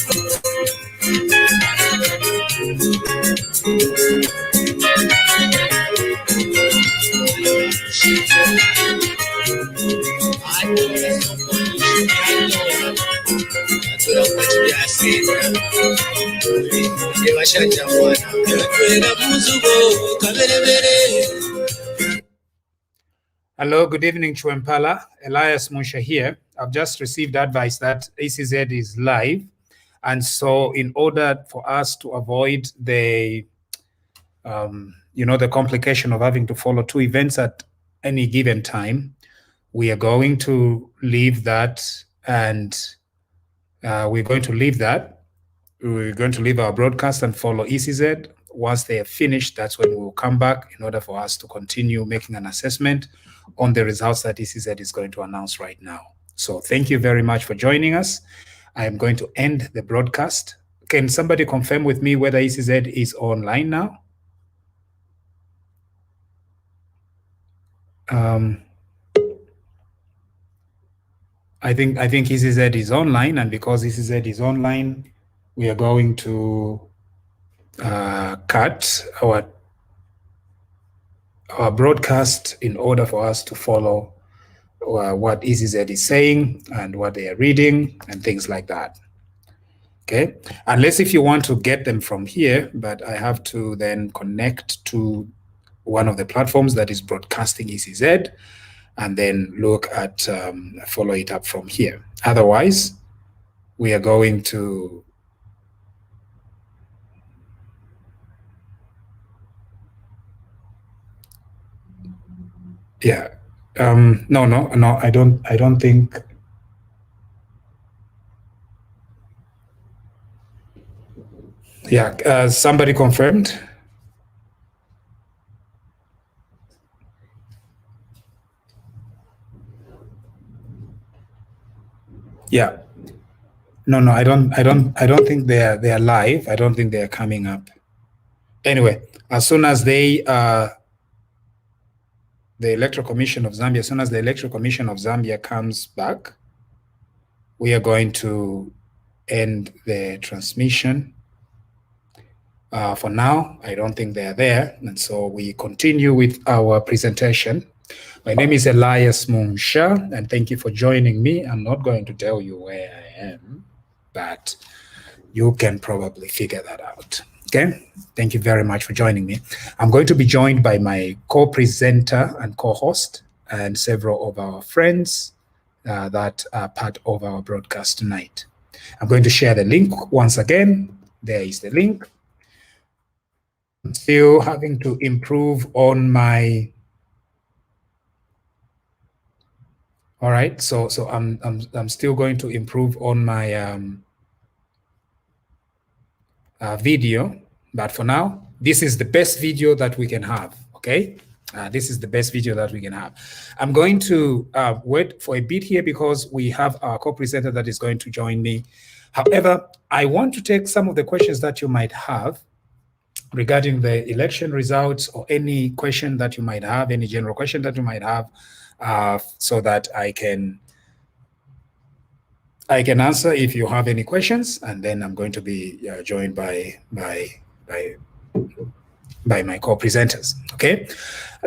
Hello, good evening, Chwempala. Elias Musha here. I've just received advice that ECZ is live. And so in order for us to avoid the, the complication of having to follow two events at any given time, we are going to leave that and we're going to leave our broadcast and follow ECZ. Once they are finished, that's when we will come back in order for us to continue making an assessment on the results that ECZ is going to announce right now. So thank you very much for joining us. I am going to end the broadcast. Can somebody confirm with me whether ECZ is online now? I think ECZ is online, and because ECZ is online, we are going to cut our broadcast in order for us to follow what ECZ is saying and what they are reading and things like that. Okay, unless if you want to get them from here, but I have to then connect to one of the platforms that is broadcasting ECZ and then look at follow it up from here. Otherwise, we are going to no, I don't think. Yeah, somebody confirmed. Yeah. No, I don't think they are live. I don't think they are coming up. Anyway, as soon as the Electoral Commission of Zambia, as soon as the Electoral Commission of Zambia comes back, we are going to end the transmission. For now, I don't think they are there, and so we continue with our presentation. My name is Elias Munsha, and thank you for joining me. I'm not going to tell you where I am, but you can probably figure that out. Okay, thank you very much for joining me. I'm going to be joined by my co-presenter and co-host and several of our friends that are part of our broadcast tonight. I'm going to share the link once again. There is the link. I'm still having to improve on my. All right, so I'm still going to improve on my video, but for now, this is the best video that we can have. Okay, this is the best video that we can have. I'm going to wait for a bit here because we have our co-presenter that is going to join me. However, I want to take some of the questions that you might have regarding the election results, or any question that you might have, any general question that you might have, so that I can answer if you have any questions, and then I'm going to be joined by my co-presenters. Okay,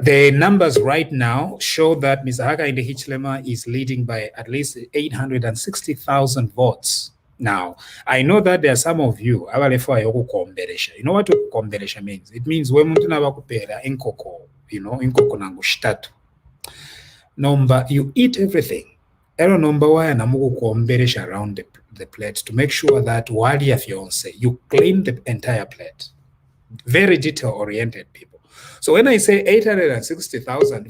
the numbers right now show that Ms. Hakainde Hichilema is leading by at least 860,000 votes. Now, I know that there are some of you, you know what komberesha means? It means when inkoko, inkoko nangu shtatu. Number, you eat everything. Ero number one around the plate to make sure that while your fiance, you clean the entire plate. Very detail-oriented people. So when I say 860,000,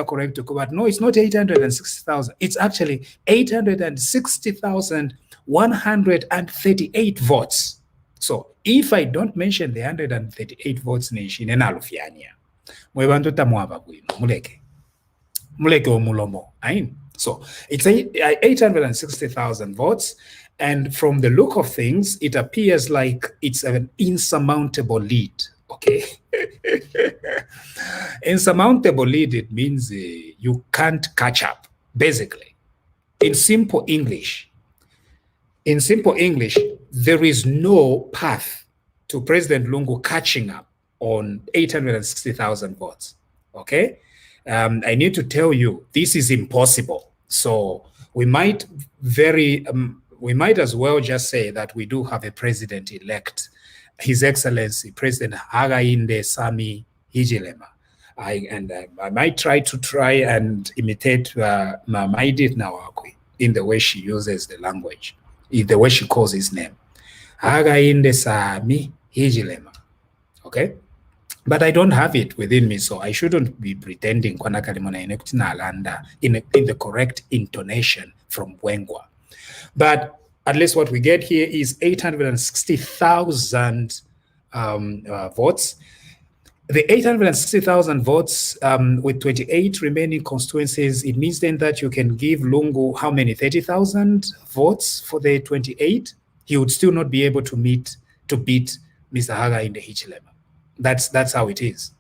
correct, but no, it's not 860,000. It's actually 860,138 votes. So if I don't mention the 138 votes, nation in Alufiania, so it's 860,000 votes, and from the look of things, it appears like it's an insurmountable lead. Okay, insurmountable lead, it means you can't catch up. Basically, in simple English, there is no path to President Lungu catching up on 860,000 votes. Okay? I need to tell you, this is impossible. So we might as well just say that we do have a president-elect, His Excellency President Hakainde Sami Hichilema. I might try and imitate Maidit Nawakwi in the way she uses the language, in the way she calls his name. Hakainde Sami Hichilema. Okay? But I don't have it within me, so I shouldn't be pretending in the correct intonation from Wengwa. But at least what we get here is 860,000 votes. The 860,000 votes with 28 remaining constituencies, it means then that you can give Lungu how many? 30,000 votes for the 28? He would still not be able to beat Mr. Hakainde Hichilema. That's how it is.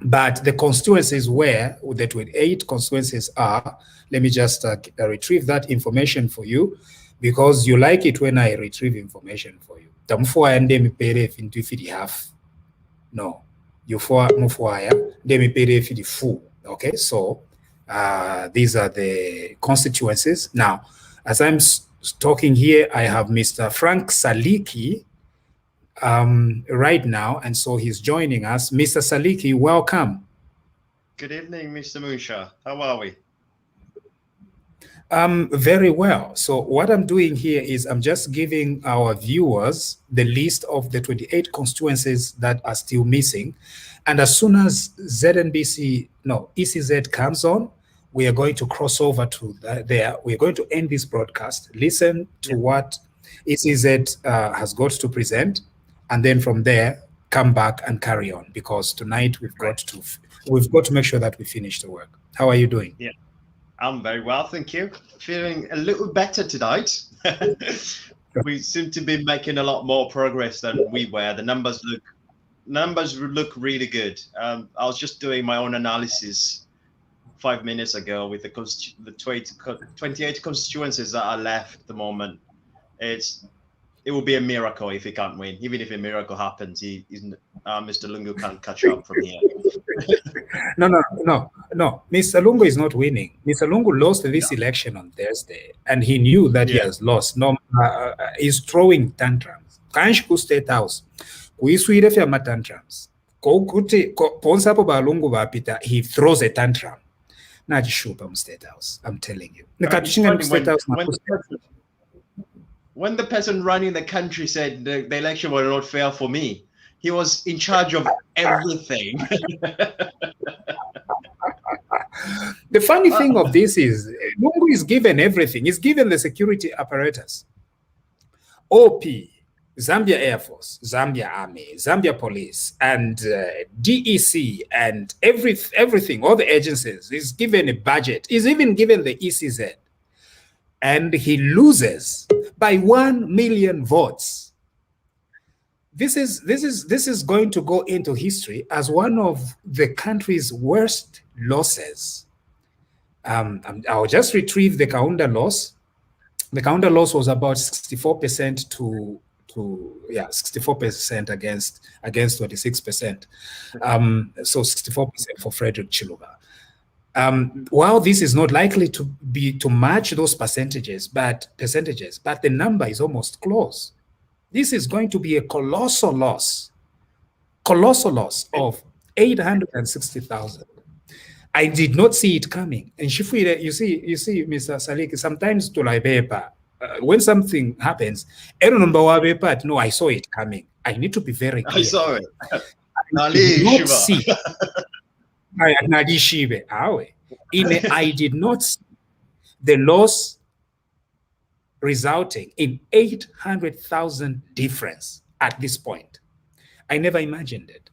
But the constituencies where the 28 constituencies are, let me just retrieve that information for you, because you like it when I retrieve information for you. No, you for the full. Okay, so these are the constituencies. Now, as I'm talking here, I have Mr. Frank Saliki right now, and so he's joining us. Mr. Saliki, welcome. Good evening, Mr. Musha. How are we? Very well. So what I'm doing here is I'm just giving our viewers the list of the 28 constituencies that are still missing. And as soon as ECZ comes on, we are going to cross over to there. We're going to end this broadcast, listen to what ECZ has got to present, and then from there, come back and carry on, because tonight we've got to make sure that we finish the work. How are you doing? Yeah. I'm very well, thank you. Feeling a little better tonight. We seem to be making a lot more progress than we were. The numbers look really good. I was just doing my own analysis 5 minutes ago with the 28 constituencies that are left at the moment. It will be a miracle if he can't win. Even if a miracle happens, Mr. Lungu can't catch up from here. No. Mr. Lungu is not winning. Mr. Lungu lost this election on Thursday, and he knew that he has lost. He's throwing tantrums. Kanshku State House. Kuiswire fya tantrums. Ponsapo ba Lungu bapita, he throws a tantrum. Najishupa State House. I'm telling you. When the person running the country said the election was not fair for me, he was in charge of everything. The funny thing of this is, Lungu is given everything. He's given the security apparatus. OP, Zambia Air Force, Zambia Army, Zambia Police, and DEC, and everything, all the agencies. He's given a budget. He's even given the ECZ. And he loses by 1 million votes. This is going to go into history as one of the country's worst losses. I'll just retrieve the Kaunda loss. The Kaunda loss was about 64% to 64% against 26%. So 64% for Frederick Chiluba. While this is not likely to match those percentages, but the number is almost close. This is going to be a colossal loss of 860,000. I did not see it coming. And Shifwire, you see, Mr. Saliki, sometimes to like paper, when something happens, I don't remember what paper. No, I saw it coming. I need to be very clear. I saw it. I did not see. I did not see the loss resulting in 800,000 difference at this point. I never imagined it.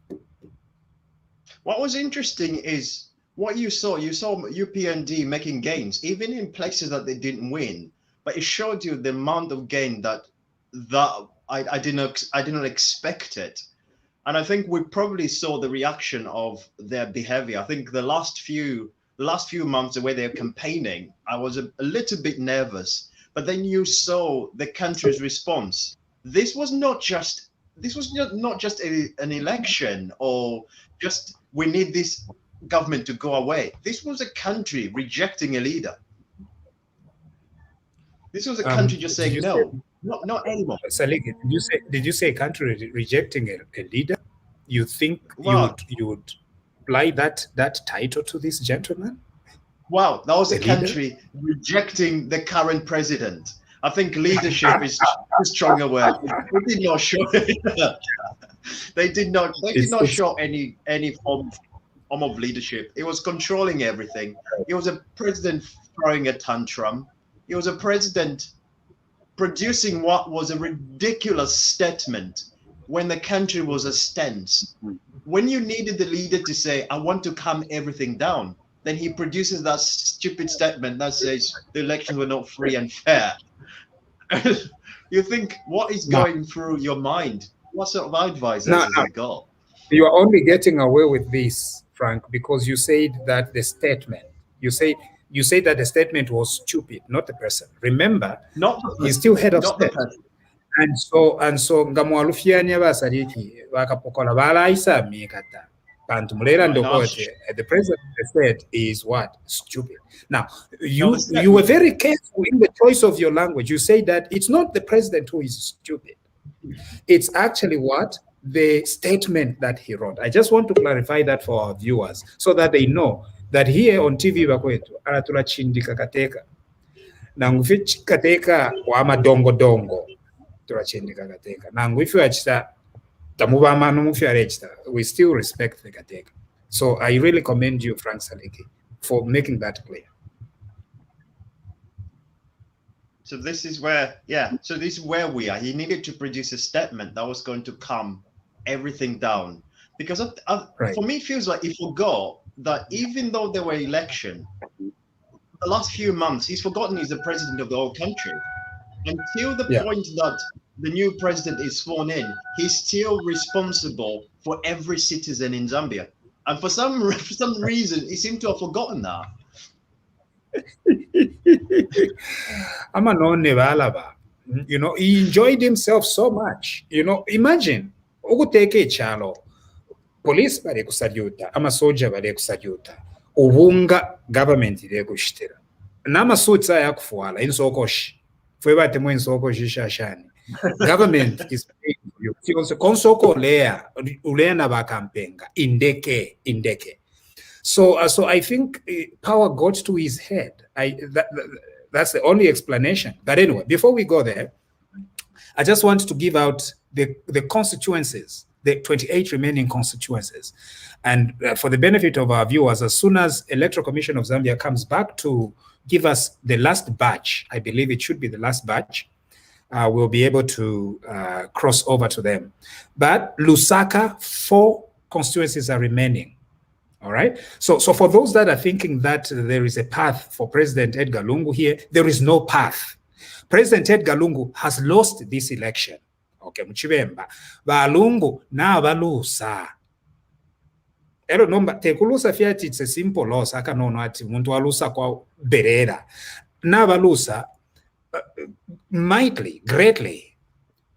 What was interesting is what you saw UPND making gains, even in places that they didn't win, but it showed you the amount of gain that I did not expect it. And I think we probably saw the reaction of their behavior. I think the last few months, the way they're campaigning, I was a little bit nervous. But then you saw the country's response. this was not just an election or just we need this government to go away. This was a country rejecting a leader. This was a country just saying no, not anymore. Saliki, did you say a country rejecting a leader? You think you would apply that title to this gentleman? Wow, that was a country rejecting the current president. I think leadership is a stronger word. They did not show they did not show any form of leadership. It was controlling everything. It was a president throwing a tantrum. It was a president producing what was a ridiculous statement when the country was a stance. When you needed the leader to say, I want to calm everything down, then he produces that stupid statement that says the elections were not free and fair. You think, what is going through your mind? What sort of advice has he got? You are only getting away with this, Frank, because you said that the statement, you said that the statement was stupid, not the person. Remember, he's still head of state. And so ngamwalufianya basariki bakapokola balaisa mikata bantu mulera ndokote. The president said is what? Stupid. Now you were very careful in the choice of your language. You say that it's not the president who is stupid. It's actually what? The statement that he wrote. I just want to clarify that for our viewers so that they know that here on TV bakwetu aratula chindika kateka nangufichi kateka wa madongo dongo turachindika kateka nanguifi achita tamubama numufi arechita. We still respect the kateka. So I really commend you, Frank Saliki, for making that clear. So this is where, so this is where we are. He needed to produce a statement that was going to calm everything down. Because for me, it feels like he forgot that even though there were elections, the last few months, he's forgotten he's the president of the whole country. Until the point that the new president is sworn in, he's still responsible for every citizen in Zambia. And for some reason, he seemed to have forgotten that. You know, he enjoyed himself so much. You know, imagine ukuteke chalo police bale kusaluta ama soja bale kusaluta ubunga government ile kushitira nama suitsa yakufuala insokoshi fwe batemo insokoshi shashani government is paying for you because konsoko ulea na bakampenga indeke. So I think power got to his head. That's the only explanation. But anyway, before we go there, I just want to give out the constituencies, the 28 remaining constituencies. And for the benefit of our viewers, as soon as Electoral Commission of Zambia comes back to give us the last batch, I believe it should be the last batch, we'll be able to cross over to them. But Lusaka, 4 constituencies are remaining. All right. So for those that are thinking that there is a path for President Edgar Lungu here, there is no path. President Edgar Lungu has lost this election. Okay, Muchibemba. Ba Lungu na balusa. Ero nomba tekulusa fiat, it's a simple loss. Aka nono ati muntu walusa kwa berera. Na balusa mightily, greatly,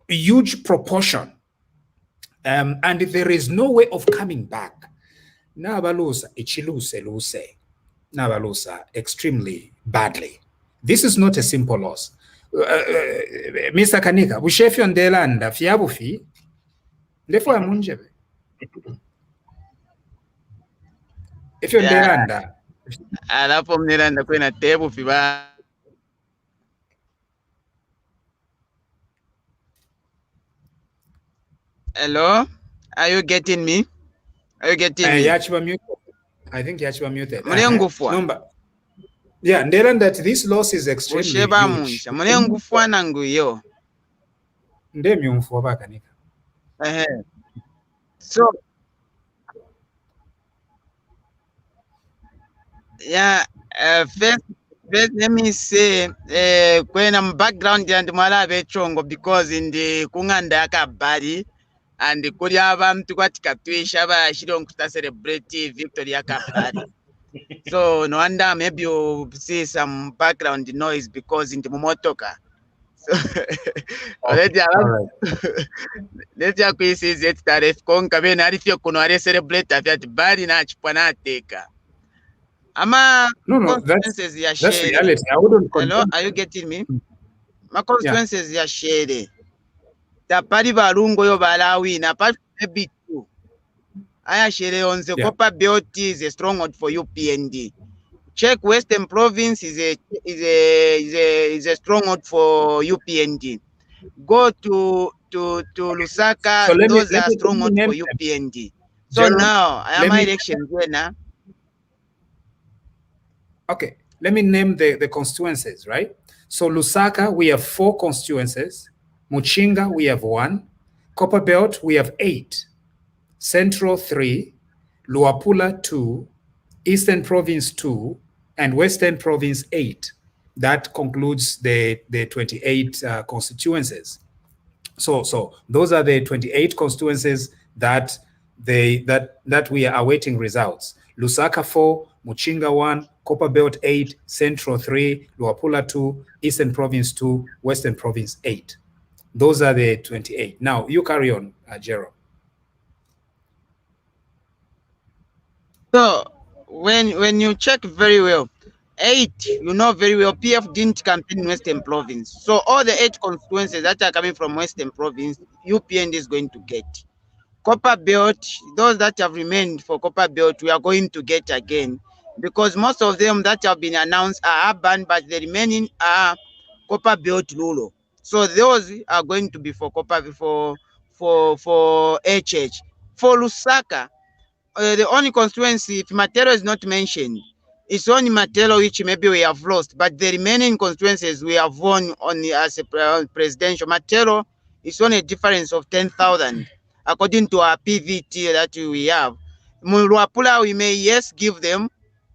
huge proportion. And there is no way of coming back. Nabalusa ichiluse Nabalusa extremely badly. This is not a simple loss. Mr. Kanika, bushefi ondelanda fiabufi ndefo ya munjebe. If you're ondelanda alapo mnelanda kwena tebu fiba. Hello, are you getting me? Are you getting me? Yachiba muted. I think Yachiba muted. Number. Yeah, Nderan, that this loss is extremely huge. So, yeah, first let me say, when I'm background and Malabe Chongo, because in the Kungandaka body, and the Koreavam to what Katuishaba, she don't celebrate Victoria Kapari. So no wonder maybe you see some background noise because in the Momotoka. Already, All right. let's just ECZ tariff konka bene arifyo kuno are celebrate afya bari na chipwa na teka. Ama No, consequences ya that's share. reality. I wouldn't Hello, condemn are you them. getting me? Ma Yeah. consequences ya share. Tapari balungo yo balawina, apart from maybe two. Aya share on the Yeah. copper belt is a stronghold for UPND. Check Western Province is a stronghold for UPND. Go to Lusaka, So those let are me stronghold name for them. UPND. So Jerome, now I am let me election now. okay. Let me name the constituencies, right? So Lusaka, we have 4 constituencies. Muchinga, we have 1. Copperbelt, we have 8. Central 3. Luapula 2. Eastern Province 2. And Western Province 8. That concludes the 28 constituencies. So those are the 28 constituencies that we are awaiting results. Lusaka 4, Muchinga 1, Copperbelt 8, Central 3, Luapula 2, Eastern Province 2, Western Province 8. Those are the 28. Now you carry on, Jerome. So when you check very well, 8, you know very well, PF didn't campaign in Western Province. So all the 8 constituencies that are coming from Western Province, UPND is going to get. Copper Belt, those that have remained for Copper Belt, we are going to get again. Because most of them that have been announced are urban, but the remaining are Copper Belt rural. So those are going to be for Copper for HH. For Lusaka, the only constituency, if Matero is not mentioned, it's only Matero which maybe we have lost, but the remaining constituencies we have won on as a presidential. Matero is only a difference of 10,000 according to our PVT that we have. Luapula we may yes give them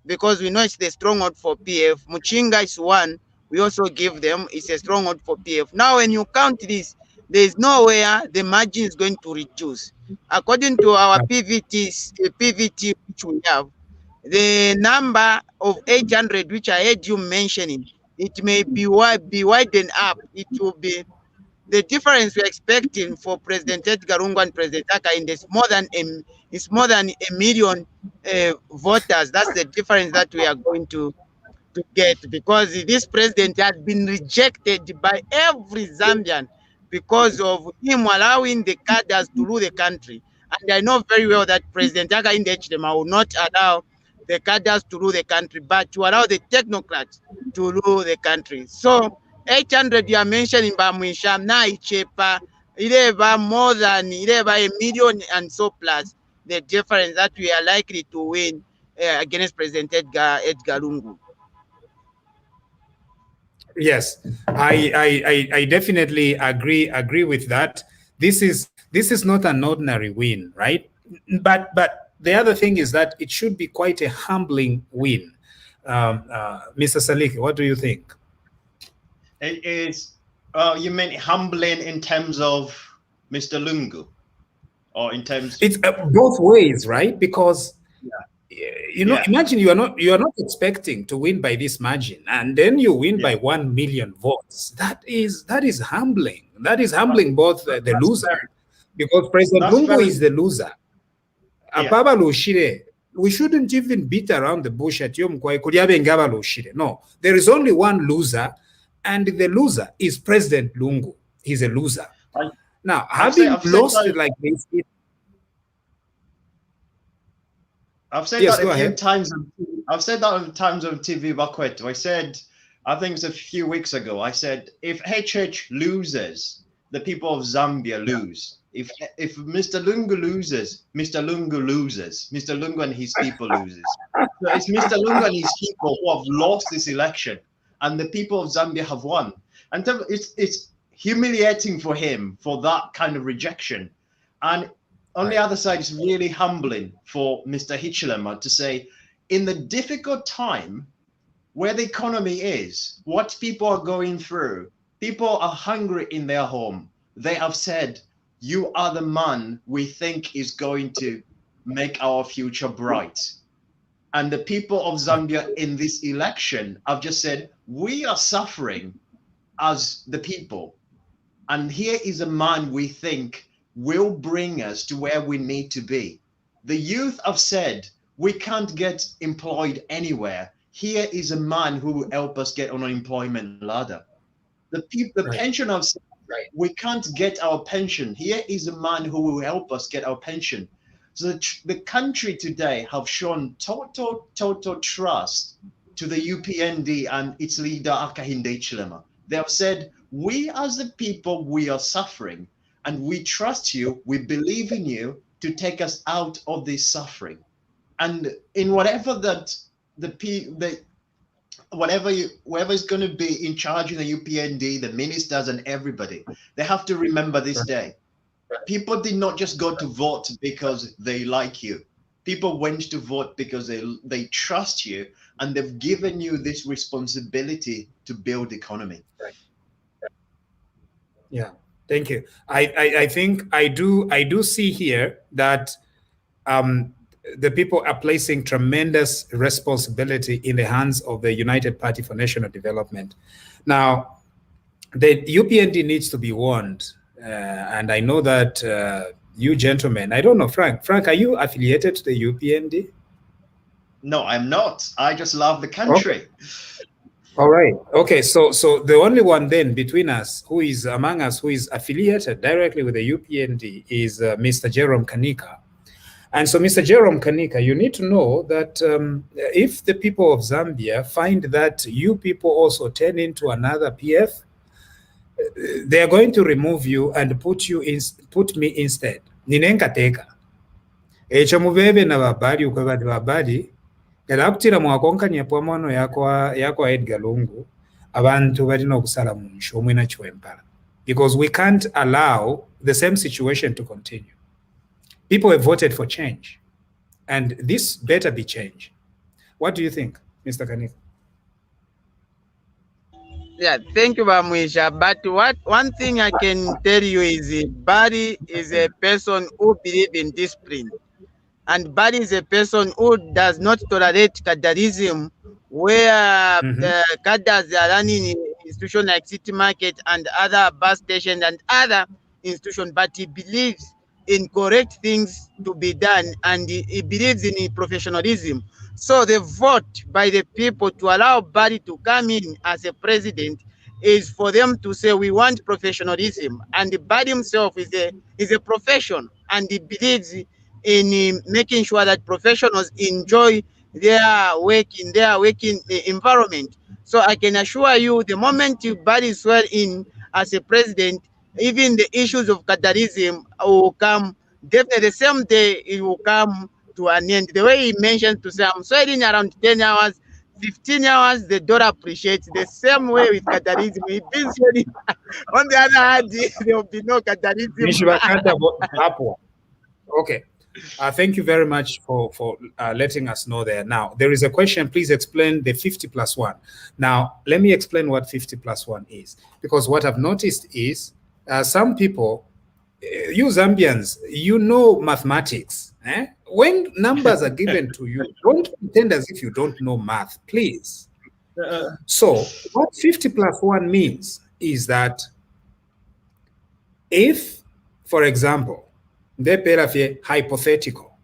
because we know it's the stronghold for PF. Muchinga is 1, we also give them, it's a stronghold for PF. Now when you count this, there is nowhere the margin is going to reduce. According to our PVT which we have, the number of 800 which I heard you mentioning, it may be widened up. It will be the difference we're expecting for President Edgar Lungu and President Hakainde is more than a million voters. That's the difference that we are going to get, because this president has been rejected by every Zambian because of him allowing the cadres to rule the country. And I know very well that President Hakainde Hichilema will not allow the cadres to rule the country, but to allow the technocrats to rule the country. So 800 you are mentioning Bamwisha, na Ichepa, Ileva more than Ileva a million and so plus the difference that we are likely to win against President Edgar Lungu. Yes, I definitely agree with that. This is not an ordinary win, right? But the other thing is that it should be quite a humbling win. Mr. Saliki, what do you think? It is. You mean humbling in terms of Mr. Lungu, or in terms? It's both ways, right? Because imagine you are not expecting to win by this margin, and then you win by 1 million votes. That is humbling. That is humbling both the loser, because President Lungu is the loser. Apaba Lushire, we shouldn't even beat around the bush at Yom Kwai Kudiabe Ngaba Lushire. No, there is only one loser, and the loser is President Lungu. He's a loser. Now, having lost it like this, I've said that a few times. I've said that on times on TV, Bakweto. I said, I think it's a few weeks ago, I said, if HH loses, the people of Zambia lose. If Mr. Lungu loses, Mr. Lungu loses. Mr. Lungu and his people loses. So it's Mr. Lungu and his people who have lost this election, and the people of Zambia have won. And it's humiliating for him for that kind of rejection. And on the other side, it's really humbling for Mr. Hichilema to say, in the difficult time where the economy is, what people are going through, people are hungry in their home. They have said, you are the man we think is going to make our future bright. And the people of Zambia in this election have just said, we are suffering. as the people. And here is a man we think will bring us to where we need to be. The youth have said, we can't get employed anywhere. Here is a man who will help us get on an employment ladder. The pensioners, we can't get our pension. Here is a man who will help us get our pension. So the country today have shown total trust to the UPND and its leader, Hakainde Hichilema. They have said, we as the people, we are suffering, and we trust you, we believe in you to take us out of this suffering. And in whatever that whoever is going to be in charge in the UPND, the ministers and everybody, they have to remember this day. People did not just go to vote because they like you. People went to vote because they trust you, and they've given you this responsibility to build economy. Yeah, thank you. I think I do see here that the people are placing tremendous responsibility in the hands of the United Party for National Development. Now, the UPND needs to be warned, and I know that you gentlemen, I don't know, Frank, are you affiliated to the UPND? No, I'm not. I just love the country. Okay. All right. Okay. So the only one then between us, who is among us, who is affiliated directly with the UPND is Mr. Jerome Kanika. And so, Mr. Jerome Kanika, you need to know that if the people of Zambia find that you people also turn into another PF, they are going to remove you and put me instead. Ninenkateka. Echa mubebe na babadi ukabadi babadi. Galaptira mwakonkanya pwamono yako Edgar Lungu abantu balina okusala munsho omwena chiwempala, because we can't allow the same situation to continue. People have voted for change, and this better be change. What do you think, Mr. Kanika? Yeah, thank you, Bamwisha. But one thing I can tell you is Barry is a person who believes in discipline. And Barry is a person who does not tolerate cadreism, where the cadres are running in institutions like City Market and other bus stations and other institutions, but he believes in correct things to be done, and he believes in professionalism. So the vote by the people to allow Barry to come in as a president is for them to say we want professionalism, and Barry himself is a profession, and he believes in making sure that professionals enjoy their work in their working environment. So I can assure you, the moment you Barry swear in as a president, even the issues of cadreism will come. Definitely the same day it will come to an end. The way he mentioned to say, I'm swearing around 10 hours, 15 hours, the dollar appreciates. The same way with cadreism. He's been swearing. On the other hand, there will be no cadreism. Okay. Thank you very much for letting us know there. Now, there is a question. Please explain the 50+1. Now, let me explain what 50+1 is. Because what I've noticed is some people, you Zambians, you know mathematics. When numbers are given to you, don't pretend as if you don't know math, please. So what 50+1 means is that if, for example, hypothetical,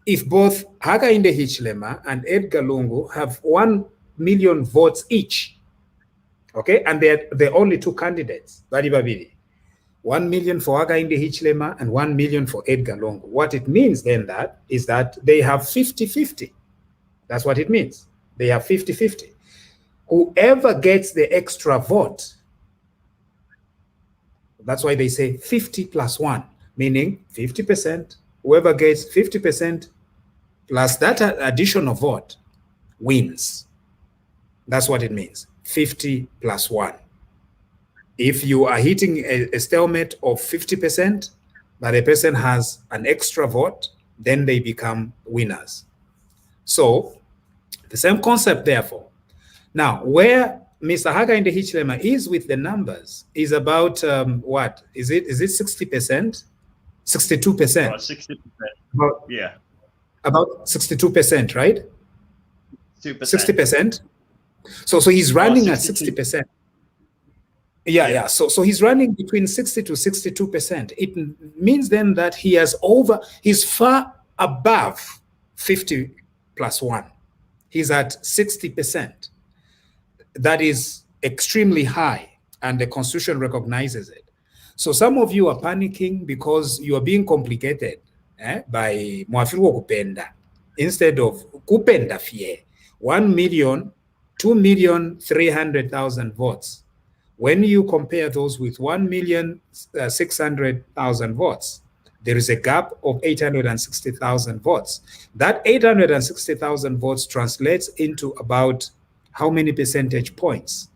if both Hakainde Hichilema and Edgar Lungu have 1 million votes each, okay, and they're the only two candidates, 1 million for Hakainde Hichilema and 1 million for Edgar Lungu. What it means then is that they have 50-50. That's what it means. They have 50-50. Whoever gets the extra vote, that's why they say 50+1. Meaning 50%, whoever gets 50% plus that additional vote wins. That's what it means, 50+1. If you are hitting a stalemate of 50%, but a person has an extra vote, then they become winners. So the same concept, therefore. Now, where Mr. Hakainde Hichilema is with the numbers is about what? Is it 60%? 62%. About 60%. Yeah. About 62%, right? 2%. 60%. So he's running at 60%. Yeah. So he's running between 60 to 62%. It means then that he's far above 50 plus 1. He's at 60%. That is extremely high, and the Constitution recognizes it. So some of you are panicking because you are being complicated by Mwafirwa Kupenda. Instead of Kupenda Fie, 1,2,300,000 votes. When you compare those with 1,600,000 votes, there is a gap of 860,000 votes. That 860,000 votes translates into about how many percentage points?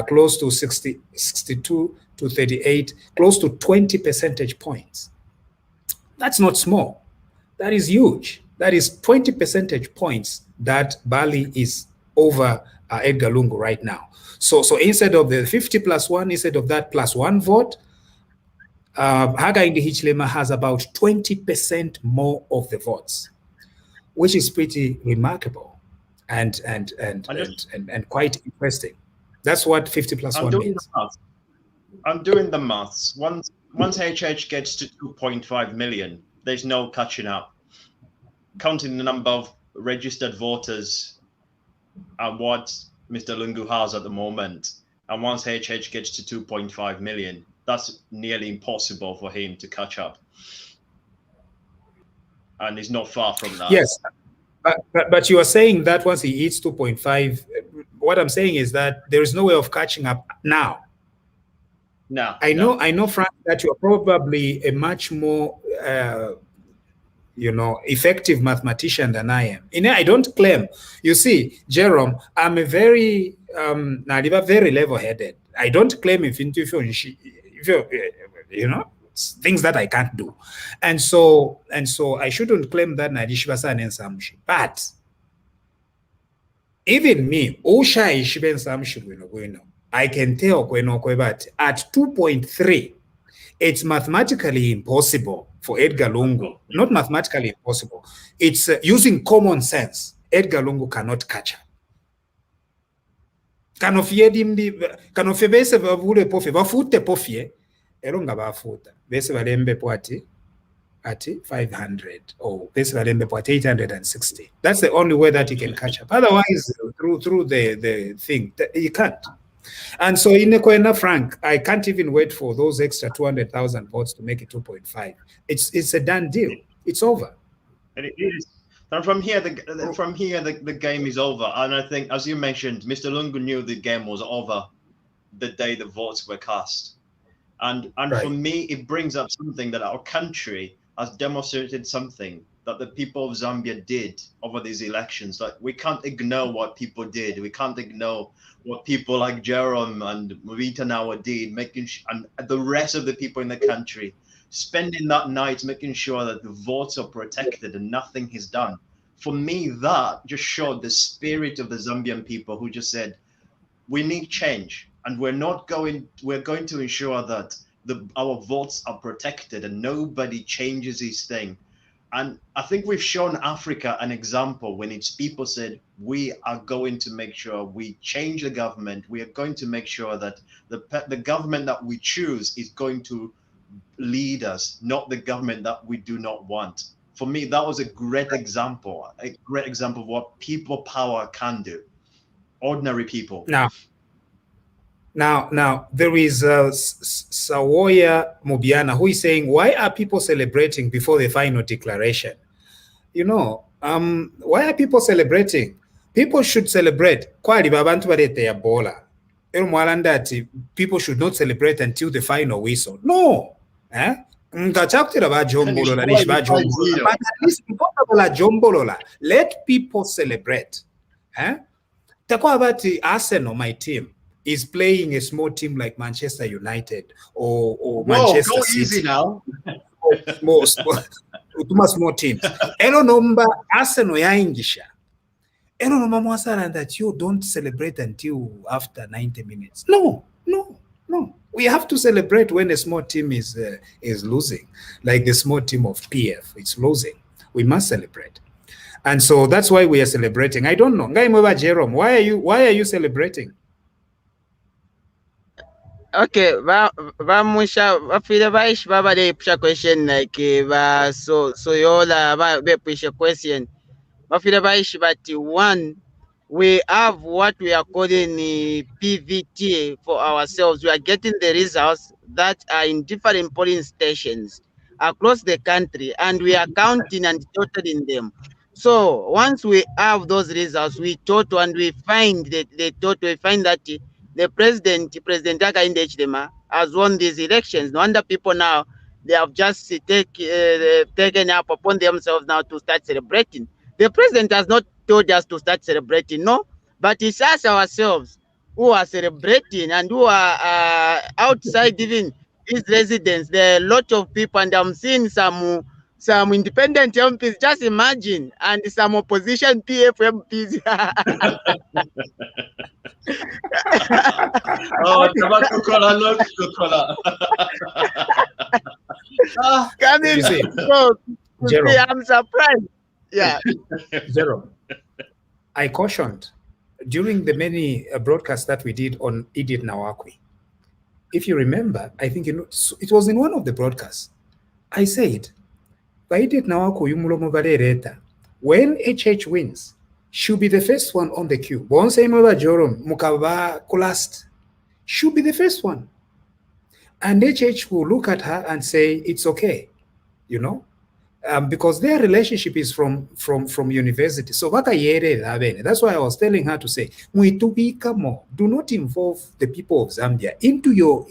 Close to 62 to 38, close to 20 percentage points. That's not small. That is huge. That is 20 percentage points that Bali is over Edgar Lungu right now. So instead of the 50 plus 1, instead of that plus 1 vote, Hakainde Hichilema has about 20% more of the votes, which is pretty remarkable and quite interesting. That's what 50 plus 1 means. I'm doing the maths. Once HH gets to 2.5 million, there's no catching up. Counting the number of registered voters and what Mr. Lungu has at the moment, and once HH gets to 2.5 million, that's nearly impossible for him to catch up. And he's not far from that. Yes, but you are saying that once he hits 2.5, what I'm saying is that there is no way of catching up now. No. I know, Frank, that you are probably a much more effective mathematician than I am. I don't claim. You see, Jerome, I'm a very level-headed. I don't claim if things that I can't do, and so I shouldn't claim that Nadishibasa and Samshi. But even me, I can tell that at 2.3, it's mathematically impossible for Edgar Lungu. Not mathematically impossible. It's using common sense. Edgar Lungu cannot catch up. Kanofie bese vavule pofie vafute pofie elonga bafuta bese valembe poati ati 500 or bese valembe poati 860. That's the only way that he can catch up. Otherwise, through the thing, he can't. And so in Ekwena, Frank, I can't even wait for those extra 200,000 votes to make it 2.5. It's a done deal. It's over. And it is. And from here, the game is over. And I think, as you mentioned, Mr. Lungu knew the game was over the day the votes were cast. And right. For me, it brings up something that our country has demonstrated something that the people of Zambia did over these elections. Like, we can't ignore what people did. We can't ignore what people like Jerome and Mavita now did, and the rest of the people in the country, spending that night making sure that the votes are protected and nothing is done. For me, that just showed the spirit of the Zambian people who just said, we need change, and we're going to ensure that our votes are protected and nobody changes his thing. And I think we've shown Africa an example when its people said, we are going to make sure we change the government. We are going to make sure that the government that we choose is going to lead us, not the government that we do not want. For me, that was a great example of what people power can do. Ordinary people. Now, there is Sawoya Mubiana who is saying, why are people celebrating before the final declaration? Why are people celebrating? People should celebrate. People should not celebrate until the final whistle. No. But at least let people celebrate. Arsenal, my team, is playing a small team like Manchester United or Manchester go City. Easy now. Small teams. Arsenal yaingisha. That you don't celebrate until after 90 minutes. No. We have to celebrate when a small team is losing, like the small team of PF. It's losing. We must celebrate. And so that's why we are celebrating. I don't know. Jerome, why are you celebrating? Okay, vamusha vafile vaishi vavalepusha question like so yola vepusha question vafile vaishi vati one, we have what we are calling PVT for ourselves. We are getting the results that are in different polling stations across the country, and we are counting and totaling them. So once we have those results, we total and we find that we find that the President Hakainde Hichilema, has won these elections. No wonder people now, they have just taken up upon themselves now to start celebrating. The president has not told us to start celebrating, no, but it's us ourselves who are celebrating and who are outside even his residence. There are a lot of people, and I'm seeing some independent MPs. Just imagine, and some opposition PF MPs. Oh, Kukola, look, Kukola. Coming, You see, so Jerome. I'm surprised. Yeah. Zero. I cautioned during the many broadcasts that we did on Edith Nawakwi. If you remember, I think it was in one of the broadcasts. I said, Edith Nawakwi yumulomo when HH wins, she'll be the first one on the queue. Once Jerome Mukaba last, she'll be the first one. And HH will look at her and say, it's okay, you know, because their relationship is from university. So that's why I was telling her to say, do not involve the people of Zambia into your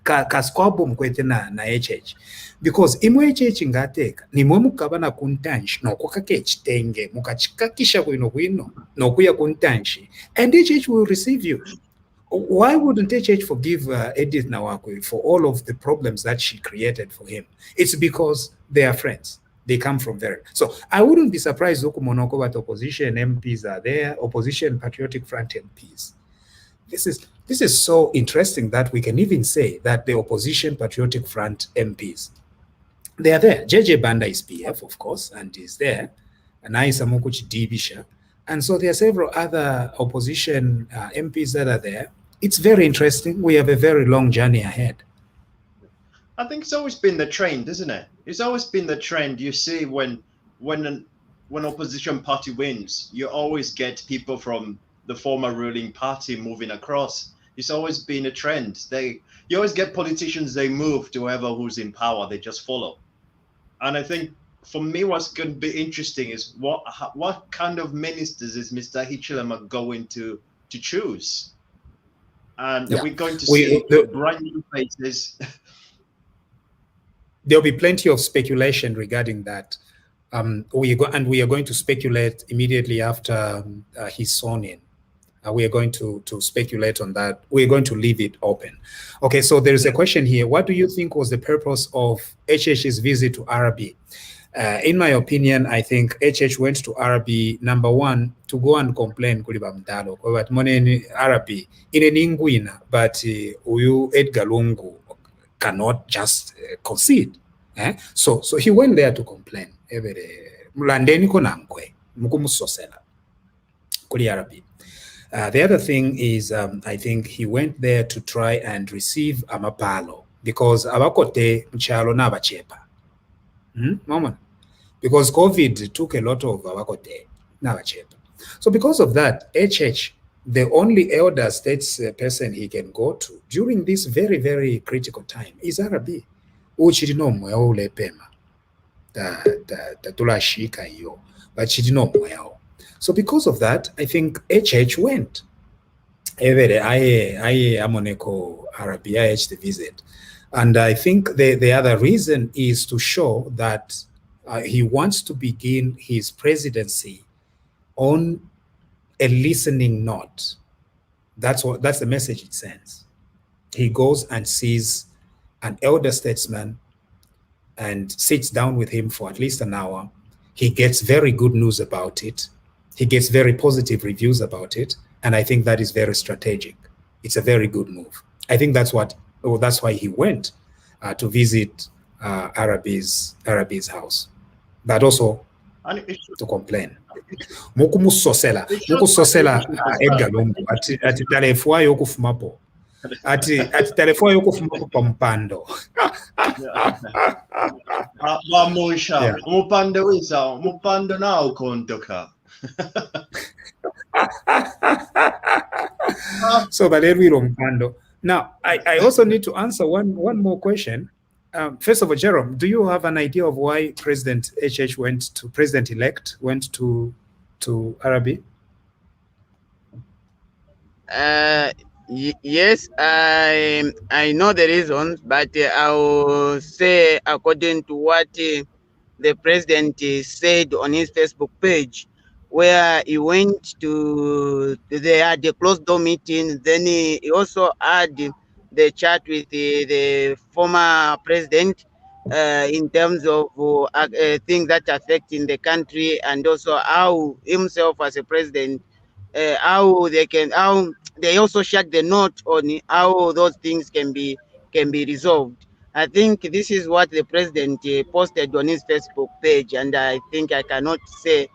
kaskwabo mkwete na HH. Because imwe HH ngateka, nimwe mukabana kuntanshi, nokukake echitenge, mukachikakisha kwino, nokuya kuntanshi, and HH will receive you. Why wouldn't HH forgive Edith Nawakwi for all of the problems that she created for him? It's because they are friends. They come from there. So I wouldn't be surprised Monoko, but opposition MPs are there, opposition Patriotic Front MPs. This is so interesting that we can even say that the opposition Patriotic Front MPs, they are there. Rupiah Banda is PF, of course, and is there. And Isamukuchi Dibisha. And so there are several other opposition MPs that are there. It's very interesting. We have a very long journey ahead. I think it's always been the trend, isn't it? It's always been the trend. You see, when opposition party wins, you always get people from the former ruling party moving across. It's always been a trend. You always get politicians, they move to whoever who's in power, they just follow. And I think for me, what's going to be interesting is what kind of ministers is Mr. Hichilema going to choose? And we're going to see brand new faces. There'll be plenty of speculation regarding that. We are going to speculate immediately after he's sworn in. We are going to speculate on that. We're going to leave it open. Okay, so there is a question here. What do you think was the purpose of HH's visit to RB? In my opinion, I think HH went to RB, number one, to go and complain kuli bamdalo. But money RB in an Ingwina, but Uyu Edgar Lungu cannot just concede. So he went there to complain. Mlandeni konankwe mukumusosela kuli RB. The other thing is, I think he went there to try and receive amapalo because abakote mchalo na bachepa. Mama. Because COVID took a lot of abakote na bachepa. So because of that, HH, the only elder states person he can go to during this very, very critical time is RB. Uchirino mweo lepema. Da tulashika yo. But chirino mweo. So because of that, I think HH went. I amoneko RB, IH the visit. And I think the other reason is to show that he wants to begin his presidency on a listening note. That's the message it sends. He goes and sees an elder statesman and sits down with him for at least an hour. He gets very good news about it. He gets very positive reviews about it. And I think that is very strategic. It's a very good move. I think that's why he went to visit RB's house. But also to complain. Mukumusosela Edgar Lungu ati talefuayo kufumapo. ati telefone yokufuma ku mpando. Mamusha, umupando isa, umupando na ukondoka. So Valerio Mpando. Now, I also need to answer one more question. First of all, Jerome, do you have an idea of why President President-elect went to Arabi? Yes, I know the reasons, but I will say according to what the president said on his Facebook page, where he went to, they had a closed door meeting. Then he also had the chat with the former president in terms of things that affecting the country, and also how himself as a president, how they also shared the note on how those things can be resolved. I think this is what the president posted on his Facebook page, and I think I cannot say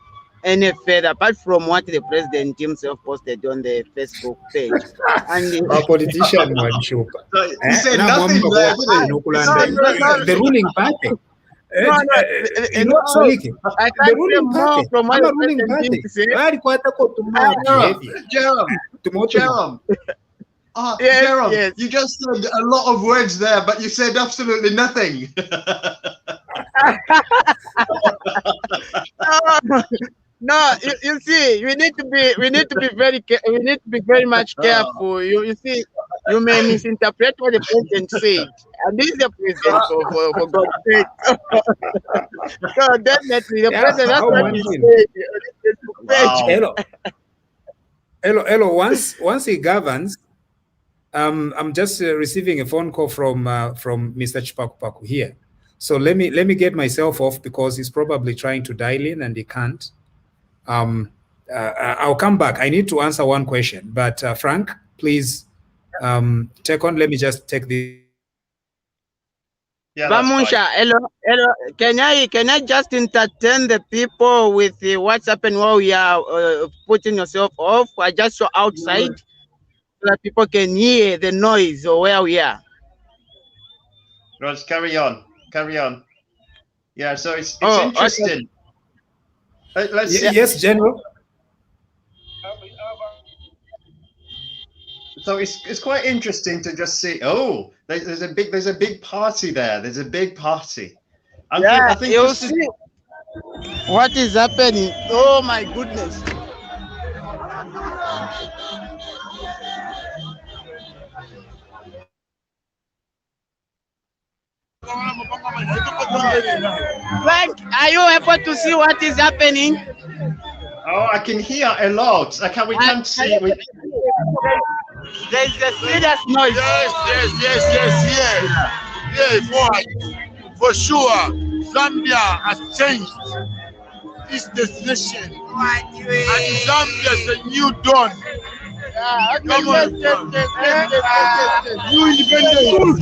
any further apart from what the president himself posted on the Facebook page. And a politician, Wanshupa. He said nothing there, did he? The ruling party. The ruling party. From what the ruling party. Jerome. Jerome, yes. You just said a lot of words there, but you said absolutely nothing. No, you see, we need to be very much careful. You see, you may misinterpret what the president said, and this is the president for God's sake. So definitely, the president has what he said. Hello. Once he governs, I'm just receiving a phone call from Mr. Chipakupaku here. So let me get myself off because he's probably trying to dial in and he can't. I'll come back. I need to answer one question, but Frank, please take on. Let me just take the. Yeah, Bamusha, hello. Can I just entertain the people with what's happened while we are putting yourself off? I just saw outside so that people can hear the noise or where we are. Raj, carry on. Yeah, so it's interesting. Okay. Yes, General. So it's quite interesting to just see. Oh, there's a big party there. There's a big party. I think you'll see what is happening. Oh my goodness. Frank, are you able to see what is happening? Oh, I can hear a lot. We can't see. There's a serious noise. Yes, for sure. Zambia has changed its destination. And Zambia is a new dawn. Come on. New independence.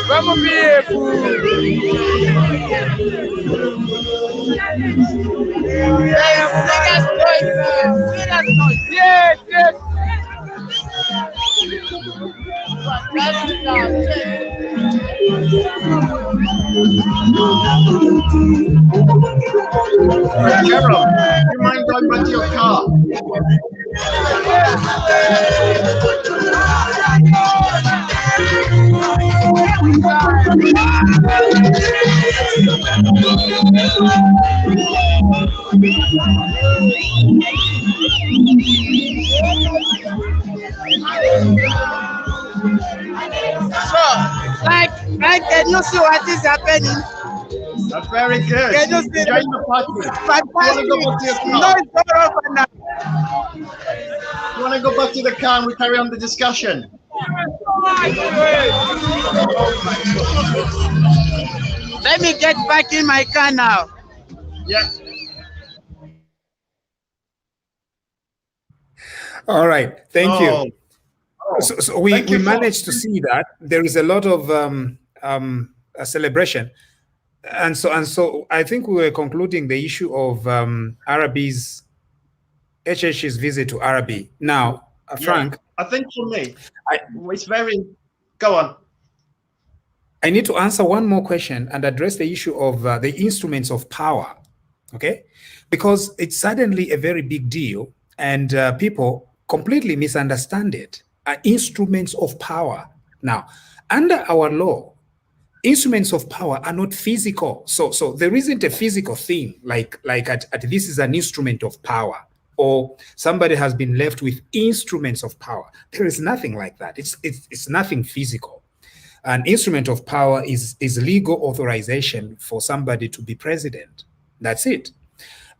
Vamos ver. Yes. Gerald, do you mind going back to your car? So, like, can you see what is happening? That's very good. Can you see Join the party. You want to go back to the car and we carry on the discussion? Let me get back in my car now. Yeah. All right. Thank you. So we managed to see that there is a lot of a celebration. And so I think we were concluding the issue of HH's visit to Arabi. Now, Frank, I think for me, it's very. Go on. I need to answer one more question and address the issue of the instruments of power, okay? Because it's suddenly a very big deal and people completely misunderstand it. Instruments of power. Now, under our law, instruments of power are not physical. So there isn't a physical thing like this is an instrument of power or somebody has been left with instruments of power. There is nothing like that. It's nothing physical. An instrument of power is legal authorization for somebody to be president. That's it.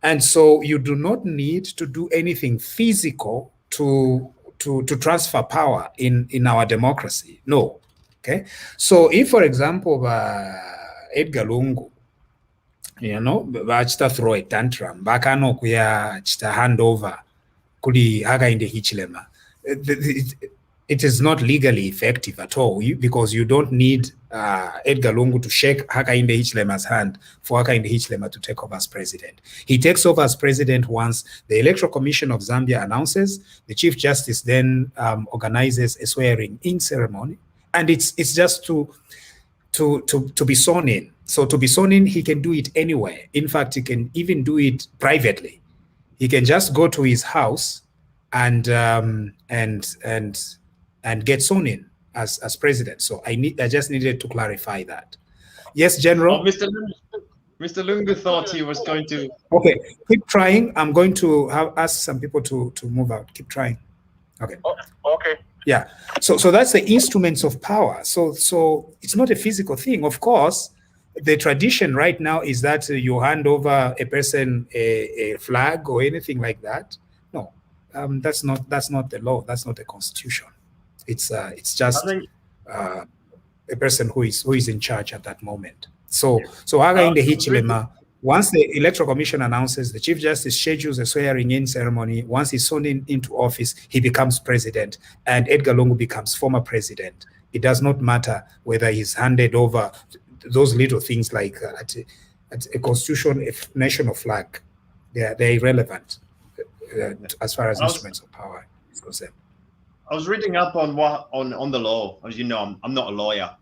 And so you do not need to do anything physical to transfer power in our democracy. No. Okay. So if, for example, Edgar Lungu, vachita throw a tantrum, bakano kuya chita handover kuli Hakainde Hichilema, it is not legally effective at all because you don't need Edgar Lungu to shake Hakainde Hichilema's hand for Hakainde Hichilema to take over as president. He takes over as president once the Electoral Commission of Zambia announces, the Chief Justice then organizes a swearing-in ceremony, and it's just to be sworn in. So to be sworn in, he can do it anywhere. In fact, he can even do it privately. He can just go to his house and get sworn in as president. So I just needed to clarify that. Yes, General. Oh, Mr. Lungu thought he was going to. Okay, keep trying. I'm going to ask some people to move out. Keep trying. Okay. Oh, okay. Yeah. So that's the instruments of power. So it's not a physical thing. Of course, the tradition right now is that you hand over a person a flag or anything like that. No, that's not the law. That's not the constitution. It's just a person who is in charge at that moment. So Hakainde Hichilema, once the Electoral Commission announces, the Chief Justice schedules a swearing-in ceremony. Once he's sworn into office, he becomes president, and Edgar Lungu becomes former president. It does not matter whether he's handed over those little things like a constitution, a national flag. They're irrelevant as far as instruments of power is concerned. I was reading up on the law. As you know, I'm not a lawyer.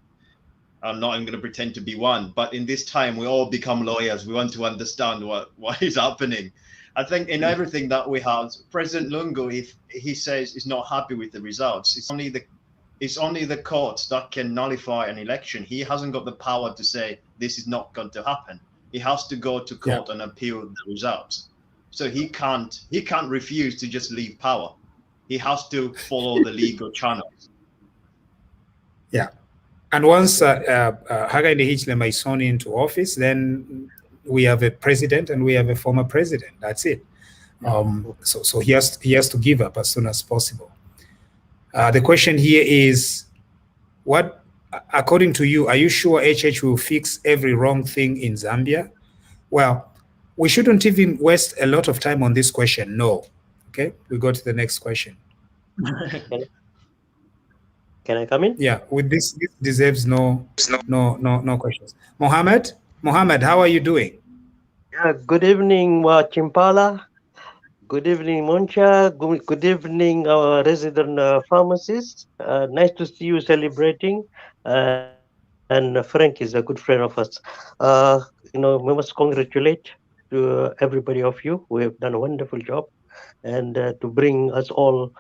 I'm not even going to pretend to be one. But in this time, we all become lawyers. We want to understand what is happening. I think in everything that we have, President Lungu, if he says he's not happy with the results, it's only the courts that can nullify an election. He hasn't got the power to say this is not going to happen. He has to go to court and appeal the results. So he can't refuse to just leave power. He has to follow the legal channels. Yeah. And once Hakainde Hichilema is sworn into office, then we have a president and we have a former president. That's it. So he has to give up as soon as possible. The question here is, what, according to you, are you sure HH will fix every wrong thing in Zambia? Well, we shouldn't even waste a lot of time on this question. No. Okay, we go to the next question. Can I come in? Yeah, with this deserves no questions. Mohammed, how are you doing? Yeah, good evening, Chimpala. Good evening, Moncha. Good evening, our resident pharmacist. Nice to see you celebrating. And Frank is a good friend of us. We must congratulate to everybody of you who have done a wonderful job, and to bring us all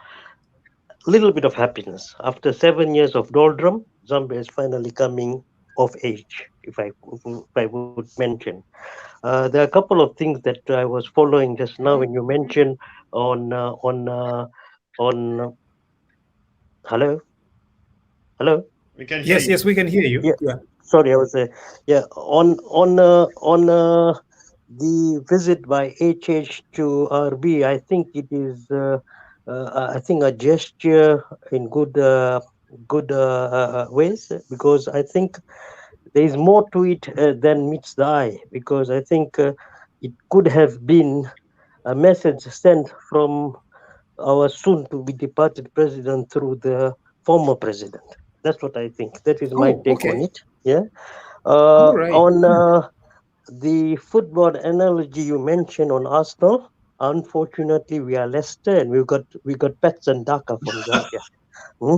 a little bit of happiness. After 7 years of doldrum, Zambia is finally coming of age, if I would mention. There are a couple of things that I was following just now when you mentioned on hello. We can hear yes, we can hear you. Yeah. Sorry, I was on the visit by HH to RB. I think it is a gesture in good ways, because I think there is more to it than meets the eye, because I think it could have been a message sent from our soon to be departed president through the former president. That's what I think. That is my take on it. Yeah. All right. On the football analogy you mentioned on Arsenal, unfortunately we are Leicester and we got Pets and Dhaka from Zambia. Hmm?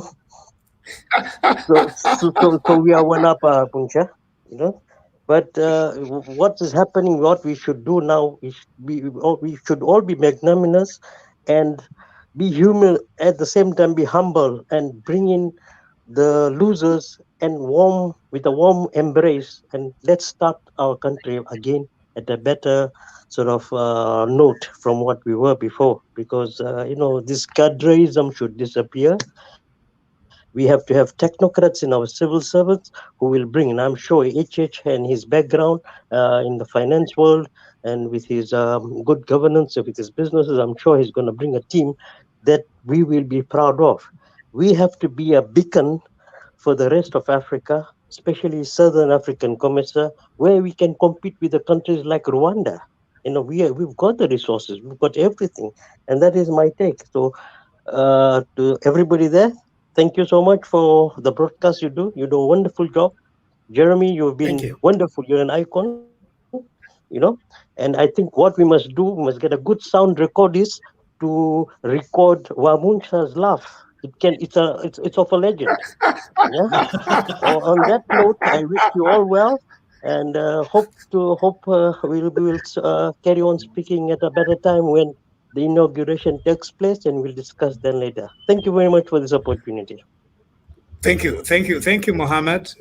So we are one up, Puncha, you know. But what is happening? What we should do now is we should all be magnanimous and be human at the same time. Be humble and bring in the losers and warm with a warm embrace, and let's start our country again at a better sort of note from what we were before, because this cadreism should disappear. We have to have technocrats in our civil servants who will bring, and I'm sure HH and his background in the finance world and with his good governance with his businesses, I'm sure he's going to bring a team that we will be proud of. We have to be a beacon for the rest of Africa, especially Southern African Commerce, where we can compete with the countries like Rwanda. We've got the resources, we've got everything, and that is my take. So, to everybody there, thank you so much for the broadcast you do. You do a wonderful job. Jeremy, you've Thank been you. wonderful. You're an icon, and I think what we must do, we must get a good sound recordist to record Wamuncha's laugh. It's of a legend. Yeah. On that note, I wish you all well, and hope we will carry on speaking at a better time when the inauguration takes place, and we'll discuss then later. Thank you very much for this opportunity. Thank you, Mohammed.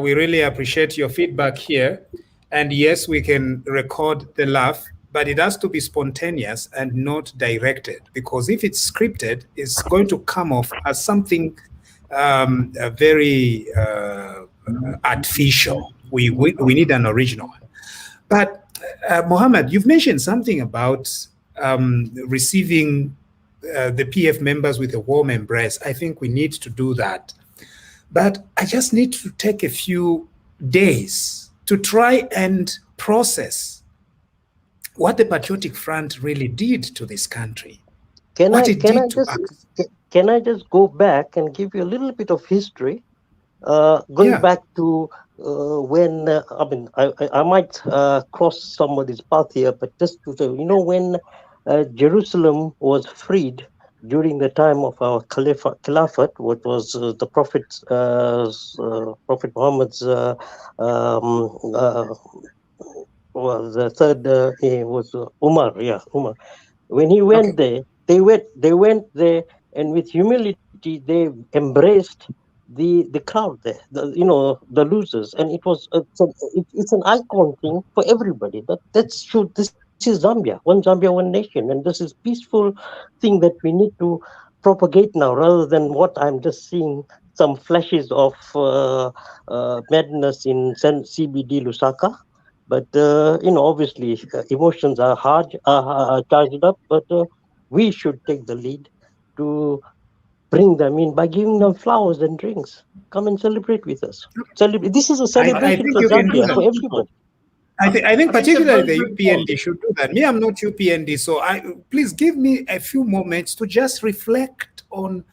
We really appreciate your feedback here. And yes, we can record the laugh, but it has to be spontaneous and not directed, because if it's scripted, it's going to come off as something very artificial. We need an original one. But Mohammed, you've mentioned something about receiving the PF members with a warm embrace. I think we need to do that. But I just need to take a few days to try and process what the Patriotic Front really did to this country. Can what I it can I did to just us. can I just go back and give you a little bit of history? Going Yeah. back to when I might cross somebody's path here, but just to say, when Jerusalem was freed during the time of our Caliphate, what was the Prophet Muhammad's was the third, he was Umar, yeah, Umar. When he went there, they went there, and with humility they embraced the crowd there, the losers, and it's an icon thing for everybody. That's true. This is Zambia, one Zambia, one nation, and this is peaceful thing that we need to propagate now, rather than what I'm just seeing some flashes of madness in CBD Lusaka. But obviously, emotions are charged up. But we should take the lead to bring them in by giving them flowers and drinks. Come and celebrate with us. Celebrate. This is a I celebration think for you can do Zambia, that. for everybody. I think I think it's a particularly very the good UPND point. should do that. Me, I'm not UPND, so please give me a few moments to just reflect on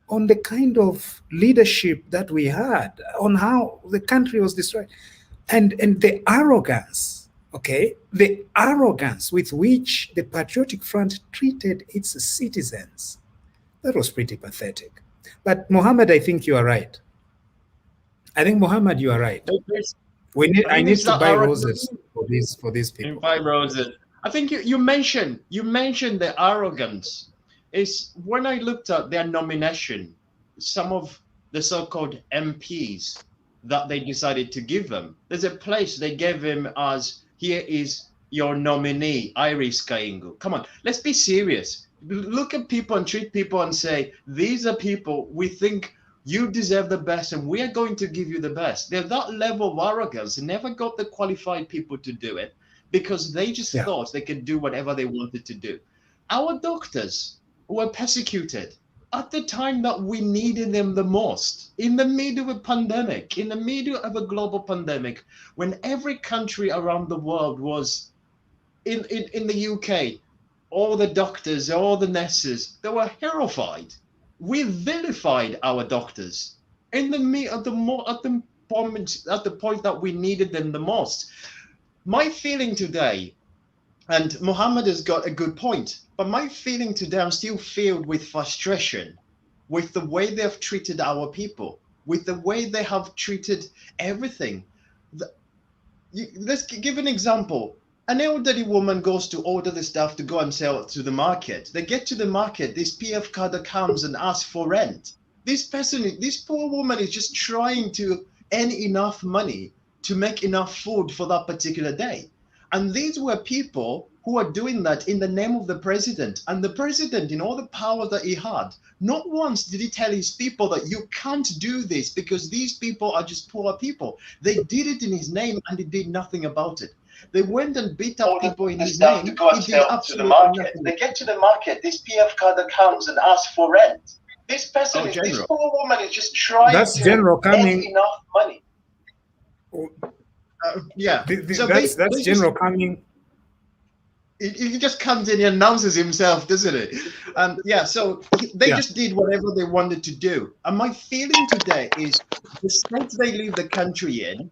the kind of leadership that we had, on how the country was destroyed, and the arrogance, okay, the arrogance with which the Patriotic Front treated its citizens. That was pretty pathetic. But Mohammed, I think you are right. Mohammed, you are right. There's- I need it's to that buy arrogance roses for these people. in five roses. I think you mentioned the arrogance. Is when I looked at their nomination, some of the so-called MPs that they decided to give them. There's a place they gave him as, here is your nominee, Iris Kaingu. Come on, let's be serious. Look at people and treat people and say, these are people we think you deserve the best and we are going to give you the best. There's that level of arrogance. They never got the qualified people to do it because they just thought they could do whatever they wanted to do. Our doctors were persecuted at the time that we needed them the most, in the middle of a pandemic, in the middle of a global pandemic, when every country around the world was in the UK, all the doctors, all the nurses, they were terrified. We vilified our doctors at the the point that we needed them the most. My feeling today, and Mohammed has got a good point, but my feeling today, I'm still filled with frustration with the way they have treated our people, with the way they have treated everything. Let's give an example. An elderly woman goes to order the stuff to go and sell it to the market. They get to the market, this PF cadre comes and asks for rent. This poor woman is just trying to earn enough money to make enough food for that particular day. And these were people who are doing that in the name of the president. And the president, in all the power that he had, not once did he tell his people that you can't do this because these people are just poor people. They did it in his name and he did nothing about it. They went and beat up people in his name. To go and sell to the market. They get to the market. This PF cadre comes and asks for rent. This person, this poor woman is just trying to make enough money. Yeah, so that's General coming. He just comes in and announces himself, doesn't it? Yeah, so they just did whatever they wanted to do. And my feeling today is the state they leave the country in,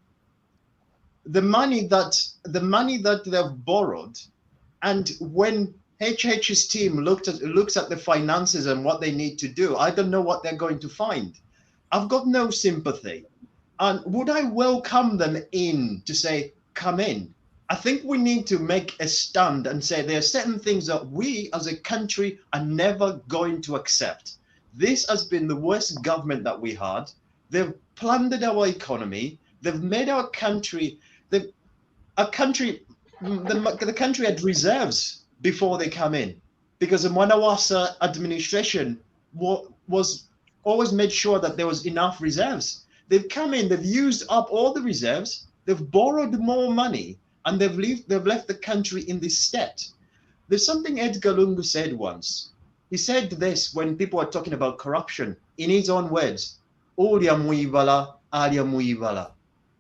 the money that they've borrowed, and when HH's team looks at the finances and what they need to do, I don't know what they're going to find. I've got no sympathy. And would I welcome them in to say, come in? I think we need to make a stand and say there are certain things that we as a country are never going to accept. This has been the worst government that we had. They've plundered our economy. They've made our country, the country had reserves before they come in, because the Mwanawasa administration was always made sure that there was enough reserves. They've come in, they've used up all the reserves, they've borrowed more money, and they've left the country in this state. There's something Edgar Lungu said once. He said this when people are talking about corruption, in his own words, "Olia muivala, alia muivala,"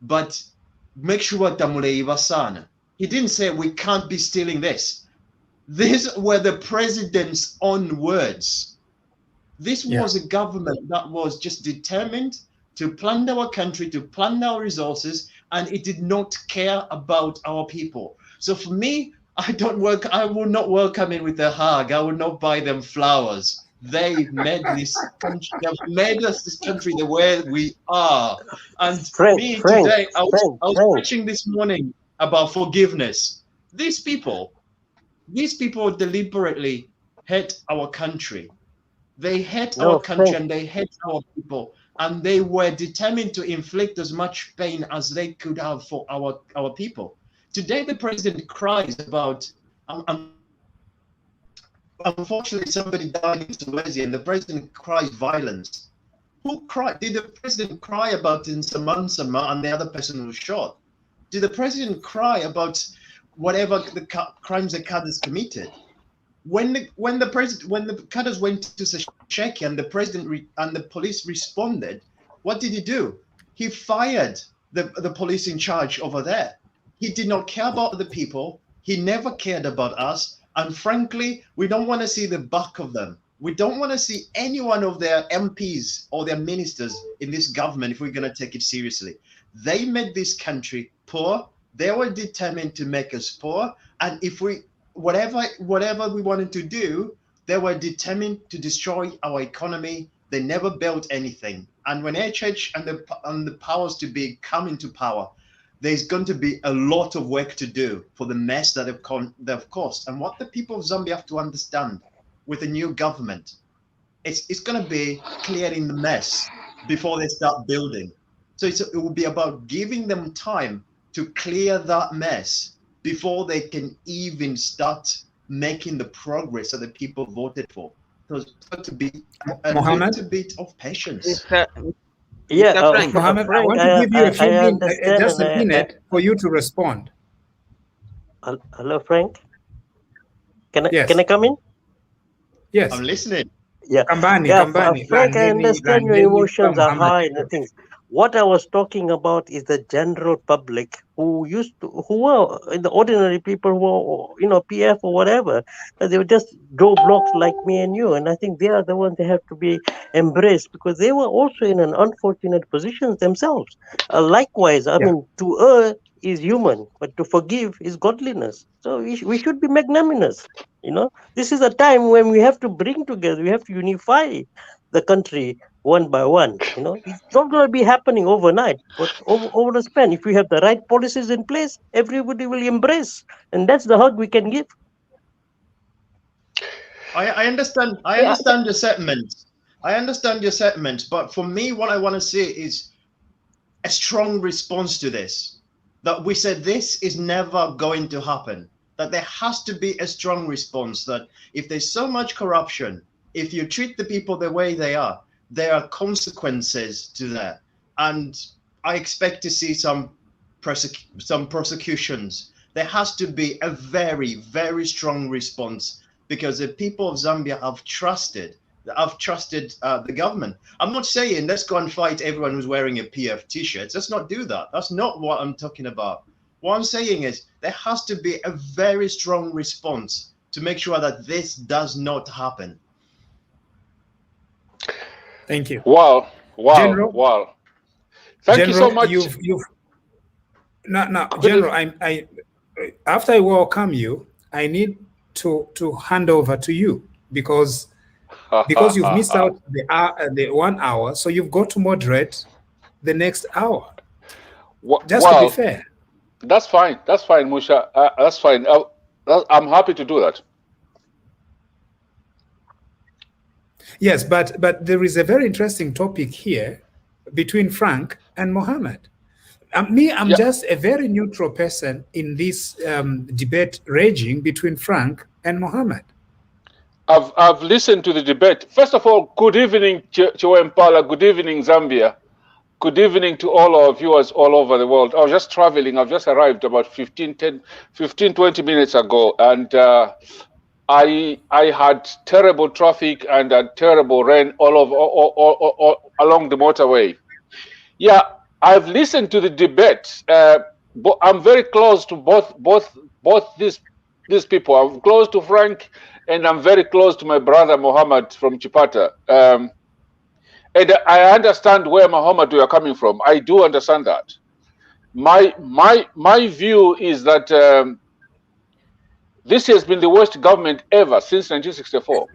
but make sure tamuleiva sana. He didn't say we can't be stealing this. These were the president's own words. This was a government that was just determined to plunder our country, to plunder our resources, and it did not care about our people. So for me, I will not welcome in with a hug. I will not buy them flowers. They made this country, they've made us this country the way we are. And today, I was preaching this morning about forgiveness. These people deliberately hate our country. They hate our country and they hate our people. And they were determined to inflict as much pain as they could have for our people. Today, the president cries about, unfortunately, somebody died in Sulawesi, and the president cries violence. Who cried? Did the president cry about in Samansama and the other person who was shot? Did the president cry about whatever the crimes the cadres committed? When the cadres went to Sasheki and the president and the police responded, what did he do? He fired the police in charge over there. He did not care about the people. He never cared about us. And frankly, we don't want to see the back of them. We don't want to see any one of their MPs or their ministers in this government if we're going to take it seriously. They made this country poor. They were determined to make us poor. And if whatever we wanted to do, they were determined to destroy our economy. They never built anything. And when HH and the powers to be come into power, there's going to be a lot of work to do for the mess that they've caused. And what the people of Zambia have to understand with the new government, it's going to be clearing the mess before they start building. So it will be about giving them time to clear that mess before they can even start making the progress that the people voted for. So it's got to be a little bit of patience. Mohammed, I want to give you a few minutes, just a minute for you to respond. Hello, Frank. Can I come in? Yes. I'm listening. Yeah. Kambani. Frank, I understand your emotions are high and things. What I was talking about is the general public who were the ordinary people who were, PF or whatever. They were just Joe Blocks like me and you. And I think they are the ones that have to be embraced because they were also in an unfortunate position themselves. Likewise, I mean, to err is human, but to forgive is godliness. So we should be magnanimous. This is a time when we have to bring together, we have to unify the country one by one. It's not going to be happening overnight, but over the span. If we have the right policies in place, everybody will embrace, and that's the hug we can give. I understand. I understand your sentiment. I understand your sentiment, but for me, what I want to see is a strong response to this. That we said this is never going to happen. That there has to be a strong response. That if there's so much corruption, if you treat the people the way they are, there are consequences to that. And I expect to see some prosecutions. There has to be a very, very strong response because the people of Zambia have trusted the government. I'm not saying let's go and fight everyone who's wearing a PF t-shirt. Let's not do that. That's not what I'm talking about. What I'm saying is there has to be a very strong response to make sure that this does not happen. Thank you. Wow. General, wow. Thank you so much. Now, General, I after I welcome you, I need to hand over to you because you've missed out the 1 hour, so you've got to moderate the next hour. Just to be fair. That's fine. That's fine, Musha. That's fine. I'm happy to do that. Yes, but there is a very interesting topic here between Frank and Mohammed. I'm just a very neutral person in this debate raging between Frank and Mohammed. I've listened to the debate. First of all, good evening, Chiwempala. Good evening, Zambia. Good evening to all our viewers all over the world. I was just traveling. I've just arrived about 15, 20 minutes ago. And I had terrible traffic and terrible rain all along the motorway. Yeah, I've listened to the debate. But I'm very close to both these people. I'm close to Frank, and I'm very close to my brother Mohammed from Chipata. And I understand where Mohammed you are coming from. I do understand that. My view is that this has been the worst government ever since 1964.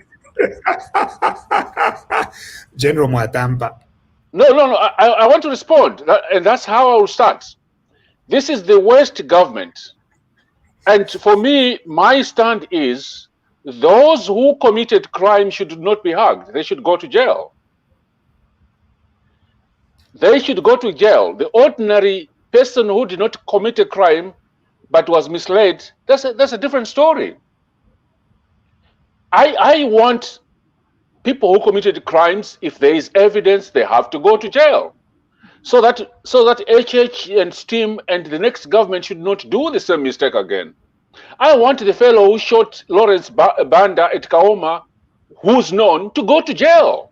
General Mwatampa. No. I want to respond, and that's how I will start. This is the worst government. And for me, my stand is those who committed crime should not be hugged. They should go to jail. They should go to jail. The ordinary person who did not commit a crime but was misled, that's a different story. I want people who committed crimes, if there is evidence, they have to go to jail. So that HH and STEAM and the next government should not do the same mistake again. I want the fellow who shot Lawrence Banda at Kaoma, who's known, to go to jail.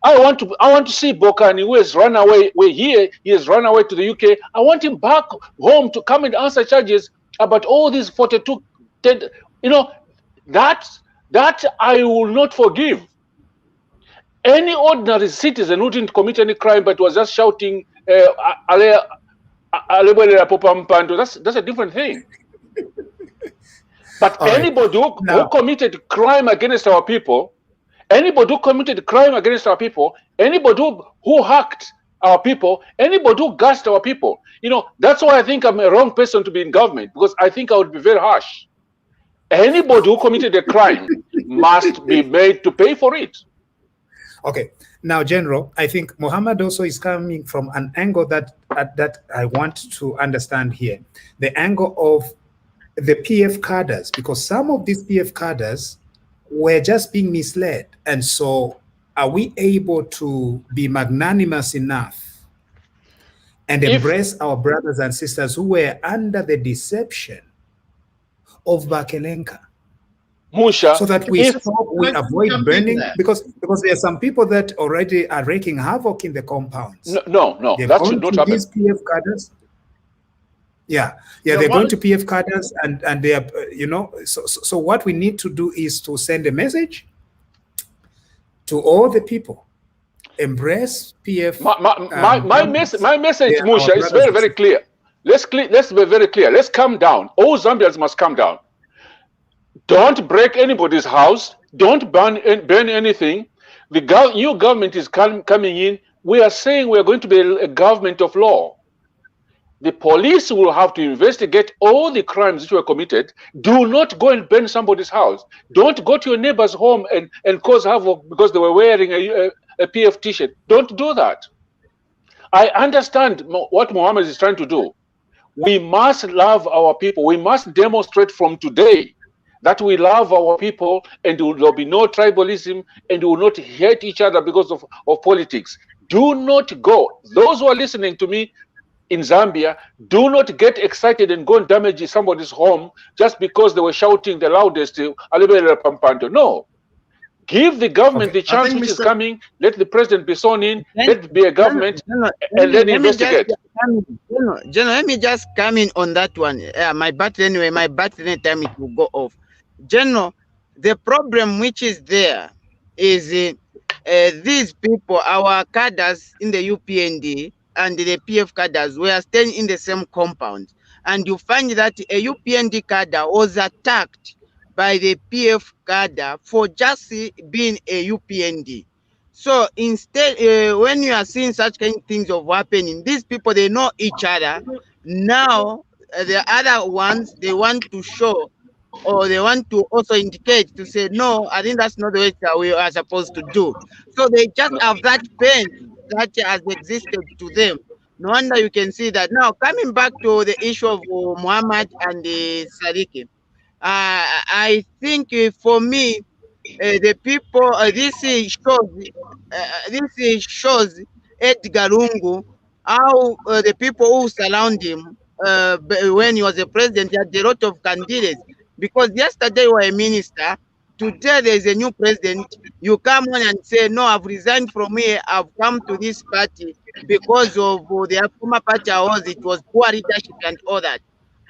I want to see Bokani, who has run away. He has run away to the UK. I want him back home to come and answer charges about all these 42. That I will not forgive. Any ordinary citizen who didn't commit any crime but was just shouting, that's a different thing. But anybody who committed crime against our people, anybody who committed crime against our people, anybody who hacked our people, anybody who gassed our people, that's why I think I'm a wrong person to be in government, because I think I would be very harsh. Anybody who committed a crime must be made to pay for it. Okay. Now, General, I think Mohammed also is coming from an angle that I want to understand here. The angle of the PF cadres, because some of these PF cadres were just being misled. And so are we able to be magnanimous enough and embrace our brothers and sisters who were under the deception of Bakelenka? Musha, so that we avoid burning, because there are some people that already are wreaking havoc in the compounds. No, that should not happen. These PF cadres. Yeah, they're going to PF cadres, and they are, so what we need to do is to send a message to all the people. Embrace PF. My message, Musha, is very, very clear. Let's be very clear. Let's calm down. All Zambians must calm down. Don't break anybody's house. Don't burn anything. The new government is coming in. We are saying we are going to be a government of law. The police will have to investigate all the crimes which were committed. Do not go and burn somebody's house. Don't go to your neighbor's home and cause havoc because they were wearing a PF t-shirt. Don't do that. I understand what Mohammed is trying to do. We must love our people. We must demonstrate from today that we love our people, and there will be no tribalism, and we will not hate each other because of politics. Do not go. Those who are listening to me in Zambia, do not get excited and go and damage somebody's home just because they were shouting the loudest. No. Give the government the chance which is coming. Let the president be sworn in. Let it be a government, and then investigate. General, let me just come in on that one. My battery time it will go off. General, the problem which is there is these people, our cadres in the UPND and the PF cadres, were staying in the same compound. And you find that a UPND cadre was attacked by the PF cadre for just being a UPND. So instead, when you are seeing such kind of things of happening, these people, they know each other. Now, the other ones, they want to show, or they want to also indicate to say, no, I think that's not the way that we are supposed to do. So they just have that pain that has existed to them. No wonder you can see that. Now, coming back to the issue of Muhammad and the Sadiki, I think for me, the people, this shows Edgar Lungu, how the people who surround him when he was a president, he had a lot of candidates. Because yesterday you were a minister, today there is a new president, you come on and say, no, I've resigned from here, I've come to this party because of the former party I was, it was poor leadership and all that.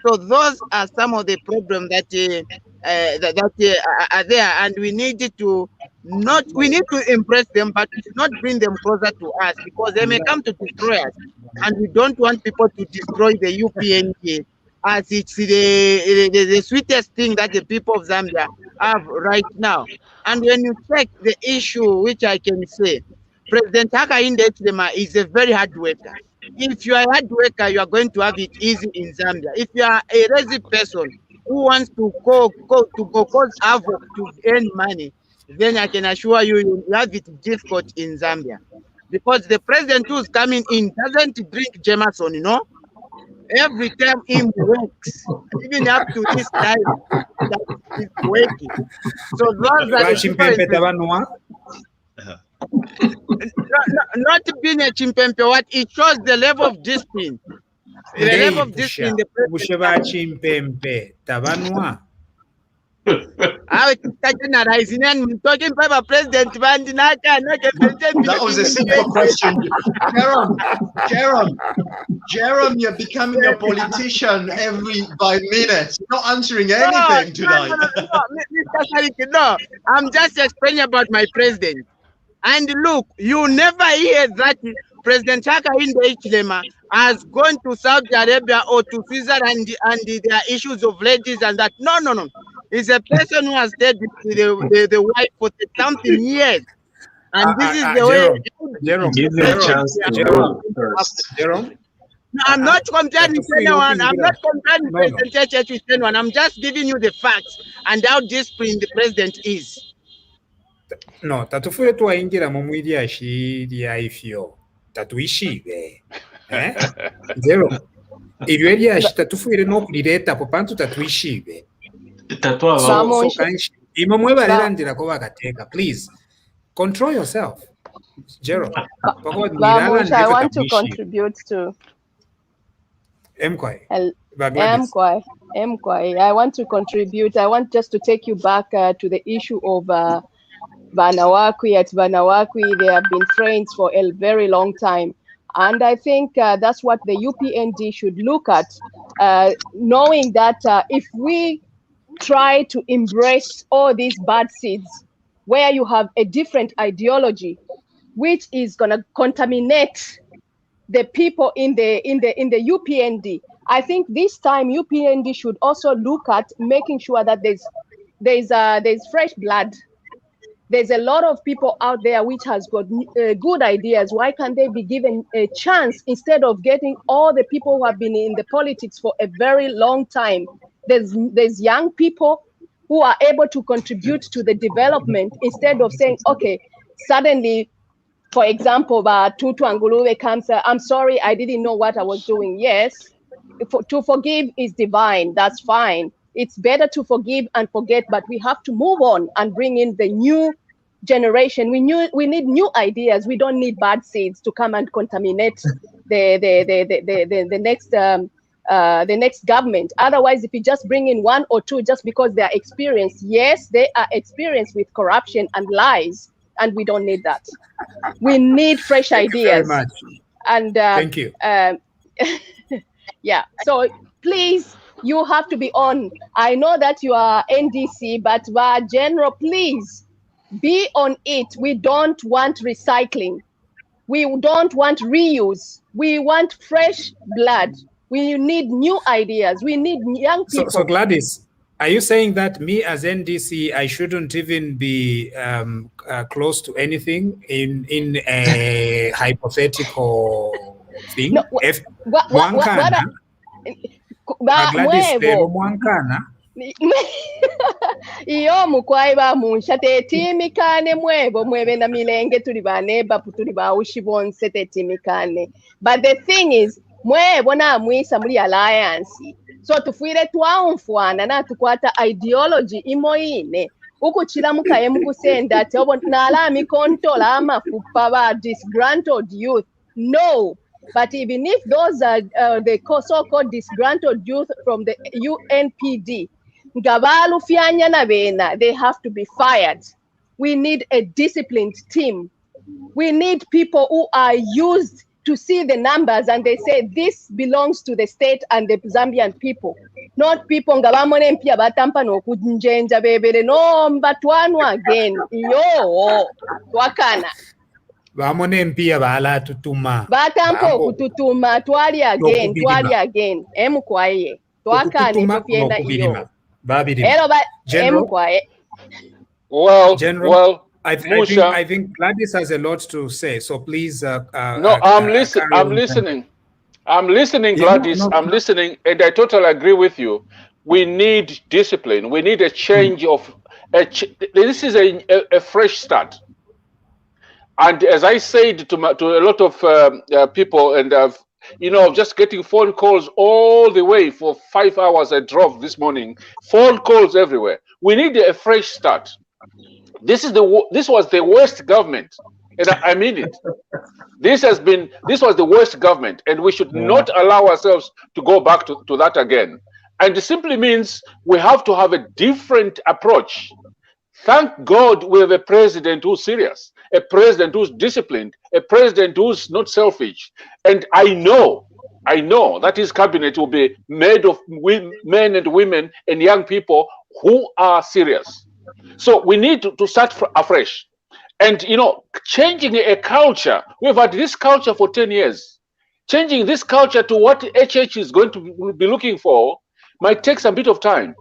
So those are some of the problems that are there, and we need to impress them, but not bring them closer to us, because they may come to destroy us, and we don't want people to destroy the UPNG, as it's the sweetest thing that the people of Zambia have right now. And when you check the issue, which I can say, President Hakainde Hichilema is a very hard worker. If you are a hard worker, you are going to have it easy in Zambia. If you are a lazy person who wants to go cause havoc to earn money, then I can assure you, you have it difficult in Zambia. Because the president who's coming in doesn't drink Jameson, you know. Every time he works, even up to this time, that is working. So those are the not being a chimpempe, what it shows the level of discipline. The level of discipline. Talking about President that was a simple question. Jerome, you're becoming a politician by minutes. You're not answering anything tonight. Mr. Sariki, no, I'm just explaining about my president. And look, you never hear that President Hakainde Hichilema has gone to Saudi Arabia or to Switzerland and there are issues of ladies and that. No. He's a person who has stayed with the wife for something years. And this is the way. Jerome, give me a chance to go first. Jerome? No, I'm not comparing anyone. I'm not comparing President Church with anyone. I'm just giving you the facts and how disciplined the president is. No, tatufue twaingira mu mwiryashi lya ifyo tatuishibe Zero iryo eryashi tatufuire n'okulireta po pantu tatuishibe imwe mwebalirandira ko bagateeka. Please control yourself, Jero. I want to contribute to I want to contribute. I want just to take you back to the issue of Vanawakwi. At Vanawakwi, they have been friends for a very long time. And I think that's what the UPND should look at, knowing that if we try to embrace all these bad seeds, where you have a different ideology, which is going to contaminate the people in the UPND, I think this time UPND should also look at making sure that there's fresh blood. There's a lot of people out there which has got good ideas. Why can't they be given a chance instead of getting all the people who have been in the politics for a very long time? There's young people who are able to contribute to the development instead of saying, okay, suddenly, for example, Tutu Anguluwe comes, I'm sorry, I didn't know what I was doing. Yes, to forgive is divine, that's fine. It's better to forgive and forget, but we have to move on and bring in the new generation. We need new ideas. We don't need bad seeds to come and contaminate the next government. Otherwise, if you just bring in one or two just because they are experienced, yes, they are experienced with corruption and lies, and we don't need that. We need fresh ideas. Very much. And thank you. Yeah. So please, you have to be on. I know that you are NDC, but General, please be on it. We don't want recycling. We don't want reuse. We want fresh blood. We need new ideas. We need young people. So Gladys, are you saying that me as NDC, I shouldn't even be close to anything in a hypothetical thing? No, iyo mukwai ba munshate timikane mwebo mwebe na milenge tuli baneba tuli ba ushibonse timikane. But the thing is, mwebo na mwisa muli alliance, so tufuire twaumfuana na tukwata ideology imoine ukuchira mukaye mukusenda tobo nala mikontola amafupa ba disgruntled youth. No. But even if those are the so-called disgruntled youth from the UNPD, they have to be fired. We need a disciplined team. We need people who are used to see the numbers and they say this belongs to the state and the Zambian people. Not people no again. Yo, wakana. Bamone mpia bala tutuma. Batampo kututuma twali again. Emukwaye. Twakane tufienda iyo. General. Well, I think Gladys has a lot to say. So please. No, I'm listening. I'm listening, Gladys. I'm listening, and I totally agree with you. We need discipline. We need a change of. This is a fresh start. And as I said to a lot of people, and just getting phone calls all the way for 5 hours. I drove this morning, phone calls everywhere. We need a fresh start. This was the worst government, and I mean it. This was the worst government, and we should not allow ourselves to go back to that again. And it simply means we have to have a different approach. Thank God we have a president who's serious, a president who's disciplined, a president who's not selfish. And I know that his cabinet will be made of men and women and young people who are serious. So we need to start afresh. And, changing a culture, we've had this culture for 10 years. Changing this culture to what HH is going to be looking for might take some bit of time.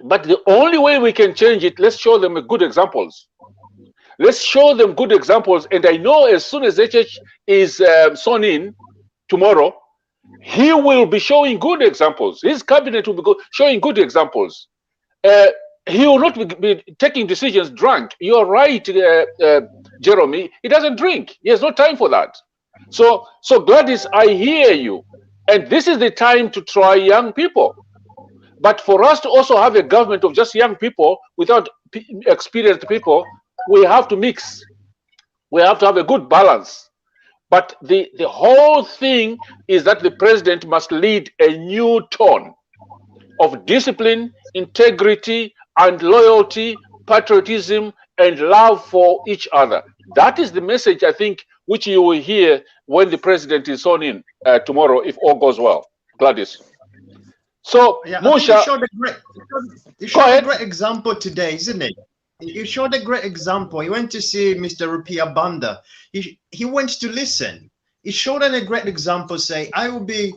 But the only way we can change it, let's show them good examples. Let's show them good examples. And I know as soon as HH is sworn in tomorrow, he will be showing good examples. His cabinet will be showing good examples. He will not be taking decisions drunk. You're right, Jeremy. He doesn't drink. He has no time for that. So Gladys, I hear you. And this is the time to try young people. But for us to also have a government of just young people without experienced people, we have to mix. We have to have a good balance. But the whole thing is that the president must lead a new tone of discipline, integrity, and loyalty, patriotism, and love for each other. That is the message, I think, which you will hear when the president is sworn in tomorrow, if all goes well. Gladys. So, yeah, Musha, you showed a great example today, isn't it? You showed a great example. He went to see Mr. Rupiah Banda. He went to listen. He showed a great example, say, I will be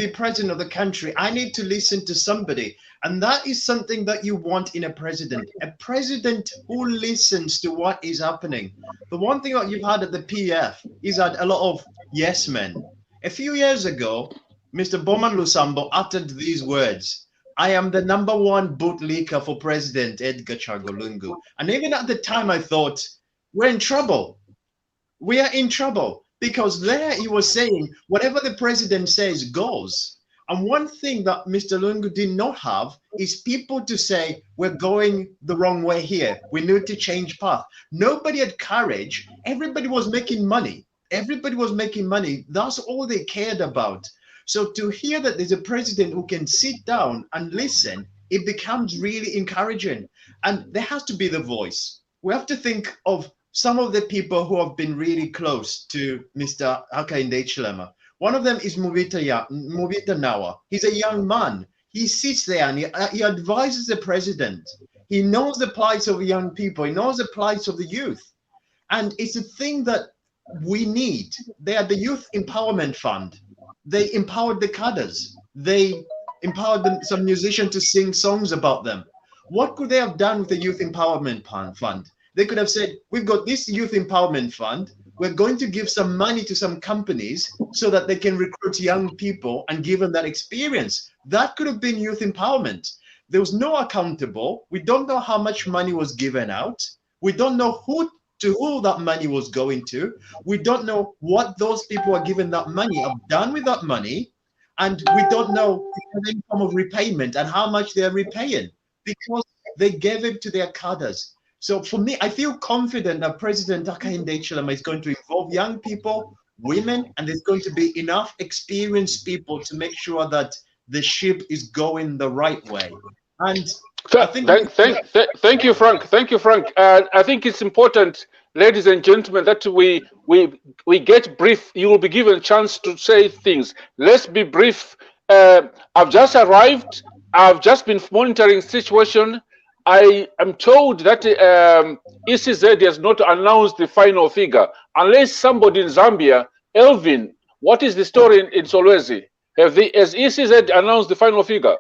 president of the country. I need to listen to somebody. And that is something that you want in a president who listens to what is happening. The one thing that you've had at the PF is that a lot of yes men. A few years ago, Mr. Bowman Lusambo uttered these words: I am the #1 bootlicker for President Edgar Chagwa Lungu. And even at the time, I thought, we're in trouble. We are in trouble. Because there he was saying, whatever the president says goes. And one thing that Mr. Lungu did not have is people to say, we're going the wrong way here. We need to change path. Nobody had courage. Everybody was making money. Everybody was making money. That's all they cared about. So to hear that there's a president who can sit down and listen, it becomes really encouraging. And there has to be the voice. We have to think of some of the people who have been really close to Mr. Hakainde Hichilema. One of them is Mubita Nawa. He's a young man. He sits there and he advises the president. He knows the plight of young people. He knows the plight of the youth. And it's a thing that we need. They are the Youth Empowerment Fund. They empowered the cadres. They empowered some musicians to sing songs about them. What could they have done with the Youth Empowerment Fund? They could have said, we've got this Youth Empowerment Fund. We're going to give some money to some companies so that they can recruit young people and give them that experience. That could have been youth empowerment. There was no accountable. We don't know how much money was given out. We don't know who that money was going to. We don't know what those people are given that money have done with that money. And we don't know the form of repayment and how much they're repaying because they gave it to their cadres. So for me, I feel confident that President Hakainde Hichilema is going to involve young people, women, and there's going to be enough experienced people to make sure that the ship is going the right way. And I think thank you, Frank. Thank you, Frank. I think it's important, ladies and gentlemen, that we get brief. You will be given a chance to say things. Let's be brief. I've just arrived. I've just been monitoring the situation. I am told that ECZ has not announced the final figure unless somebody in Zambia, Elvin, what is the story in Solwezi? Has ECZ announced the final figure?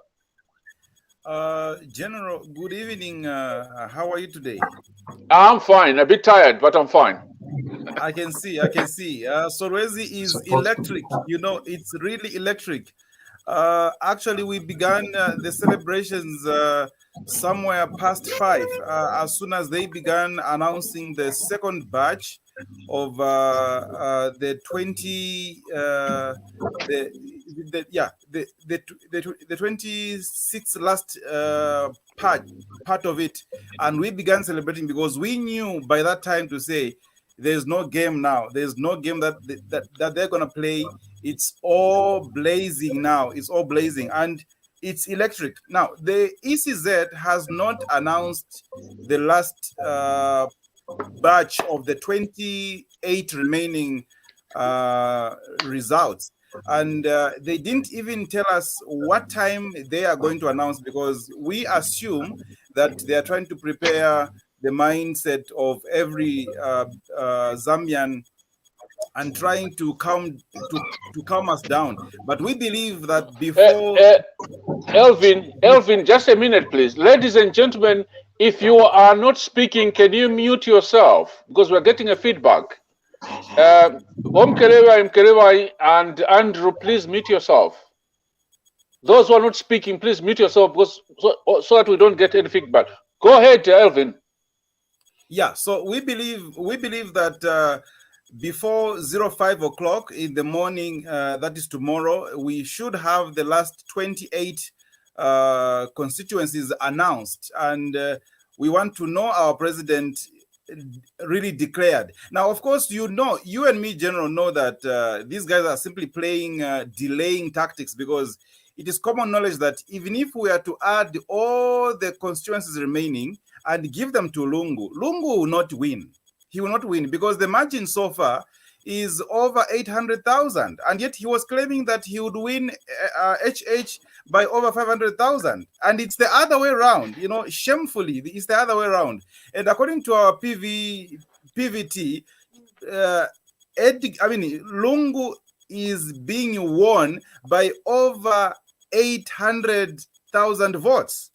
General, good evening. How are you today? I'm fine. A bit tired, but I'm fine. I can see. Solwezi is electric. You know, it's really electric. Actually, we began the celebrations somewhere past 5 as soon as they began announcing the second batch of the 26th last part of it, and we began celebrating because we knew by that time to say there's no game now. There's no game that they're gonna play. It's all blazing now. It's all blazing and it's electric. Now, the ECZ has not announced the last batch of the 28 remaining results. And they didn't even tell us what time they are going to announce because we assume that they are trying to prepare the mindset of every Zambian and trying to calm us down. But we believe that before... Elvin, just a minute, please. Ladies and gentlemen, if you are not speaking, can you mute yourself? Because we're getting a feedback. Mkerewa, and Andrew, please mute yourself. Those who are not speaking, please mute yourself because, so that we don't get any feedback. Go ahead, Elvin. Yeah, so we believe that before 05 o'clock in the morning, that is tomorrow, we should have the last 28 constituencies announced. And we want to know our president really declared. Now, of course, you and me, General, know that these guys are simply playing delaying tactics, because it is common knowledge that even if we are to add all the constituencies remaining and give them to Lungu, Lungu will not win. He will not win, because the margin so far is over 800,000, and yet he was claiming that he would win HH by over 500,000, and it's the other way around. Shamefully, it's the other way around. And according to our PVT, Lungu is being won by over 800,000 votes,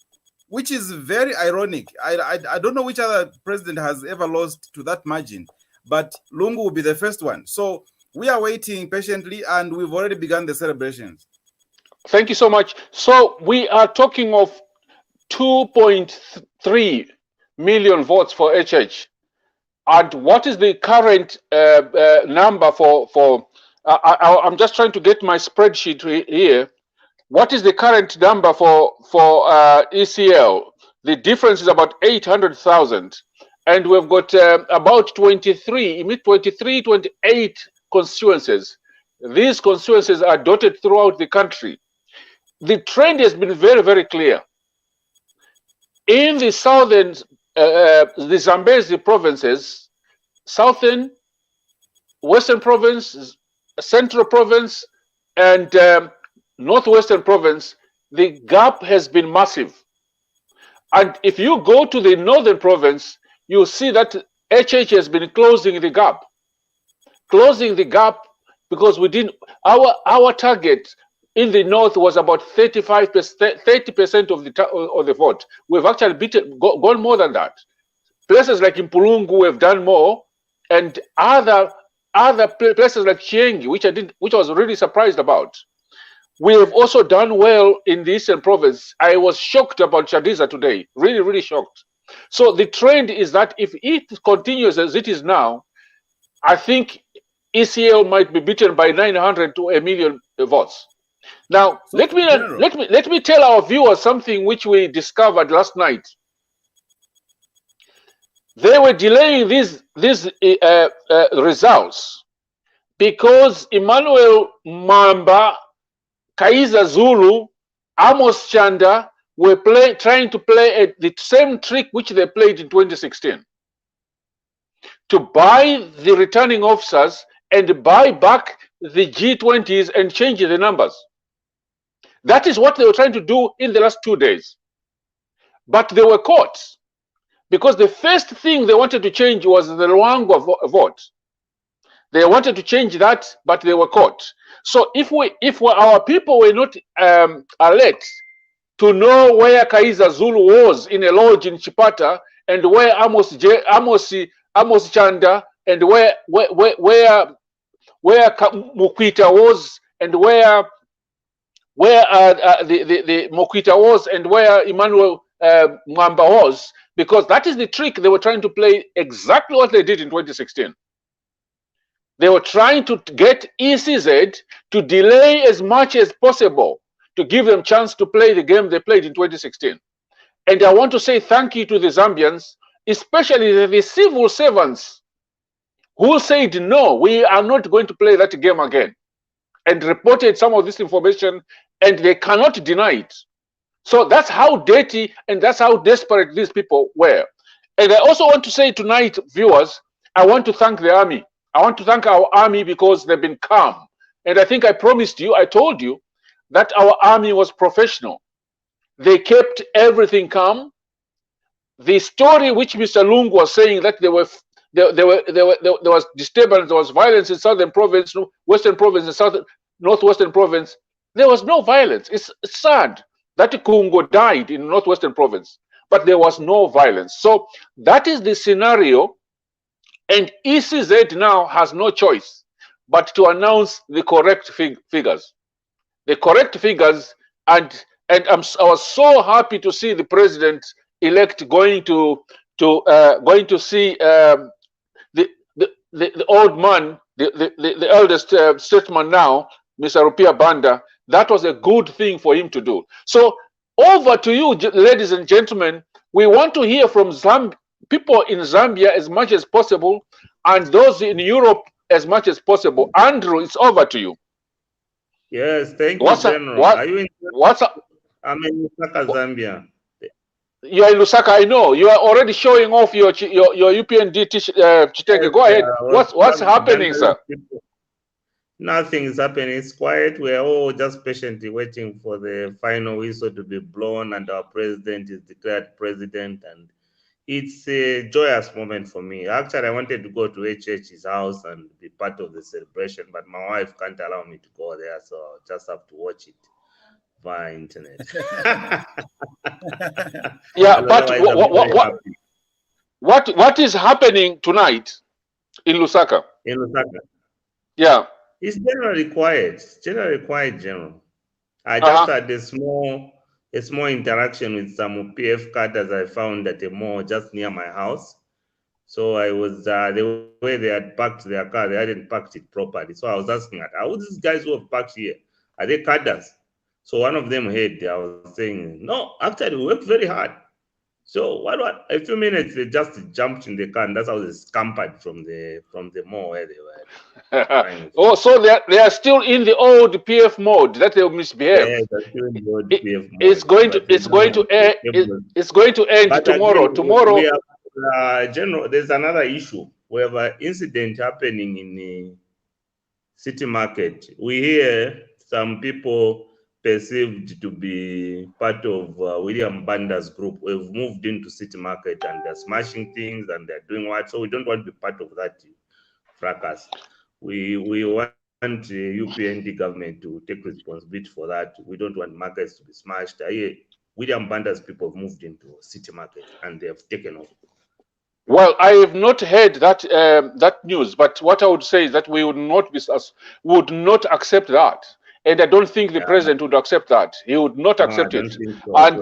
which is very ironic. I don't know which other president has ever lost to that margin, but Lungu will be the first one. So we are waiting patiently, and we've already begun the celebrations. Thank you so much. So we are talking of 2.3 million votes for HH. And what is the current number for I'm just trying to get my spreadsheet here. What is the current number for ECL? The difference is about 800,000. And we've got about 28 constituencies. These constituencies are dotted throughout the country. The trend has been very, very clear. In the southern, the Zambezi provinces, southern, western province, central province, and northwestern province, the gap has been massive. And if you go to the northern province, you see that HH has been closing the gap. Closing the gap because we didn't, our target in the north was about 30% of the vote. We've actually gone more than that. Places like in Pulungu have done more, and other places like Chiengi, which I was really surprised about. We have also done well in the Eastern Province. I was shocked about Chadiza today, really, really shocked. So the trend is that if it continues as it is now, I think ECL might be beaten by 900 to 1 million votes. Now, let me tell our viewers something which we discovered last night. They were delaying these results because Emmanuel Mamba, Kaiza Zulu, Amos Chanda were trying to play the same trick which they played in 2016, to buy the returning officers and buy back the G20s and change the numbers. That is what they were trying to do in the last 2 days. But they were caught, because the first thing they wanted to change was the Lungu vote. They wanted to change that, but they were caught. So if our people were not alert to know where Kaiza Zulu was in a lodge in Chipata, and where Amos Chanda, and where Mukwita was, and where the Mukwita was, and where Emmanuel Mwamba was, because that is the trick they were trying to play, exactly what they did in 2016. They were trying to get ECZ to delay as much as possible to give them chance to play the game they played in 2016. And I want to say thank you to the Zambians, especially the civil servants who said, no, we are not going to play that game again, and reported some of this information, and they cannot deny it. So that's how dirty and that's how desperate these people were. And I also want to say tonight, viewers, I want to thank the army. I want to thank our army because they've been calm. And I think I promised you, I told you that our army was professional. They kept everything calm. The story which Mr. Lungu was saying, that there was disturbance, there was violence in southern province, western province, and northwestern province. There was no violence. It's sad that Kungo died in northwestern province, but there was no violence. So that is the scenario, and ECZ now has no choice but to announce the correct figures. The correct figures, and I was so happy to see the president-elect going to see the old man, the eldest statesman now, Mr. Rupiah Banda. That was a good thing for him to do. So over to you, ladies and gentlemen. We want to hear from people in Zambia as much as possible, and those in Europe as much as possible. Andrew, it's over to you. Yes, thank you, General. Are you in? I'm in Lusaka, Zambia. You are in Lusaka, I know. You are already showing off your UPND Chitenge. Go ahead. What's happening, sir? Nothing is happening. It's quiet. We are all just patiently waiting for the final whistle to be blown, and our president is declared president. And it's a joyous moment for me. Actually, I wanted to go to HH's house and be part of the celebration, but my wife can't allow me to go there, so I'll just have to watch it via internet. Yeah, but what is happening tonight in Lusaka? In Lusaka? Yeah. It's generally quiet. It's generally quiet, General. I just had a small interaction with some PF cadres I found at a mall just near my house. So I was the way they had parked their car, they hadn't parked it properly. So I was asking, how these guys who have parked here, are they cadres? So one of them I was saying, no, actually we work very hard. So a few minutes they just jumped in the car, and that's how they scampered from the mall where they were. Oh, so they are still in the old PF mode that they will misbehave. Yeah, they're still in the old PF mode. It's going to end tomorrow. Tomorrow, General, there's another issue. We have an incident happening in the city market. We hear some people perceived to be part of William Banda's group. We've moved into city market and they're smashing things and they're doing what? So we don't want to be part of that fracas. We want the UPND government to take responsibility for that. We don't want markets to be smashed. William Banda's people have moved into city market and they have taken over. Well, I have not heard that news, but what I would say is that we would not accept that. And I don't think the president would accept that. He would not accept it. So. And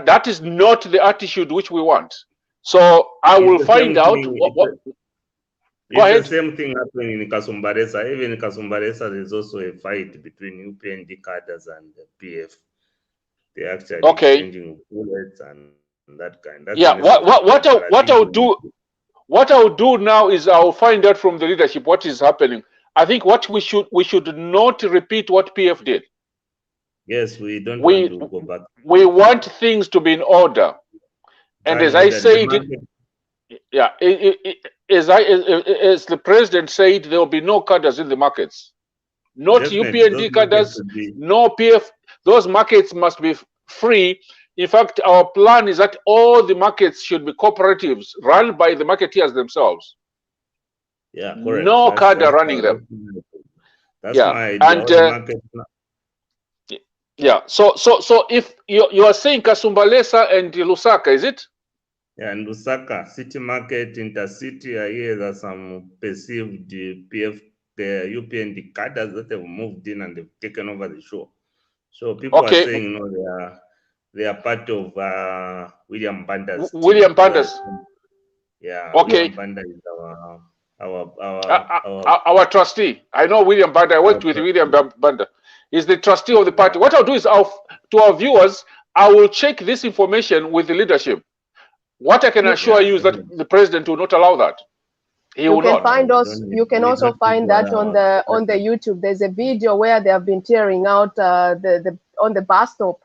that is not the attitude which we want. So I will find out what Go ahead. The same thing happening in Kasumbalesa. Even in Kasumbalesa, there's also a fight between UPND cadres and the PF. They're actually exchanging bullets and that kind. That's what I would do now is I will find out from the leadership what is happening. I think what we should not repeat what PF did. Yes, we don't want to go back. We want things to be in order. And as I said, as the president said, there will be no cadres in the markets. Not UPND cadres, no PF. Those markets must be free. In fact, our plan is that all the markets should be cooperatives run by the marketeers themselves. Yeah, correct. No cadre running them. That's my idea. So if you are saying Kasumbalesa and Lusaka, is it? Yeah, and Lusaka, city market, intercity, I hear there's some perceived PF, the UPND cadres that have moved in and they've taken over the show. So people are saying, they are part of William Banda's. William Banda's. Yeah. Okay. William Banda is our trustee. I know William Banda. I worked with William Banda. He's the trustee of the party. What I'll do is, to our viewers, I will check this information with the leadership. What I can assure you is that the president will not allow that. He will not. You can also find that on the YouTube. There's a video where they have been tearing out on the bus stop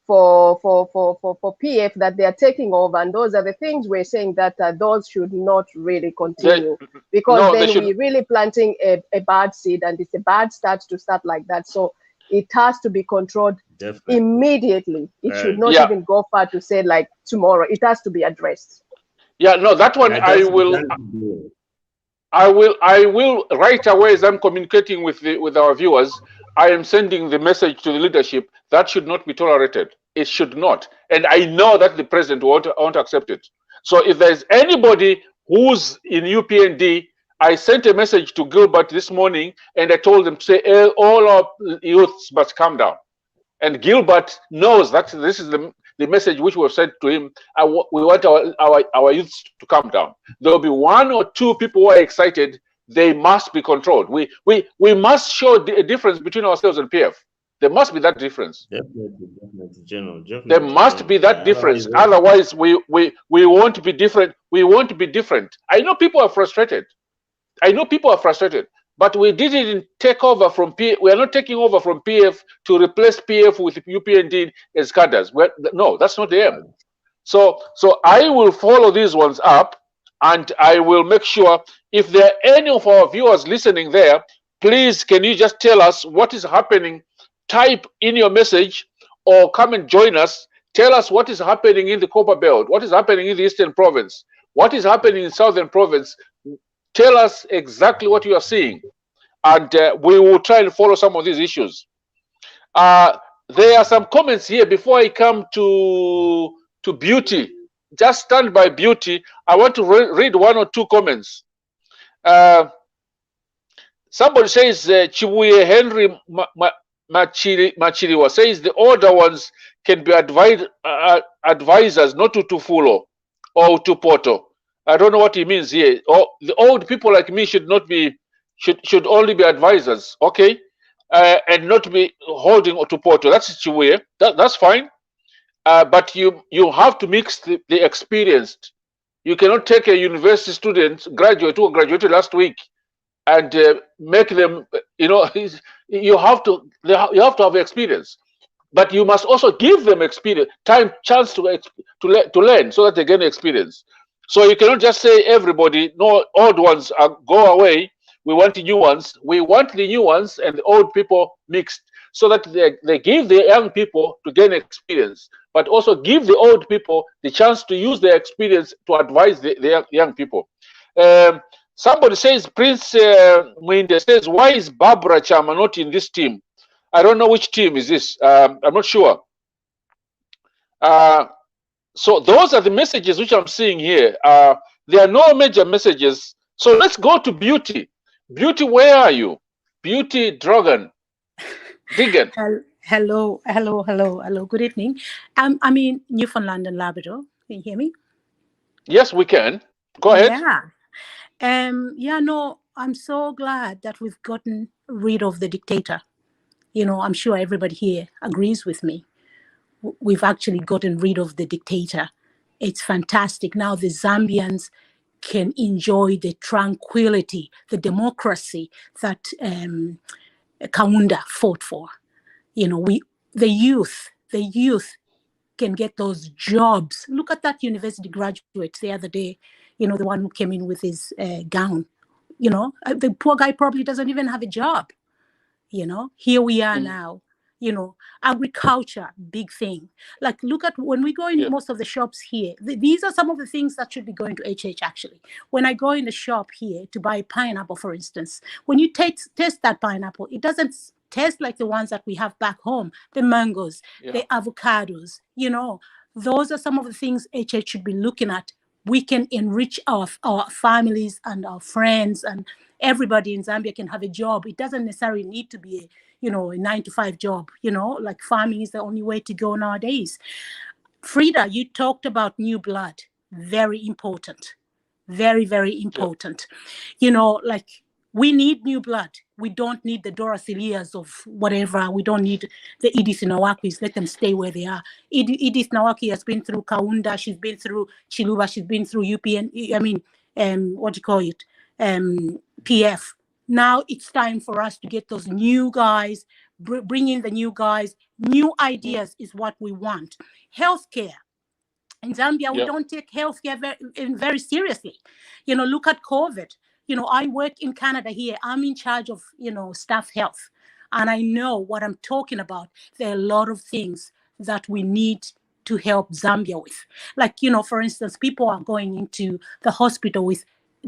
for PF that they are taking over, and those are the things we're saying that those should not really continue, because then we're really planting a bad seed, and it's a bad start to start like that. So it has to be controlled immediately. It should not even go far to say like tomorrow. It has to be addressed. Yeah, no, that one I will right away as I'm communicating with our viewers. I am sending the message to the leadership that should not be tolerated. It should not. And I know that the president won't accept it. So if there's anybody who's in UPND, I sent a message to Gilbert this morning and I told them to say all our youths must calm down. And Gilbert knows that this is the message which we've sent to him. We want our youths to calm down. There will be one or two people who are excited. They must be controlled. We must show a difference between ourselves and PF. There must be that difference. Definitely, General. There must be that difference. Otherwise, we won't be different. We won't be different. I know people are frustrated. But we didn't take over from PF. We are not taking over from PF to replace PF with UPND as cadres. No, that's not the aim. So I will follow these ones up, and I will make sure if there are any of our viewers listening there, please, can you just tell us what is happening? Type in your message or come and join us. Tell us what is happening in the Copper Belt, what is happening in the Eastern Province, what is happening in Southern Province. Tell us exactly what you are seeing, and we will try and follow some of these issues. There are some comments here before I come to Beauty. Just stand by, Beauty. I want to read one or two comments. Somebody says, Chibuye Henry Machiriwa says the older ones can be advisors, not to Tufulo or to Poto. I don't know what he means here. The old people like me should only be advisors, okay, and not be holding to Poto. That's Chibuye. That's fine. But you have to mix the experienced. You cannot take a university student, graduate who graduated last week, and make them, you have to have experience. But you must also give them experience, chance to learn, so that they gain experience. So you cannot just say everybody, no, old ones go away. We want the new ones. We want the new ones and the old people mixed, so that they give the young people to gain experience, but also give the old people the chance to use their experience to advise the young people. Somebody says, Prince Mwinde says, why is Barbara Chama not in this team? I don't know which team is this. I'm not sure. So those are the messages which I'm seeing here. There are no major messages. So let's go to Beauty. Beauty, where are you? Beauty Drogan. Digan. Hello. Good evening. I'm in Newfoundland and Labrador. Can you hear me? Yes, we can. Go ahead. No, I'm so glad that we've gotten rid of the dictator. I'm sure everybody here agrees with me. We've actually gotten rid of the dictator. It's fantastic. Now the Zambians can enjoy the tranquility, the democracy that Kaunda fought for. The youth can get those jobs. Look at that university graduate the other day, the one who came in with his gown. The poor guy probably doesn't even have a job. Here we are now. Agriculture, big thing. Like, look at when we go in most of the shops here. These are some of the things that should be going to HH, actually. When I go in the shop here to buy pineapple, for instance, when you taste that pineapple, it doesn't taste like the ones that we have back home, the mangoes, the avocados. Those are some of the things HH should be looking at. We can enrich our families and our friends, and everybody in Zambia can have a job. It doesn't necessarily need to be a 9-to-5 job. Like farming is the only way to go nowadays. Frida, you talked about new blood. Very important. Very, very important. Like, we need new blood. We don't need the Dorothy Leas of whatever. We don't need the Edith Nawakis. Let them stay where they are. Edith Nawaki has been through Kaunda. She's been through Chiluba. She's been through UPN. PF. Now it's time for us to get those new guys, bring in the new guys. New ideas is what we want. Healthcare. In Zambia, we don't take healthcare very seriously. Look at COVID. I work in Canada here. I'm in charge of, staff health. And I know what I'm talking about. There are a lot of things that we need to help Zambia with. Like, for instance, people are going into the hospital with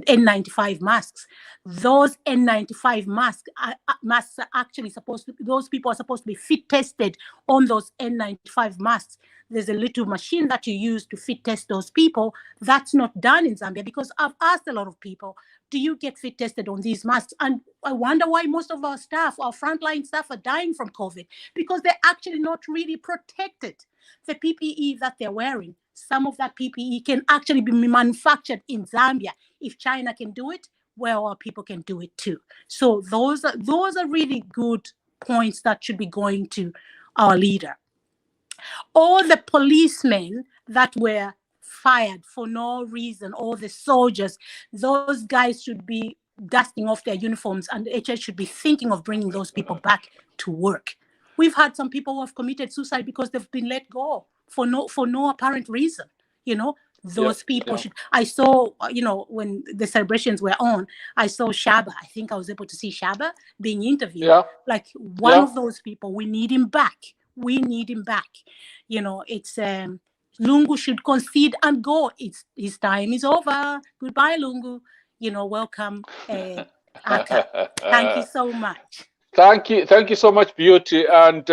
N95 masks. Those N95 masks are actually those people are supposed to be fit tested on those N95 masks. There's a little machine that you use to fit test those people. That's not done in Zambia, because I've asked a lot of people, do you get fit tested on these masks? And I wonder why most of our staff, our frontline staff, are dying from COVID, because they're actually not really protected. The PPE that they're wearing, some of that PPE can actually be manufactured in Zambia. If China can do it, well, our people can do it too. So those are really good points that should be going to our leader. All the policemen that were fired for no reason, all the soldiers, those guys should be dusting off their uniforms, and the HS should be thinking of bringing those people back to work. We've had some people who have committed suicide because they've been let go for no apparent reason. You know, those people should. I saw, you know, when the celebrations were on, I saw Shaba. I think I was able to see Shaba being interviewed. Like one of those people. We need him back. We need him back. You know, it's Lungu should concede and go. His time is over. Goodbye, Lungu. You know, welcome, Aka. Thank you so much. Thank you so much, Beauty. And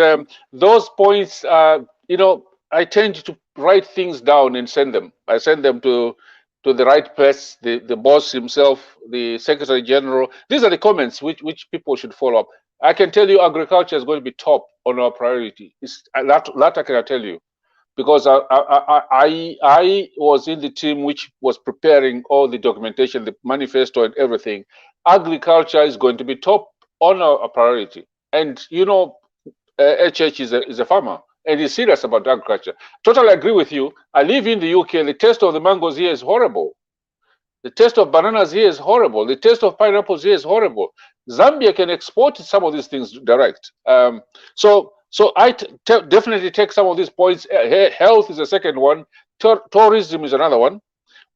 those points, you know, I tend to write things down and send them. I send them to the right place, the boss himself, the Secretary General. These are the comments which people should follow up. I can tell you agriculture is going to be top on our priority. That I can tell you, because I was in the team which was preparing all the documentation, the manifesto and everything. Agriculture is going to be top on our priority. And you know, HH is a farmer and he's serious about agriculture. Totally agree with you. I live in the UK. The taste of the mangoes here is horrible. The taste of bananas here is horrible. The taste of pineapples here is horrible. Zambia can export some of these things direct. So I definitely take some of these points. Health is the second one. Tourism is another one.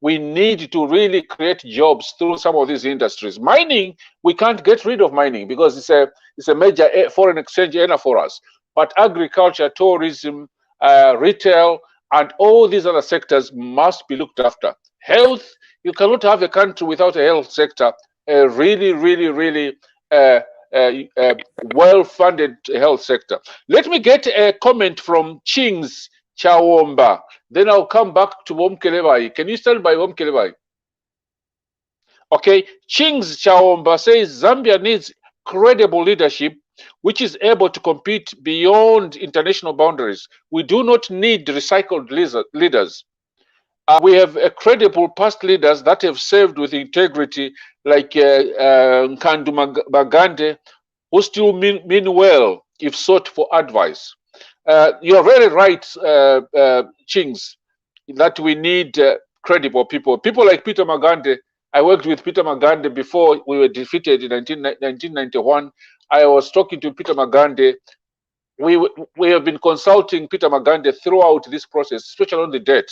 We need to really create jobs through some of these industries. Mining, we can't get rid of mining because it's a major foreign exchange earner for us. But agriculture, tourism, retail, and all these other sectors must be looked after. Health, you cannot have a country without a health sector, a really well-funded health sector. Let me get a comment from Chings Chawomba. Then I'll come back to Womkelebai. Can you stand by Womkelebai? Okay, Chings Chawomba says Zambia needs credible leadership which is able to compete beyond international boundaries. We do not need recycled leaders. We have credible past leaders that have served with integrity, like Nkandu Magande, who still mean well if sought for advice. You're very right, Chings, that we need credible people. People like Peter Magande. I worked with Peter Magande before we were defeated in 1991. I was talking to Peter Magande. We have been consulting Peter Magande throughout this process, especially on the debt.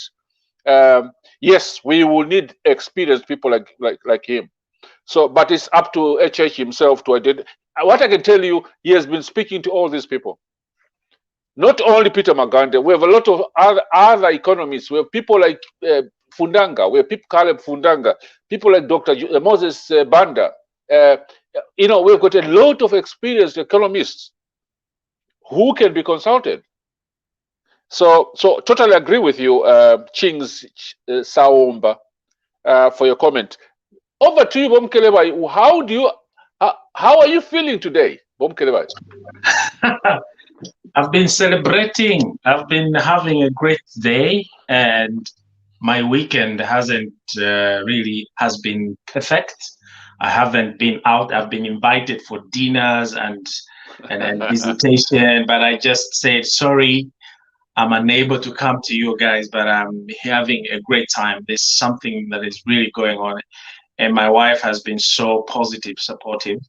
Yes, we will need experienced people like him. So, but it's up to HH himself to identify. What I can tell you, he has been speaking to all these people. Not only Peter Magande, we have a lot of other economists. We have people like Fundanga, we have people Caleb Fundanga, people like Dr. Moses Banda. You know, we've got a lot of experienced economists who can be consulted. So totally agree with you, Chings Saomba, for your comment. Over to you, Bomkelebai. How are you feeling today, Bomkelebai? I've been celebrating. I've been having a great day, and my weekend has been perfect. I haven't been out. I've been invited for dinners and visitation, but I just said sorry. I'm unable to come to you guys, but I'm having a great time. There's something that is really going on, and my wife has been so positive, supportive,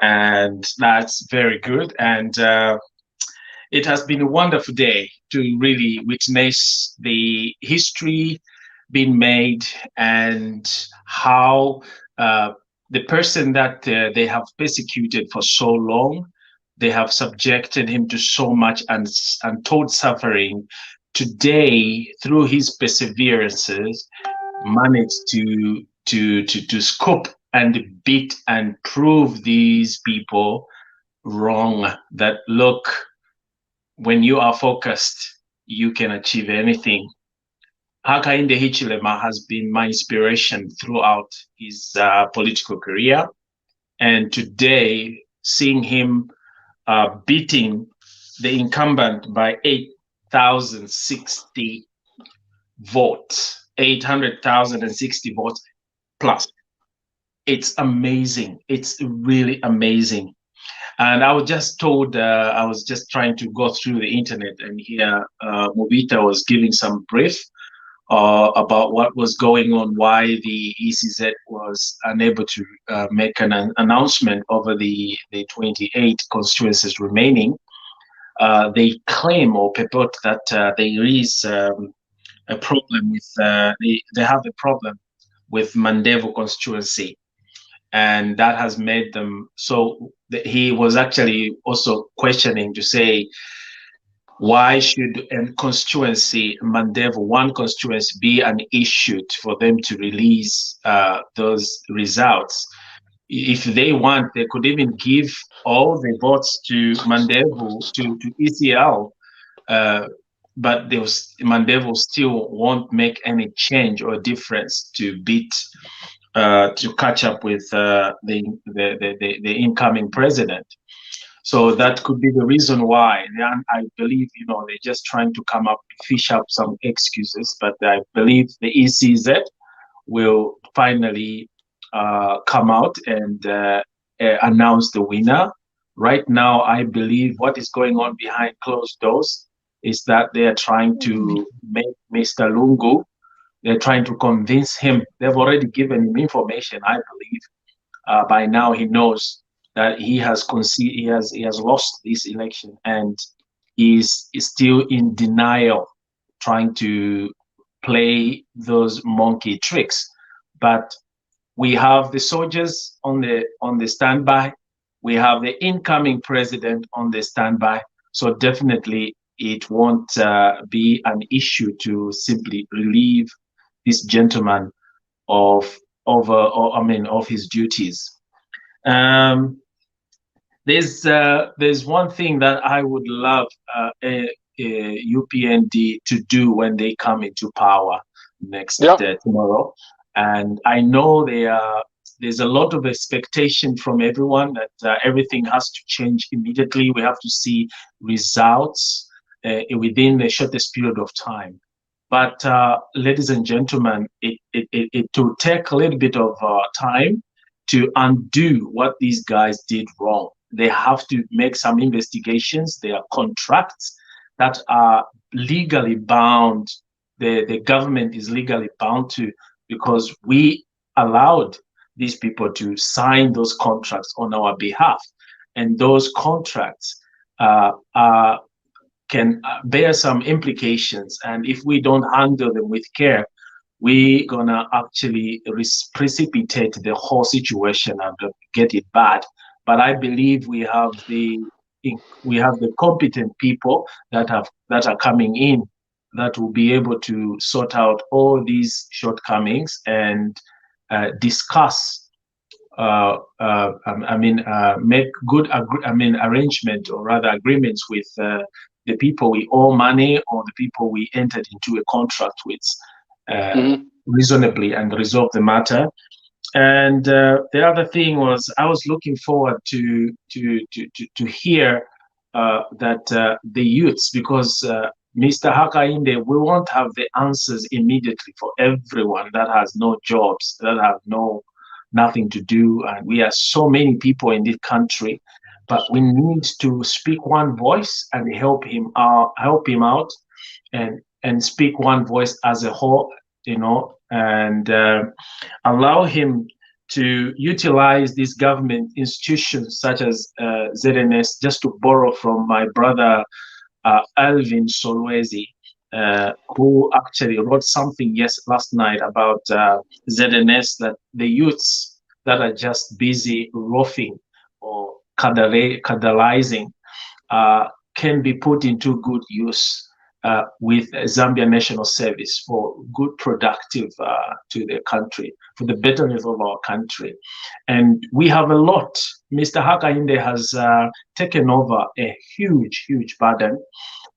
and that's very good. And it has been a wonderful day to really witness the history being made and how the person that they have persecuted for so long, they have subjected him to so much untold suffering. Today, through his perseverances, managed to scope and beat and prove these people wrong. That look, when you are focused, you can achieve anything. Hakainde Hichilema has been my inspiration throughout his political career. And today, seeing him beating the incumbent by 8,060 votes, 800,060 votes plus. It's amazing. It's really amazing. And I was just told, I was just trying to go through the internet, and here Mobita was giving some brief about what was going on, why the ECZ was unable to make an announcement over the 28 constituencies remaining. They claim or purport that there is a problem with, they have a problem with Mandevo constituency. And that has made them, so he was actually also questioning to say, why should a constituency, Mandevo, one constituency, be an issue for them to release those results? If they want, they could even give all the votes to Mandevo, to ECL, but Mandevo still won't make any change or difference to beat, to catch up with the incoming president. So that could be the reason why. And I believe, they're just trying to fish up some excuses, but I believe the ECZ will finally come out and announce the winner. Right now, I believe what is going on behind closed doors is that they are trying to make Mr. Lungu, they're trying to convince him. They've already given him information, I believe. By now, he knows that he has lost this election, and is still in denial, trying to play those monkey tricks. But we have the soldiers on the standby. We have the incoming president on the standby. So definitely it won't be an issue to simply relieve this gentleman of his duties. There's one thing that I would love UPND to do when they come into power tomorrow, and I know there's a lot of expectation from everyone that everything has to change immediately. We have to see results within the shortest period of time. But ladies and gentlemen, it will take a little bit of time to undo what these guys did wrong. They have to make some investigations. There are contracts that are legally bound. The government is legally bound to, because we allowed these people to sign those contracts on our behalf. And those contracts can bear some implications. And if we don't handle them with care, we're gonna actually precipitate the whole situation and get it bad. But I believe we have the competent people that are coming in that will be able to sort out all these shortcomings and discuss. Make good arrangement, or rather agreements with the people we owe money, or the people we entered into a contract with, reasonably, and resolve the matter. And the other thing was, I was looking forward to hear that the youths, because Mr. Hakainde, we won't have the answers immediately for everyone that has no jobs, that have nothing to do, and we are so many people in this country. But we need to speak one voice and help him out, and speak one voice as a whole, and allow him to utilize these government institutions such as ZNS, just to borrow from my brother Alvin Solwezi, who actually wrote something last night about ZNS, that the youths that are just busy roughing or cadalizing can be put into good use with Zambia National Service for good productive to the country, for the betterment of our country. And we have a lot. Mr. Hakainde has taken over a huge burden,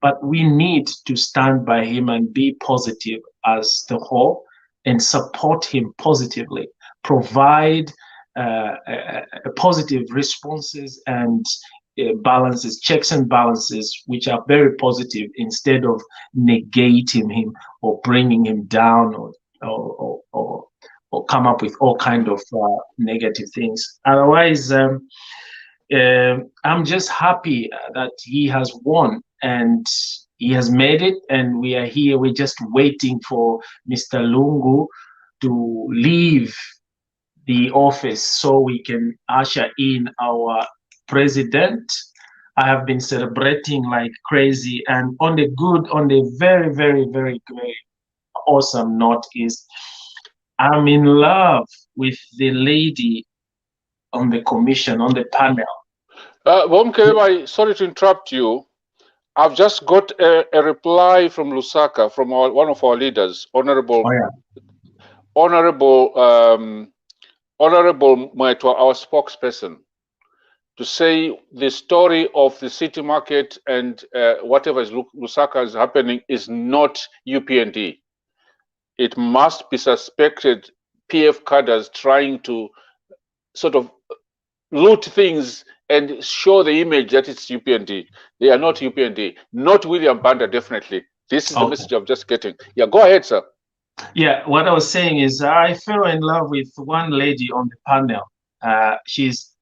but we need to stand by him and be positive as the whole, and support him positively, provide positive responses and balances, checks and balances, which are very positive, instead of negating him or bringing him down, or come up with all kind of negative things. Otherwise, I'm just happy that he has won and he has made it, and we are here. We're just waiting for Mr. Lungu to leave the office so we can usher in our president. I have been celebrating like crazy, and on the very, very, very great, awesome note is I'm in love with the lady on the commission, on the panel. Sorry to interrupt you. I've just got a reply from Lusaka, from one of our leaders, Honorable Maitwa, our spokesperson, to say the story of the city market and whatever is Lusaka is happening is not UPND. It must be suspected PF cadres trying to sort of loot things and show the image that it's UPND. They are not UPND. Not Rupiah Banda, definitely. This is the message I'm just getting. Yeah, go ahead, sir. Yeah, what I was saying is I fell in love with one lady on the panel. She's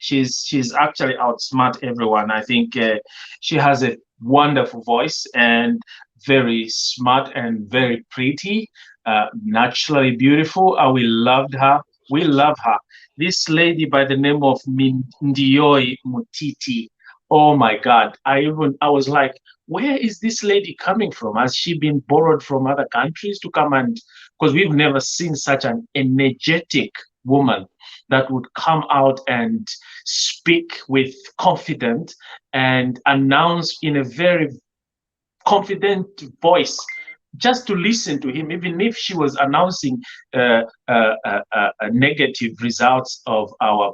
actually outsmart everyone. I think she has a wonderful voice and very smart and very pretty, naturally beautiful. We loved her. We love her. This lady by the name of Ndioi Mutiti. Oh my God! I was like, where is this lady coming from? Has she been borrowed from other countries to come and? Because we've never seen such an energetic woman that would come out and speak with confidence and announce in a very confident voice, just to listen to him, even if she was announcing negative results of our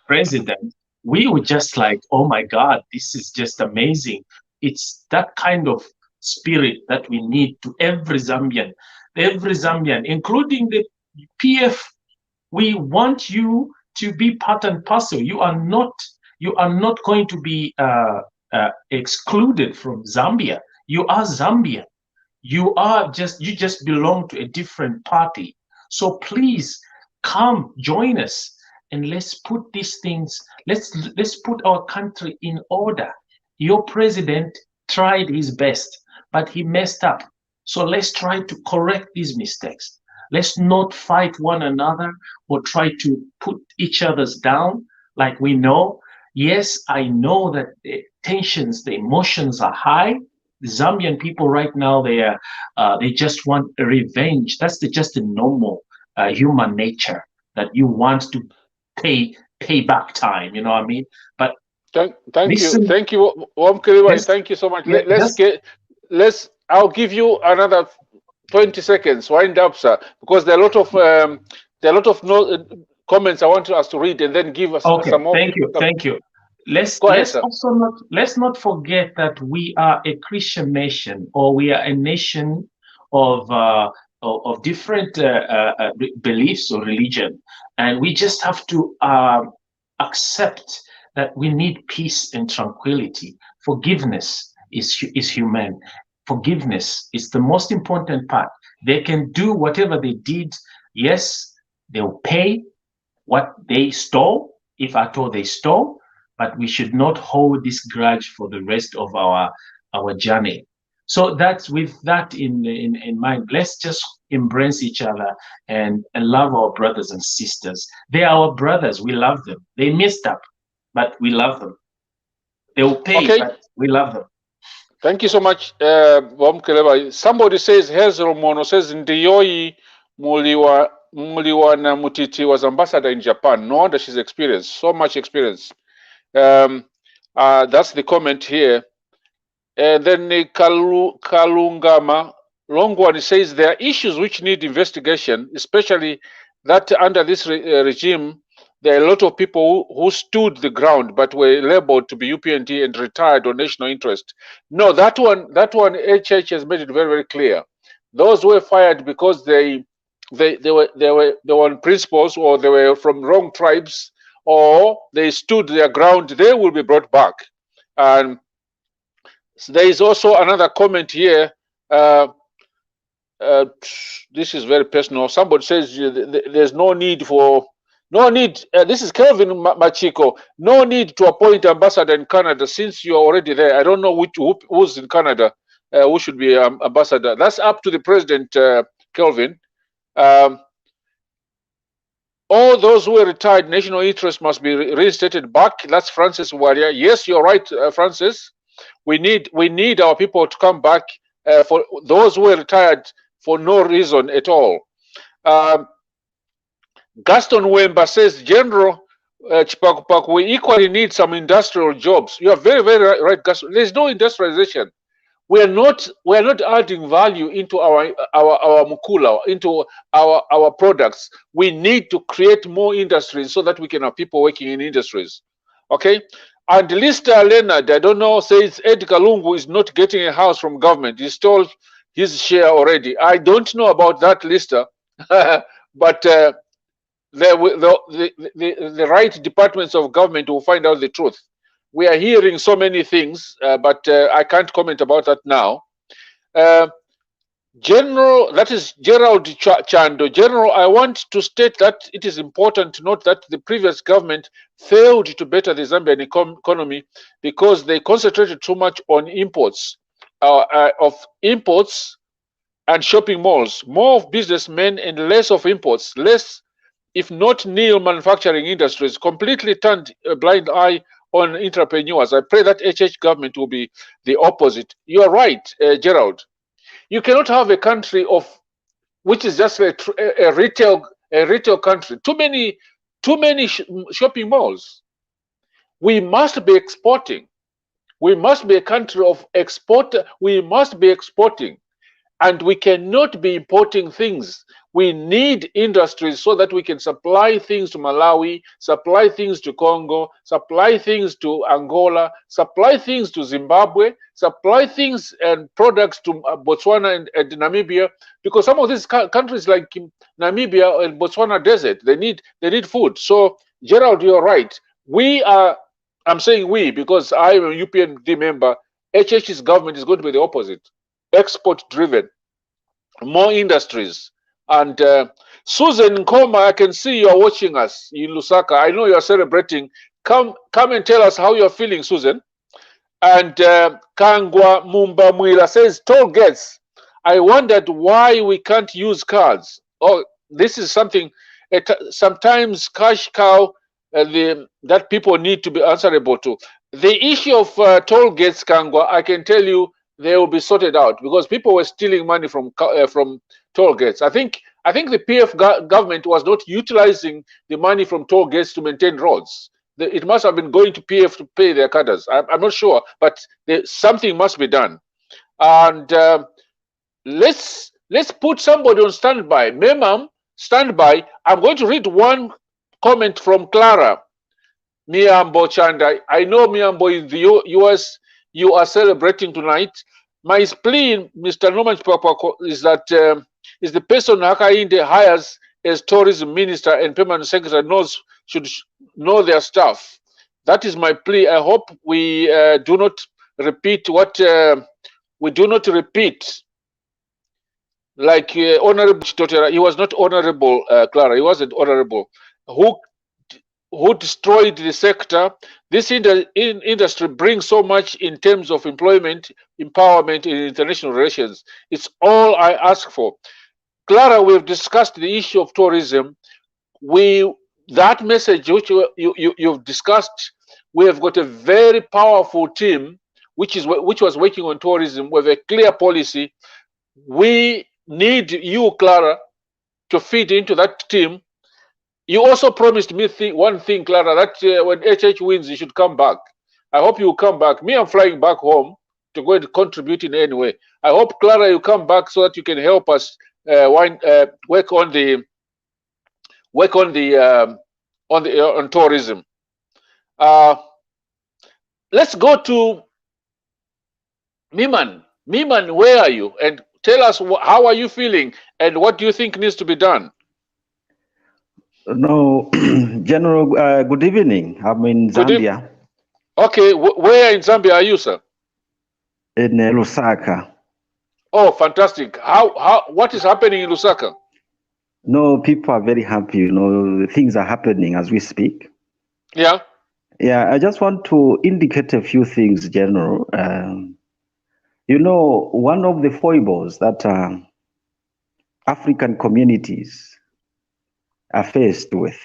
president, we were just like, oh my God, this is just amazing. It's that kind of spirit that we need to every Zambian, including the PF. We want you to be part and parcel. You are not going to be excluded from Zambia. You are Zambian. You just belong to a different party. So please come join us and let's put these things, let's put our country in order. Your president tried his best, but he messed up. So let's try to correct these mistakes. Let's not fight one another or try to put each other's down like we know. Yes, I know that the tensions, the emotions are high. The Zambian people right now, they just want a revenge. That's just a normal human nature, that you want to pay back time. You know what I mean? But thank you, Wamkeliwa. Thank you so much. I'll give you another 20 seconds. Wind up, sir, because there are a lot of comments I want us to read and then give us some more. Thank you. Let's not forget that we are a Christian nation, or we are a nation of different beliefs or religion, and we just have to accept that we need peace and tranquility. Forgiveness is human. Forgiveness is the most important part. They can do whatever they did. Yes, they'll pay what they stole, if at all they stole, but we should not hold this grudge for the rest of our journey. So that's with that in mind. Let's just embrace each other and love our brothers and sisters. They are our brothers. We love them. They messed up, but we love them. They will pay, but we love them. Thank you so much, somebody says, Hezro Mono says, Ndiyoi Muliwa na Mutiti was ambassador in Japan. No wonder she's experienced, so much experience. That's the comment here. And then Kalungama Longwani says, there are issues which need investigation, especially that under this regime, there are a lot of people who stood the ground but were labeled to be UPND and retired on national interest. No, that one HH has made it very, very clear. Those were fired because they were on principles, or they were from wrong tribes, or they stood their ground. They will be brought back. And there is also another comment here. This is very personal. Somebody says there's no need for No need, this is Kelvin Machiko, no need to appoint ambassador in Canada since you're already there. I don't know who's in Canada, who should be ambassador. That's up to the president, Kelvin. All those who are retired, national interest must be reinstated back. That's Francis Warrior. Yes, you're right, Francis. We need our people to come back for those who are retired for no reason at all. Gaston Wemba says, General Chipakupaku, we equally need some industrial jobs. You are very, very right, Gaston. There's no industrialization. We are not adding value into our mukula, into our products. We need to create more industries so that we can have people working in industries. Okay? And Lister Leonard, I don't know, says Edgar Lungu is not getting a house from government. He stole his share already. I don't know about that, Lister, but the right departments of government will find out the truth. We are hearing so many things, but I can't comment about that now. General, that is Gerald Chando. General, I want to state that it is important to note that the previous government failed to better the Zambian economy because they concentrated too much on imports, and shopping malls. More of businessmen and less of imports, less, if not nil, manufacturing industries, completely turned a blind eye on entrepreneurs. I pray that HH government will be the opposite. You are right, Gerald. You cannot have a country which is just a retail country. Too many shopping malls. We must be exporting. We must be a country of export. We must be exporting, and we cannot be importing things. We need industries so that we can supply things to Malawi, supply things to Congo, supply things to Angola, supply things to Zimbabwe, supply things and products to Botswana and Namibia, because some of these countries like Namibia and Botswana desert, they need food. So Gerald, you're right. I'm saying we because I am a UPND member. HH's government is going to be the opposite, export driven, more industries. And Susan Nkoma, I can see you are watching us in Lusaka. I know you are celebrating. Come and tell us how you are feeling, Susan. And Kangwa Mumba Mwila says, toll gates. I wondered why we can't use cards. Oh, this is something, sometimes cash cow that people need to be answerable to. The issue of toll gates, Kangwa, I can tell you, they will be sorted out because people were stealing money from toll gates. I think the PF government was not utilizing the money from toll gates to maintain roads. It must have been going to PF to pay their cadres. I'm not sure, but something must be done. And let's put somebody on standby. Memam, standby. I'm going to read one comment from Clara Miambo Chanda. I know Miambo in the US. You are celebrating tonight. My spleen, Mr. Norman Chipapako, is that is the person Hakainde hires as tourism minister and permanent secretary should know their stuff. That is my plea. I hope we do not repeat what we do not repeat. Like Honorable Chitotera, he was not honorable, Clara. He wasn't honorable. Who destroyed the sector. This industry brings so much in terms of employment, empowerment in international relations. It's all I ask for. Clara, we've discussed the issue of tourism. That message which you've discussed, we have got a very powerful team which was working on tourism with a clear policy. We need you, Clara, to feed into that team. You also promised me one thing, Clara, that when HH wins, you should come back. I hope you will come back. Me, I'm flying back home to go and contribute in any way. I hope, Clara, you come back so that you can help us work on tourism. Let's go to Miman. Miman, where are you? And tell us how are you feeling and what do you think needs to be done? No, General, good evening. I'm in Zambia. Okay, where in Zambia are you, sir? In Lusaka. Oh, fantastic. What is happening in Lusaka? No, people are very happy. You know, things are happening as we speak. Yeah. Yeah, I just want to indicate a few things, General. You know, one of the foibles that African communities are faced with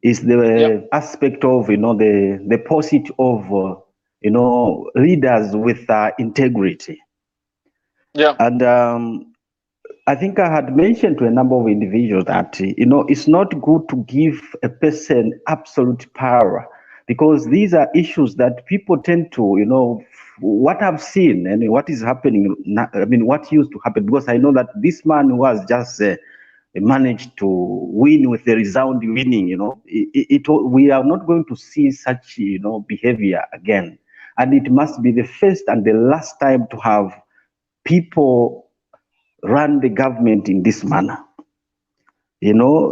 is the aspect of, you know, the pursuit of, you know, leaders with integrity. Yeah. And I think I had mentioned to a number of individuals that, you know, it's not good to give a person absolute power, because these are issues that people tend to, you know, what I've seen and what is happening, I mean, what used to happen, because I know that this man who has just managed to win with the resounding winning, you know, we are not going to see such, you know, behavior again. And it must be the first and the last time to have people run the government in this manner. You know,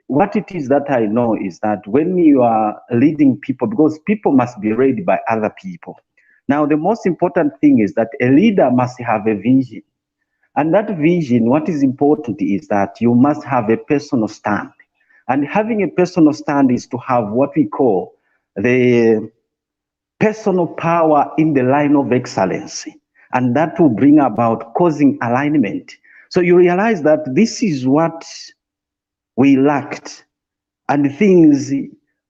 what it is that I know is that when you are leading people, because people must be led by other people. Now, the most important thing is that a leader must have a vision. And that vision, what is important is that you must have a personal stand. And having a personal stand is to have what we call the personal power in the line of excellency. And that will bring about causing alignment. So you realize that this is what we lacked. And things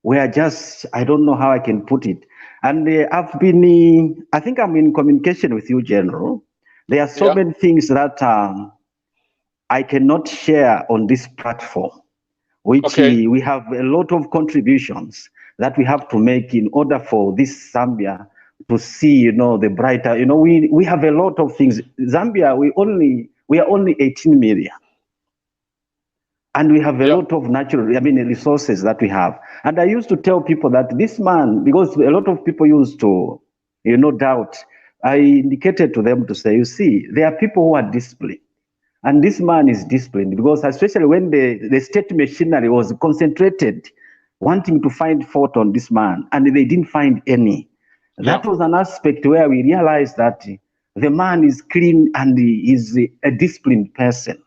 were just, I don't know how I can put it. And I think I'm in communication with you, General. There are so many things that I cannot share on this platform, which we have a lot of contributions that we have to make in order for this Zambia to see, you know, the brighter, you know, we have a lot of things. Zambia, we are only 18 million. And we have a lot of natural, resources that we have. And I used to tell people that this man, because a lot of people used to, you know, doubt, I indicated to them to say, you see, there are people who are disciplined. And this man is disciplined, because especially when the state machinery was concentrated, wanting to find fault on this man, and they didn't find any. That was an aspect where we realized that the man is clean and he is a disciplined person.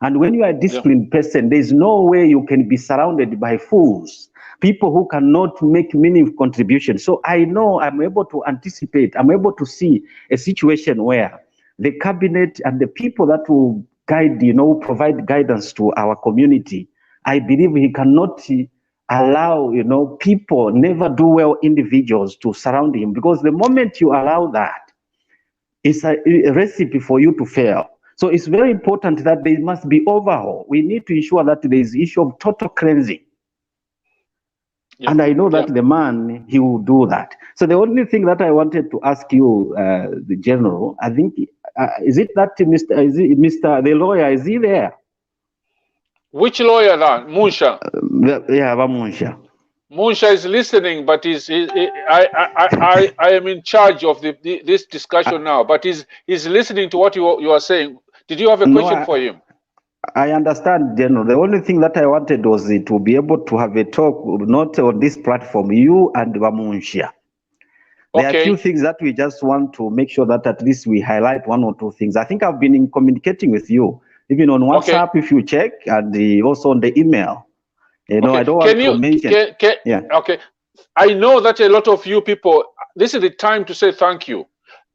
And when you are a disciplined person, there's no way you can be surrounded by fools, people who cannot make meaningful contributions. So I know I'm able to anticipate, I'm able to see a situation where the cabinet and the people that will guide, you know, provide guidance to our community, I believe he cannot allow, you know, people, never do well individuals to surround him, because the moment you allow that, it's a recipe for you to fail. So it's very important that there must be overhaul. We need to ensure that there is issue of total cleansing. And I know that the man, he will do that. So the only thing that I wanted to ask you, the General, I think, is it that Mr. the lawyer, is he there? Which lawyer now? Munsha? Munsha. Munsha is listening, but I am in charge of this discussion now, but he's listening to what you are saying. Did you have a question for him? I understand, General. The only thing that I wanted was to be able to have a talk, not on this platform, you and Munsha. There are a few things that we just want to make sure that at least we highlight one or two things. I think I've been communicating with you, even on WhatsApp, if you check, and also on the email. You know, I don't want to mention. Okay. I know that a lot of you people, this is the time to say thank you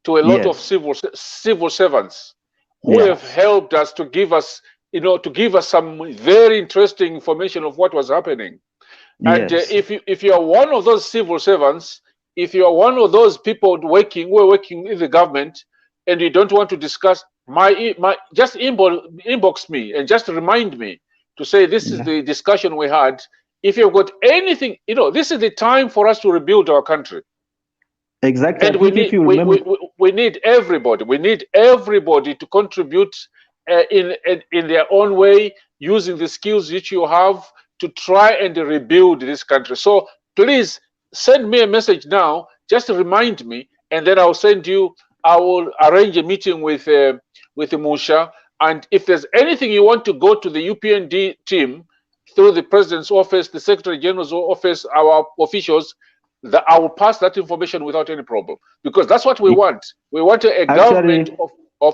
to a lot of civil servants who have helped us to give us, you know, to give us some very interesting information of what was happening. And if you are one of those civil servants, if you are one of those people working in the government, and you don't want to discuss just inbox me and just remind me to say this is the discussion we had. If you've got anything, you know, this is the time for us to rebuild our country. Exactly. And we need everybody. We need everybody to contribute in their own way, using the skills which you have to try and rebuild this country. So please send me a message now. Just remind me, and then I'll send you. I will arrange a meeting with Musha. And if there's anything you want to go to the UPND team through the President's office, the Secretary General's office, our officials, I will pass that information without any problem, because that's what we want. We want a government of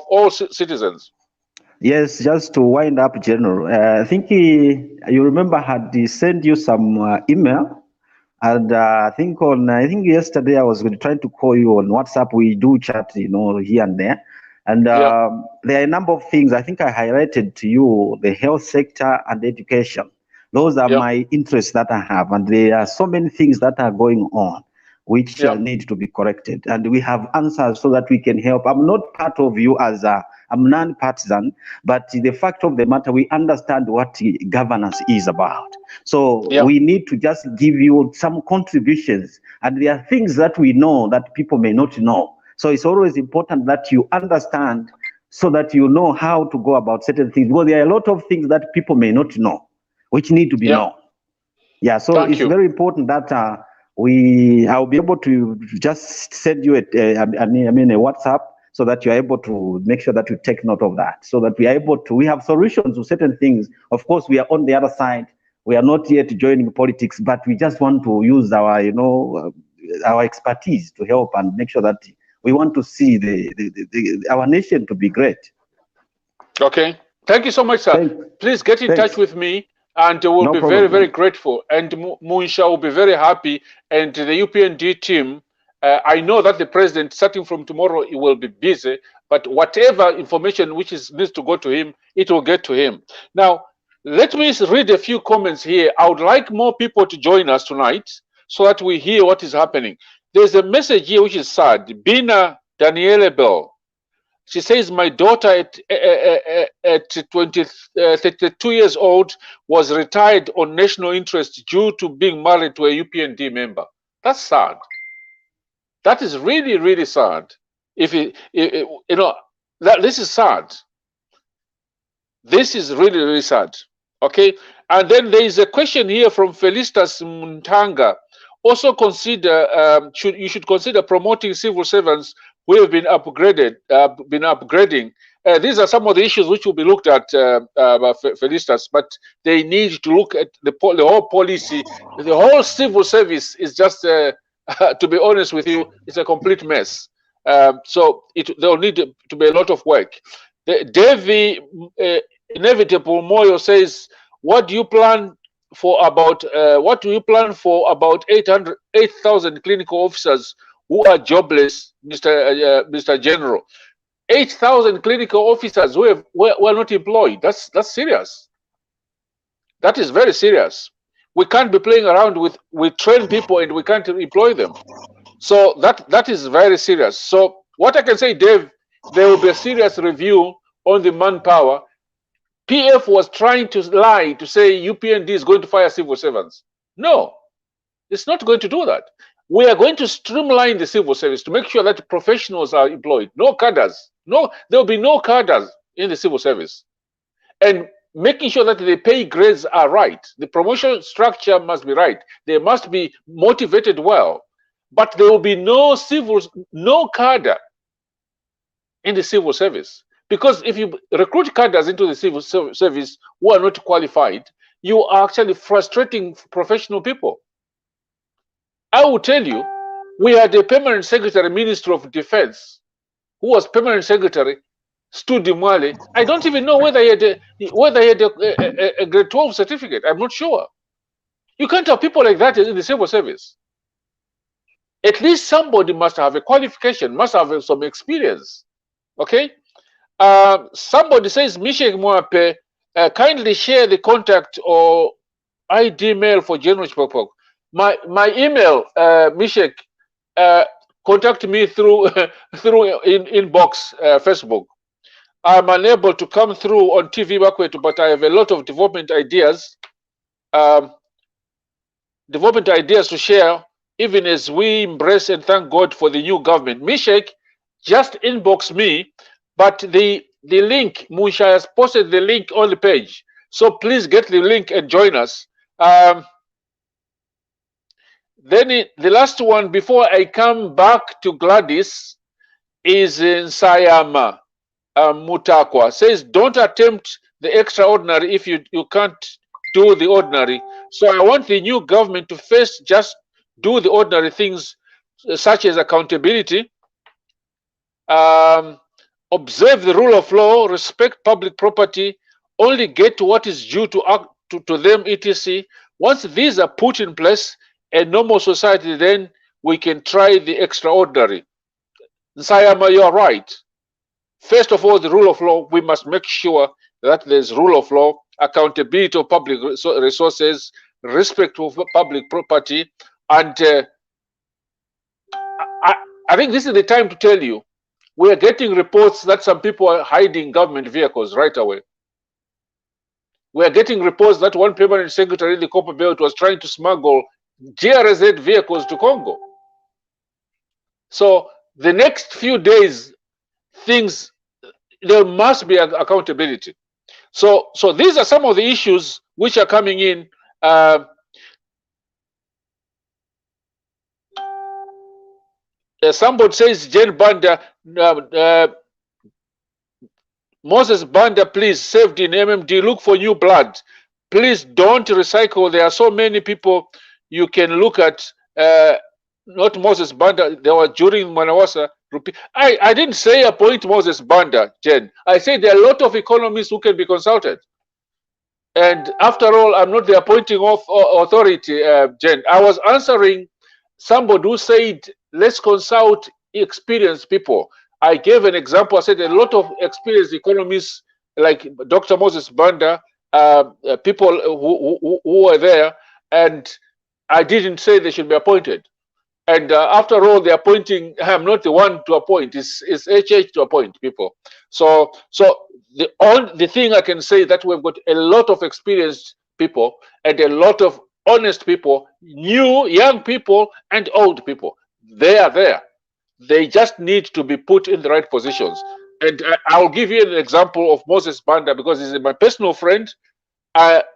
all citizens. Yes, just to wind up, General. I think you remember had sent you some email, and I think yesterday I was trying to call you on WhatsApp. We do chat, here and there, and there are a number of things. I think I highlighted to you the health sector and education. Those are my interests that I have, and there are so many things that are going on which need to be corrected, and we have answers so that we can help. I'm not part of you as I'm non-partisan, but the fact of the matter, we understand what governance is about. So we need to just give you some contributions, and there are things that we know that people may not know. So it's always important that you understand so that you know how to go about certain things. Well, there are a lot of things that people may not know, which need to be known. Yeah, so it's very important that I'll be able to just send you a WhatsApp so that you're able to make sure that you take note of that, so that we are able to, we have solutions to certain things. Of course, we are on the other side. We are not yet joining politics, but we just want to use our, our expertise to help and make sure that we want to see our nation to be great. Okay. Thank you so much, sir. Please get in touch with me, and we'll be very, very grateful. And Munsha will be very happy. And the UPND team, I know that the president, starting from tomorrow, he will be busy, but whatever information which needs to go to him, it will get to him. Now, let me read a few comments here. I would like more people to join us tonight so that we hear what is happening. There's a message here which is sad. Bina Daniele Bell. She says, my daughter at 32 years old was retired on national interest due to being married to a UPND member. That's sad. That is really, really sad. This is sad. This is really, really sad. Okay. And then there is a question here from Felicitas Muntanga. Also consider, you should consider promoting civil servants who have been upgrading. These are some of the issues which will be looked at, Felicitas, but they need to look at the whole policy. The whole civil service is just, to be honest with you, it's a complete mess. So there will need to be a lot of work. Devi Inevitable Moyo says, what do you plan for about 8,000 clinical officers who are jobless, Mr. General? 8,000 clinical officers who were not employed. That's serious. That is very serious. We can't be playing around with trained people and we can't employ them. So that is very serious. So what I can say, Dave, there will be a serious review on the manpower. PF was trying to lie to say UPND is going to fire civil servants. No, it's not going to do that. We are going to streamline the civil service to make sure that professionals are employed. No cadres. No, there will be no cadres in the civil service. And making sure that the pay grades are right. The promotion structure must be right. They must be motivated well. But there will be no cadre in the civil service. Because if you recruit cadres into the civil service who are not qualified, you are actually frustrating professional people. I will tell you, we had a permanent secretary, Minister of Defense, who was permanent secretary, Stu Dimwale. I don't even know whether he had a grade 12 certificate. I'm not sure. You can't have people like that in the civil service. At least somebody must have a qualification, must have some experience. Okay? Somebody says, Mishek Mwape, kindly share the contact or ID mail for General Chipokpok. My email, Mishek, contact me through inbox Facebook. I'm unable to come through on TV Bakwetu, but I have a lot of development ideas to share, even as we embrace and thank God for the new government. Mishek, just inbox me. But the link, Musha has posted the link on the page. So please get the link and join us. Then the last one, before I come back to Gladys, is in Sayama Mutakwa. Says, don't attempt the extraordinary if you can't do the ordinary. So I want the new government to first just do the ordinary things, such as accountability, observe the rule of law, respect public property, only get what is due to them, etc. Once these are put in place, a normal society, then we can try the extraordinary. Nsayama, you're right. First of all, the rule of law, we must make sure that there's rule of law, accountability of public resources, respect of public property, and I think this is the time to tell you, we are getting reports that some people are hiding government vehicles right away. We are getting reports that one permanent secretary in the Copper Belt was trying to smuggle GRZ vehicles to Congo. So the next few days, there must be accountability. So these are some of the issues which are coming in. Somebody says, Jane Banda, Moses Banda, please, saved in MMD, look for new blood. Please don't recycle. There are so many people you can look at. Not Moses Banda, they were during Manawasa. I didn't say appoint Moses Banda, Jen. I said there are a lot of economists who can be consulted. And after all, I'm not the appointing of authority, Jen. I was answering somebody who said, let's consult experienced people. I gave an example. I said a lot of experienced economists like Dr. Moses Banda, people who were there, and I didn't say they should be appointed. And after all, the appointing, I'm not the one to appoint. It's HH to appoint people. So the thing I can say that we've got a lot of experienced people and a lot of honest people, new, young people, and old people. They are there. They just need to be put in the right positions. And I'll give you an example of Moses Banda because he's my personal friend.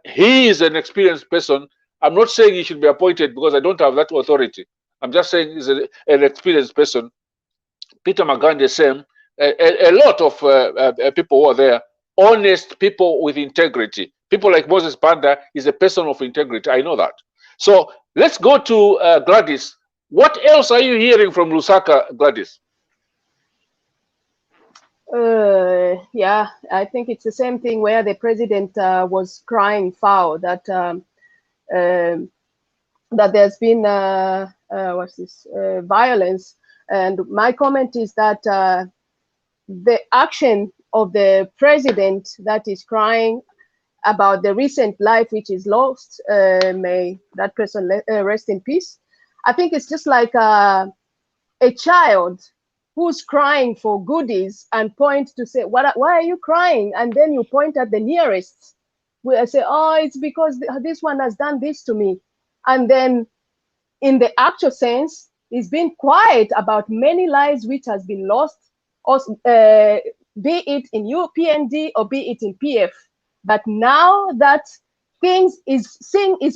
He is an experienced person. I'm not saying he should be appointed because I don't have that authority. I'm just saying he's an experienced person. Peter Magande, same. A lot of people who are there, honest people with integrity. People like Moses Banda is a person of integrity. I know that. So let's go to Gladys. What else are you hearing from Lusaka, Gladys? Yeah, I think it's the same thing where the president was crying foul that that there's been violence, and my comment is that the action of the president that is crying about the recent life which is lost, may that person rest in peace. I think it's just like a child who's crying for goodies and point to say, why are you crying? And then you point at the nearest. I say, oh, it's because this one has done this to me. And then in the actual sense, he's been quiet about many lives which has been lost, or, be it in UPND or be it in PF. But now that things is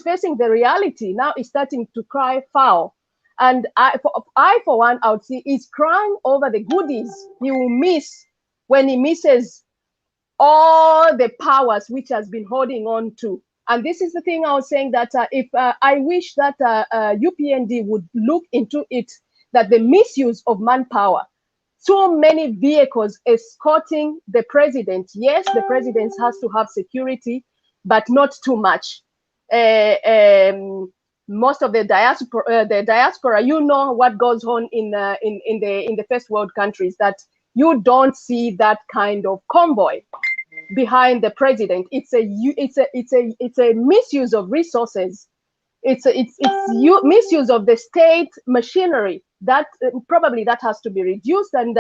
facing the reality, now it's starting to cry foul. And I for one, I would say he's crying over the goodies he will miss when he misses all the powers which has been holding on to. And this is the thing I was saying, that if I wish that UPND would look into it, that the misuse of manpower, too many vehicles escorting the president. Yes, the president has to have security, but not too much. Most of the diaspora, you know what goes on in the first world countries, that you don't see that kind of convoy behind the president. It's a misuse of resources. It's misuse of the state machinery. That probably that has to be reduced. And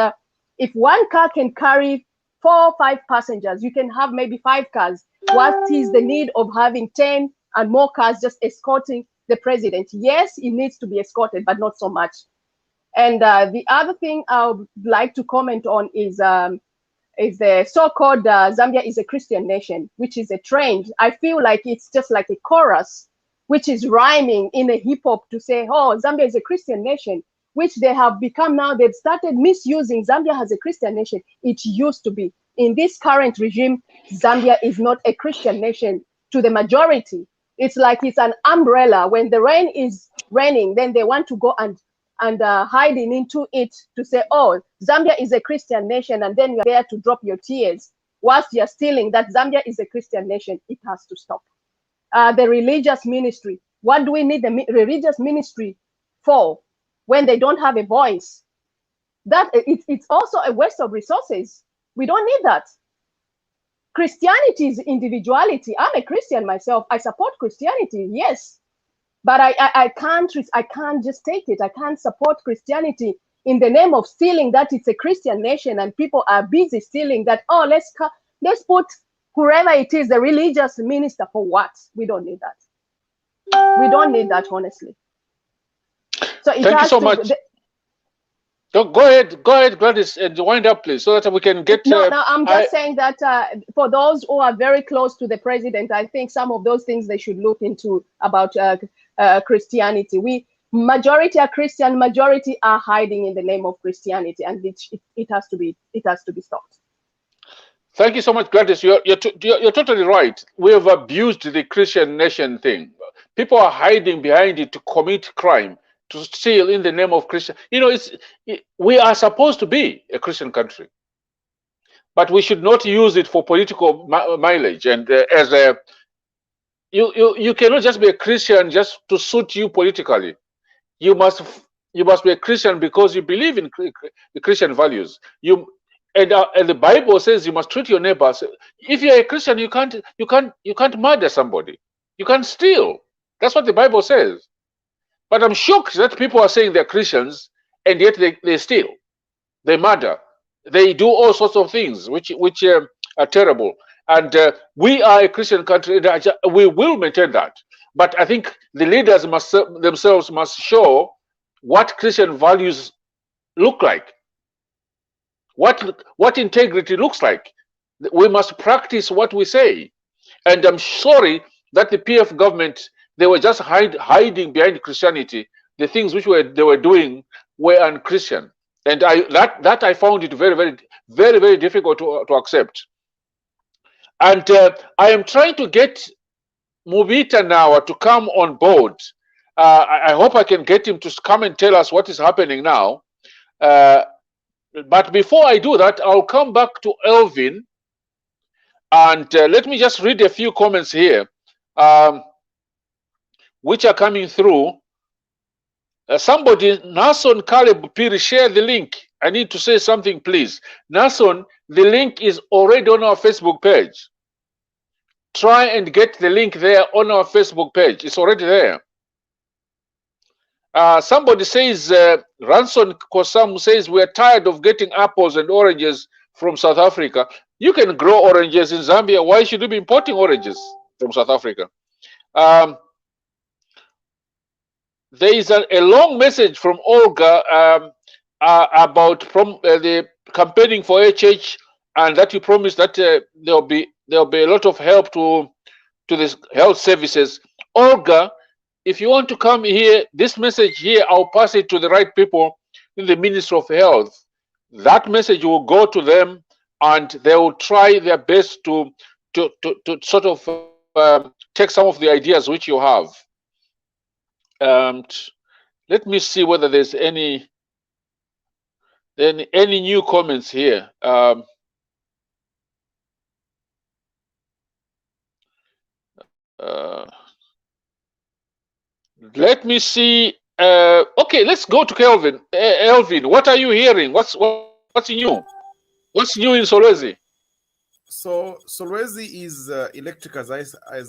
if one car can carry 4 or 5 passengers, you can have maybe 5 cars. What is the need of having 10 and more cars just escorting the president? Yes, he needs to be escorted, but not so much. And the other thing I would like to comment on is the so-called Zambia is a Christian nation, which is a trend. I feel like it's just like a chorus, which is rhyming in a hip hop to say, oh, Zambia is a Christian nation, which they have become now. They've started misusing Zambia as a Christian nation. It used to be. In this current regime, Zambia is not a Christian nation to the majority. It's like it's an umbrella. When the rain is raining, then they want to go and and hiding into it to say, oh, Zambia is a Christian nation, and then you're there to drop your tears whilst you're stealing that Zambia is a Christian nation. It has to stop. The religious ministry. What do we need the religious ministry for when they don't have a voice? That it's also a waste of resources. We don't need that. Christianity is individuality. I'm a Christian myself. I support Christianity, yes. But I can't just take it. I can't support Christianity in the name of stealing that it's a Christian nation and people are busy stealing that. Oh, let's put whoever it is, the religious minister, for what? We don't need that. We don't need that, honestly. So thank you so much. Go ahead, Gladys, and wind up, please, so that we can get. No, I'm just saying that for those who are very close to the president, I think some of those things they should look into about Christianity. Majority are Christian, majority are hiding in the name of Christianity, and it has to be stopped. Thank you so much, Gladys. You're totally right. We have abused the Christian nation thing. People are hiding behind it to commit crime, to steal in the name of Christian. You know, we are supposed to be a Christian country, but we should not use it for political mileage. And you cannot just be a Christian just to suit you politically. You must be a Christian because you believe in the Christian values. And the Bible says you must treat your neighbors. If you're a Christian, you can't murder somebody. You can't steal. That's what the Bible says. But I'm shocked that people are saying they're Christians and yet they steal, they murder, they do all sorts of things which are terrible. And we are a Christian country, and we will maintain that. But I think the leaders themselves must show what Christian values look like, what integrity looks like. We must practice what we say. And I'm sorry that the PF government, they were just hiding behind Christianity. The things which they were doing were unchristian, and I found it very difficult to accept. And I am trying to get Mubita now to come on board. I hope I can get him to come and tell us what is happening now. But before I do that, I'll come back to Elvin, and let me just read a few comments here. Which are coming through. Somebody, Nason Caleb Piri, share the link. I need to say something, please. Nason, the link is already on our Facebook page. Try and get the link there on our Facebook page. It's already there. Somebody says, Ranson Kosam says, we're tired of getting apples and oranges from South Africa. You can grow oranges in Zambia. Why should you be importing oranges from South Africa? There is a long message from Olga about the campaigning for HH, and that you promised that there'll be a lot of help to the health services. Olga, if you want to come here, this message here, I'll pass it to the right people in the Ministry of Health. That message will go to them, and they will try their best to sort of take some of the ideas which you have. Let me see whether there's any new comments here. Let me see. Okay, let's go to Kelvin. Elvin, what are you hearing? What's new? What's new in Solwezi? So Solwezi is electric, as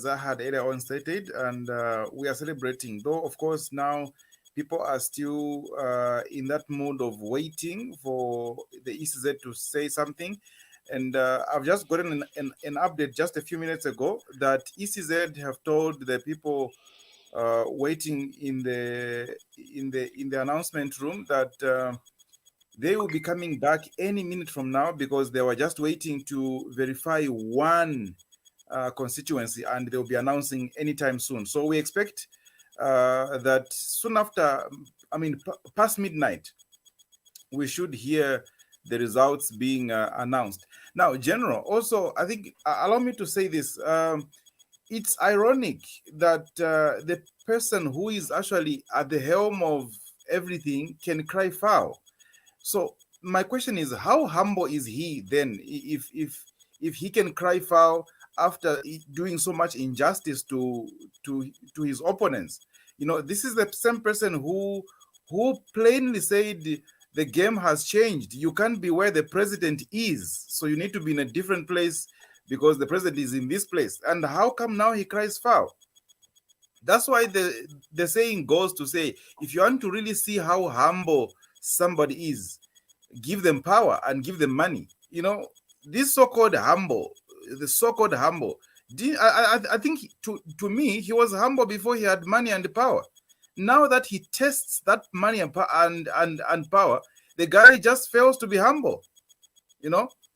I had earlier on stated, and we are celebrating. Though, of course, now people are still in that mood of waiting for the ECZ to say something. And I've just gotten an update just a few minutes ago that ECZ have told the people waiting in the announcement room that they will be coming back any minute from now, because they were just waiting to verify one constituency, and they'll be announcing anytime soon. So we expect that soon after, past midnight, we should hear the results being announced. Now, General, also, I think, allow me to say this. It's ironic that the person who is actually at the helm of everything can cry foul. So my question is, how humble is he then if he can cry foul after doing so much injustice to his opponents? This is the same person who plainly said the game has changed. You can't be where the president is, so you need to be in a different place because the president is in this place. And how come now he cries foul? That's why the saying goes to say, if you want to really see how humble somebody is, give them power and give them money. This so-called humble, the so-called humble, I think to me, he was humble before he had money and power. Now that he tests that money and power, the guy just fails to be humble.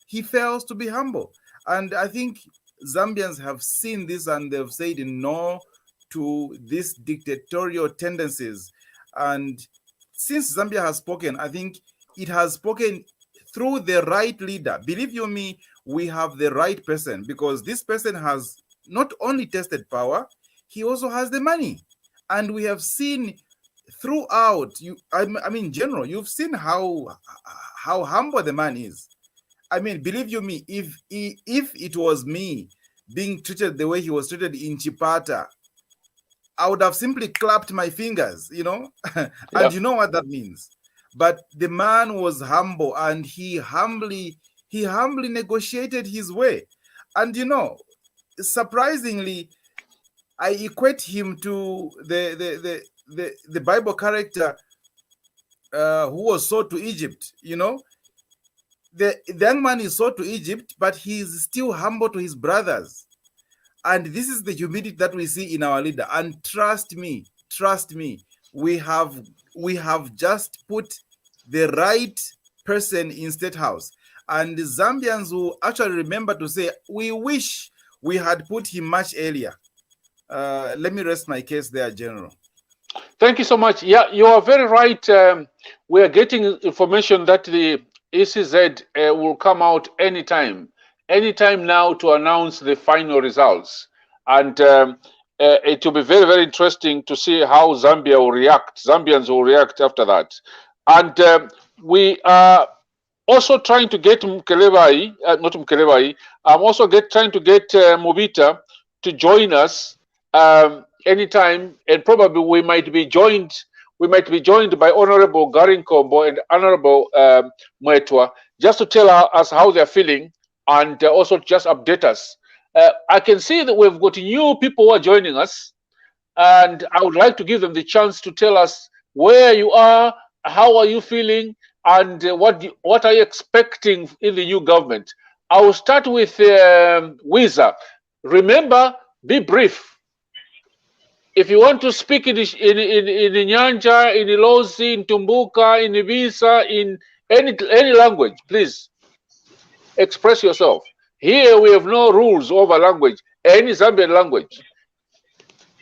He fails to be humble. And I think Zambians have seen this and they've said no to these dictatorial tendencies. And since Zambia has spoken, I think it has spoken through the right leader. Believe you me, we have the right person, because this person has not only tested power, he also has the money. And we have seen throughout, General, you've seen how humble the man is. Believe you me, if it was me being treated the way he was treated in Chipata, I would have simply clapped my fingers, and you know what that means. But the man was humble, and he humbly negotiated his way. And surprisingly, I equate him to the Bible character who was sold to Egypt. The young man is sold to Egypt, but he is still humble to his brothers. And this is the humility that we see in our leader. And trust me, we have just put the right person in State House. And the Zambians will actually remember to say, we wish we had put him much earlier. Let me rest my case there, General. Thank you so much. Yeah, you are very right. We are getting information that the ECZ will come out anytime now to announce the final results. And it will be very, very interesting to see how Zambia will react. Zambians will react after that. And we are also trying to get Mkelebai, not Mkelebai, I'm also trying to get Mubita to join us anytime, and probably we might be joined by Honorable Garin Kombo and Honorable Mwetwa, just to tell us how they're feeling and also just update us. I can see that we've got new people who are joining us, and I would like to give them the chance to tell us where you are, how are you feeling, and what are you expecting in the new government. I will start with Wiza. Remember, be brief. If you want to speak in Nyanja, in Ilozi, in Tumbuka, in Ibisa, in any language, please express yourself. Here we have no rules over language, any Zambian language,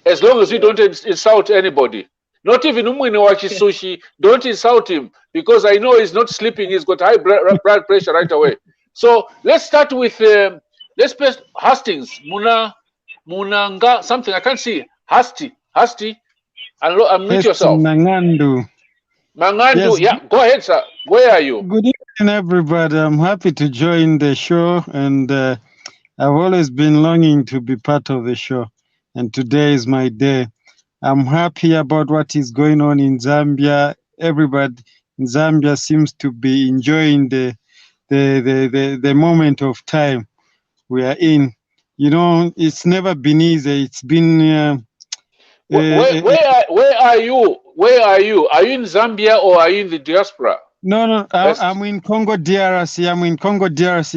as long as you don't insult anybody. Not even Umwini Sushi, don't insult him, because I know he's not sleeping, he's got high blood pressure right away. So let's start with Hastings, Munanga, something I can't see. Hasti, unmute yourself. Mangandu, yes. Yeah, go ahead, sir. Where are you? Good evening, everybody. I'm happy to join the show, and I've always been longing to be part of the show, and today is my day. I'm happy about what is going on in Zambia. Everybody in Zambia seems to be enjoying the moment of time we are in. It's never been easy. It's been where are you? Where are you? Are you in Zambia or are you in the diaspora? No, I'm in Congo DRC.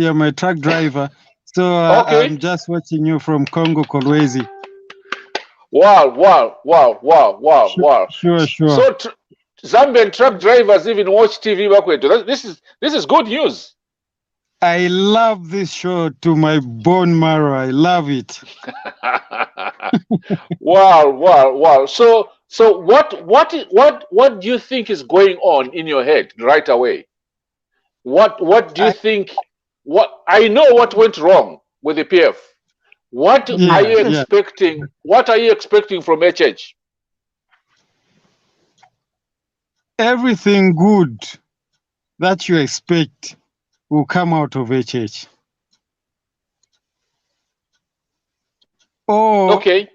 I'm a truck driver. So okay. I'm just watching you from Congo, Kolwezi. Wow. Sure. So Zambian truck drivers even watch TV back. This is good news. I love this show to my bone marrow. I love it. Wow. So what do you think is going on in your head right away? What do you think? I know what went wrong with the PF. What are you expecting? What are you expecting from HH? everything good that you expect will come out of HH. Oh, okay.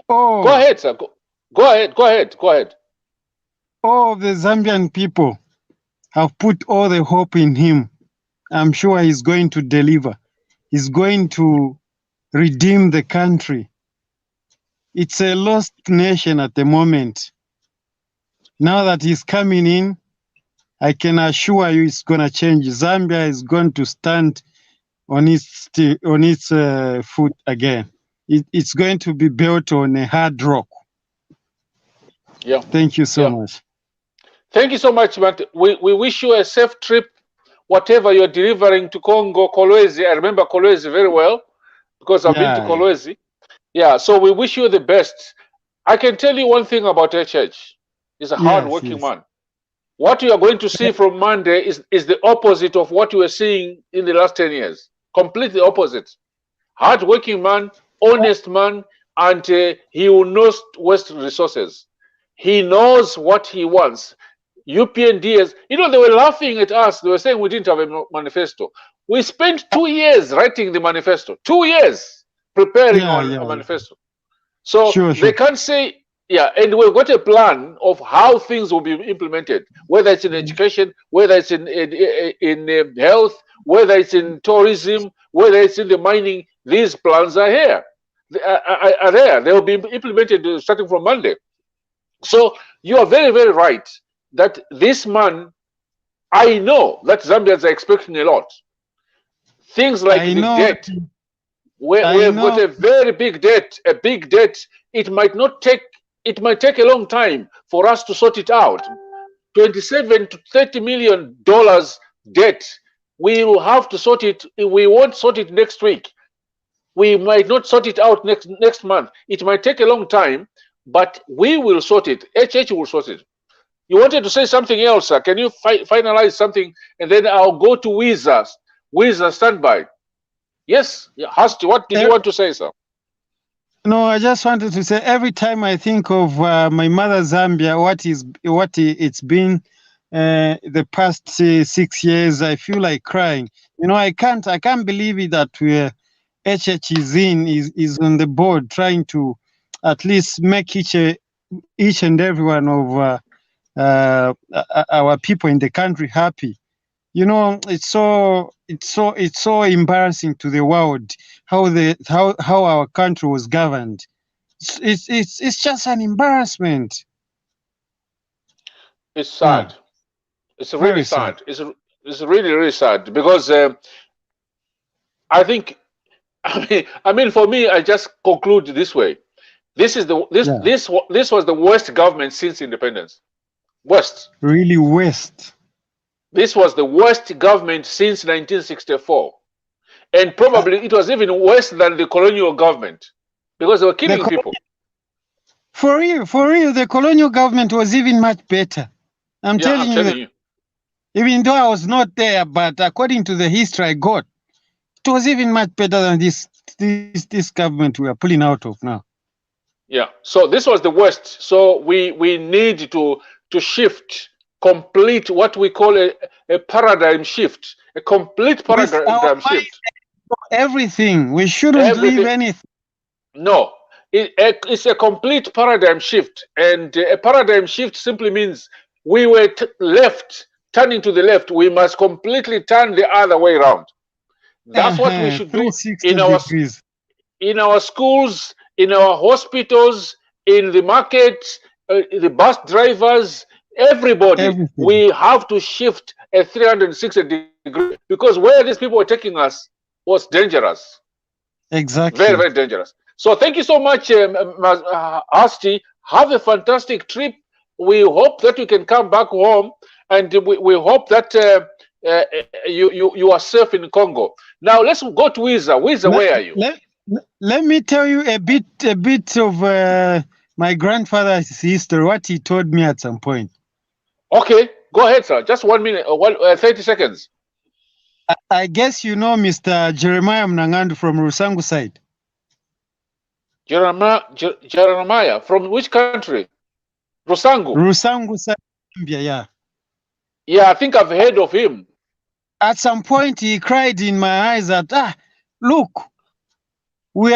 Oh, go ahead, sir. Go ahead. All of the Zambian people have put all the hope in him. I'm sure he's going to deliver. He's going to redeem the country. It's a lost nation at the moment. Now that he's coming in, I can assure you it's going to change. Zambia is going to stand on its foot again. It's going to be built on a hard rock. Yeah. Thank you so much. Thank you so much, but we wish you a safe trip, whatever you're delivering to Congo, Kolwezi. I remember Kolwezi very well because I've been to Kolwezi. Yeah, so we wish you the best. I can tell you one thing about HH. He's a hard-working man. What you are going to see from Monday is the opposite of what you were seeing in the last 10 years. Completely opposite. Hard-working man, honest man, and he will not waste resources. He knows what he wants. UPNDS, you know, they were laughing at us. They were saying we didn't have a manifesto. We spent 2 years writing the manifesto. 2 years preparing a manifesto. So they can't say, and we've got a plan of how things will be implemented, whether it's in education, whether it's in health, whether it's in tourism, whether it's in the mining. These plans are here. Are there. They will be implemented starting from Monday. So you are very, very right that this man, I know that Zambians are expecting a lot. Things like the debt. We've got a very big debt, It might take a long time for us to sort it out. $27 to $30 million debt. We will have to sort it. We won't sort it next week. We might not sort it out next month. It might take a long time, but we will sort it. HH will sort it. You wanted to say something else, sir. Can you finalize something? And then I'll go to Wiza. Wiza, standby. Yes, Hasti, what did you want to say, sir? No, I just wanted to say every time I think of my mother Zambia, it's been the past 6 years, I feel like crying. You know, I can't believe it that HH is on the board trying to at least make each and every one of our people in the country happy. You know, it's so embarrassing to the world how our country was governed. It's just an embarrassment. It's sad. It's really sad. It's really, really sad because I think, I mean, for me, I just conclude this way. This was the worst government since independence. Worst. Really worst. This was the worst government since 1964. And probably it was even worse than the colonial government because they were killing people. For real, the colonial government was even much better. I'm telling you. Even though I was not there, but according to the history I got, it was even much better than this government we are pulling out of now. Yeah, so this was the worst. So we need to shift, complete what we call a paradigm shift, a complete paradigm shift. Everything. We shouldn't leave anything. No, it's a complete paradigm shift. And a paradigm shift simply means we were turning to the left. We must completely turn the other way around. That's what we should do in our schools, in our hospitals, in the markets, the bus drivers, everybody. We have to shift a 360 degree because where these people were taking us was dangerous. Exactly. Very, very dangerous. So thank you so much, Asti. Have a fantastic trip. We hope that you can come back home, and we hope that you are safe in Congo. Now let's go to Wiza. Wiza, where are you? Let me tell you a bit of my grandfather's history, what he told me at some point. Okay, go ahead, sir. Just 1 minute, 30 seconds. I guess you know Mr. Jeremiah Mnangandu from Rusangu side. Jeremiah, from which country? Rusangu. Rusangu Zambia, yeah. Yeah, I think I've heard of him. At some point, he cried in my eyes that, look, we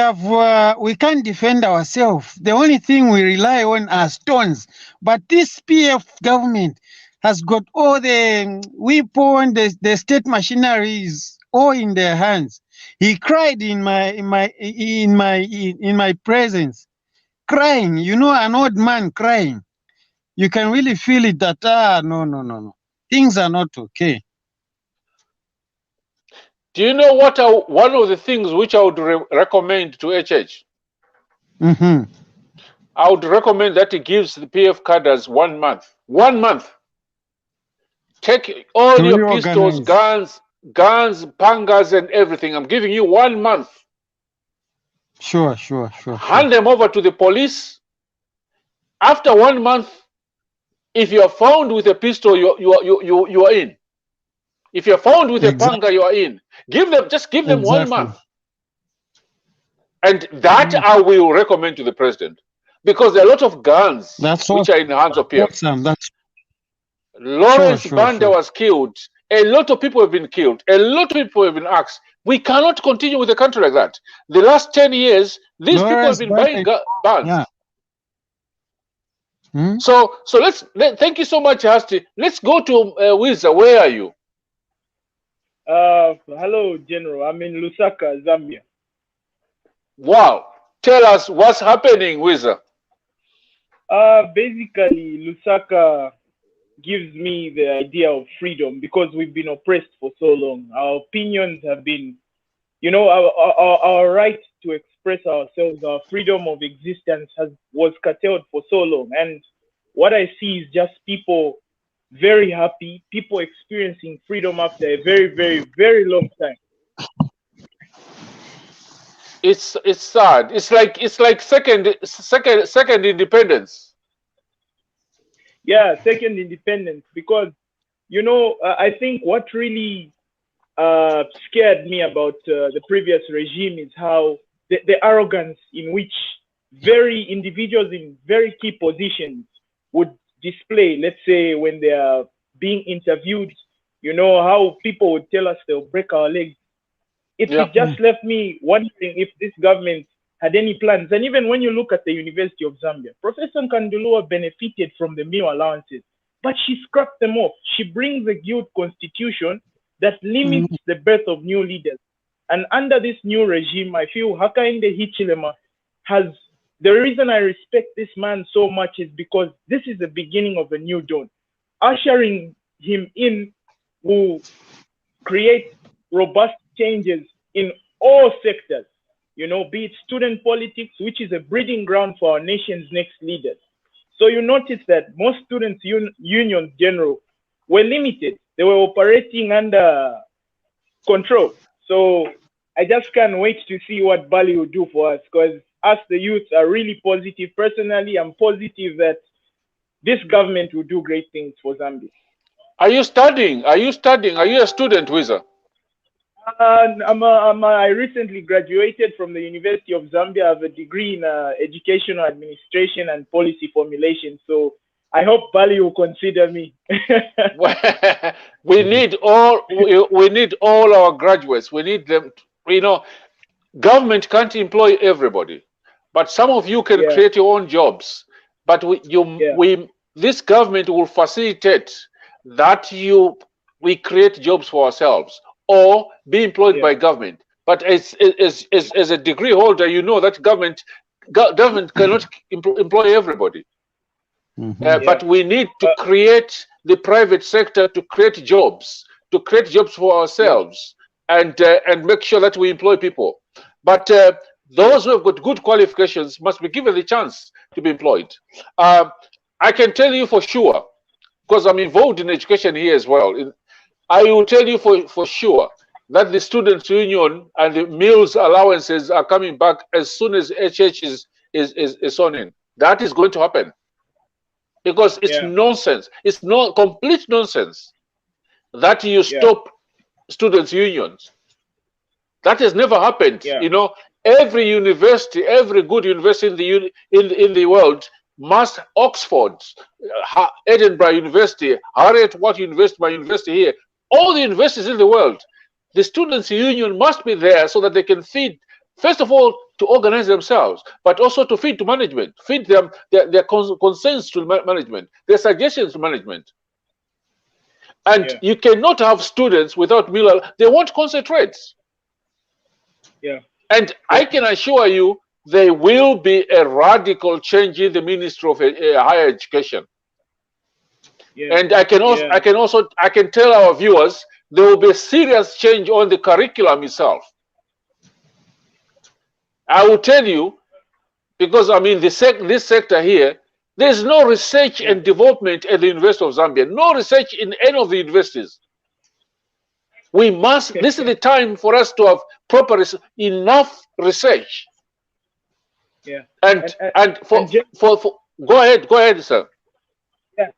can't defend ourselves. The only thing we rely on are stones. But this PF government has got all the weapons, the state machineries all in their hands. He cried in my presence, crying. You know, an old man crying. You can really feel it that no. Things are not okay. Do you know what one of the things which I would recommend to HH? Mm-hmm. I would recommend that he gives the PF cadres 1 month. 1 month. Take all To your pistols, reorganize. guns, pangas, and everything. I'm giving you 1 month. Sure. Hand them over to the police. After 1 month, if you are found with a pistol, you are in. If you're found with a panga, you are in. Give them 1 month. And that I will recommend to the president. Because there are a lot of guns which are in the hands of PF. Awesome. Lawrence Banda was killed. A lot of people have been killed. A lot of people have been axed. We cannot continue with the country like that. The last 10 years, these people have been buying guns. Yeah. So thank you so much, Hasti. Let's go to Wiza. Where are you? Hello, General. I'm in Lusaka, Zambia. Wow. Tell us what's happening, Wiza. Basically, Lusaka gives me the idea of freedom because we've been oppressed for so long. Our opinions have been, our right to express ourselves, our freedom of existence was curtailed for so long. And what I see is just people very happy, people experiencing freedom after a very, very, very long time. It's sad. It's like second independence. Yeah, second independence, because I think what really scared me about the previous regime is how the arrogance in which very individuals in very key positions would display. Let's say when they are being interviewed, how people would tell us they'll break our legs. It just left me wondering if this government had any plans. And even when you look at the University of Zambia, Professor Nkandulua benefited from the meal allowances, but she scrapped them off. She brings a guild constitution that limits the birth of new leaders. And under this new regime, I feel Hakainde Hichilema has, the reason I respect this man so much is because this is the beginning of a new dawn. Ushering him in will create robust changes in all sectors, be it student politics, which is a breeding ground for our nation's next leaders. So you notice that most students' unions, General, were limited. They were operating under control. So I just can't wait to see what Bali will do for us, because us, the youth, are really positive. Personally, I'm positive that this government will do great things for Zambia. Are you studying? Are you a student, Wiza? I recently graduated from the University of Zambia. I have a degree in educational administration and policy formulation. So I hope Bali will consider me. We need all our graduates. We need them. Government can't employ everybody, but some of you can create your own jobs. But this government will facilitate that we create jobs for ourselves or be employed by government. But as a degree holder, you know that government cannot employ everybody. But we need to create the private sector to create jobs for ourselves and make sure that we employ people. But those who have got good qualifications must be given the chance to be employed. I can tell you for sure, because I'm involved in education here as well. I will tell you for sure that the students' union and the meals allowances are coming back as soon as HH is on in. That is going to happen. Because it's nonsense. It's complete nonsense that you stop students' unions. That has never happened. Every university, every good university in the world, Oxford, Edinburgh University, Harriet Watt University, my university here, all the universities in the world, the students' union must be there so that they can feed, first of all, to organize themselves, but also to feed to management, feed them their concerns to management, their suggestions to management. And you cannot have students without meal. They won't concentrate. Yeah. And I can assure you, there will be a radical change in the Ministry of Higher Education. Yeah. And I can tell our viewers there will be a serious change on the curriculum itself. I will tell you, because I mean this sector here, there's no research and development at the University of Zambia, no research in any of the universities. We must, this is the time for us to have proper, enough research. Yeah. And go ahead, sir.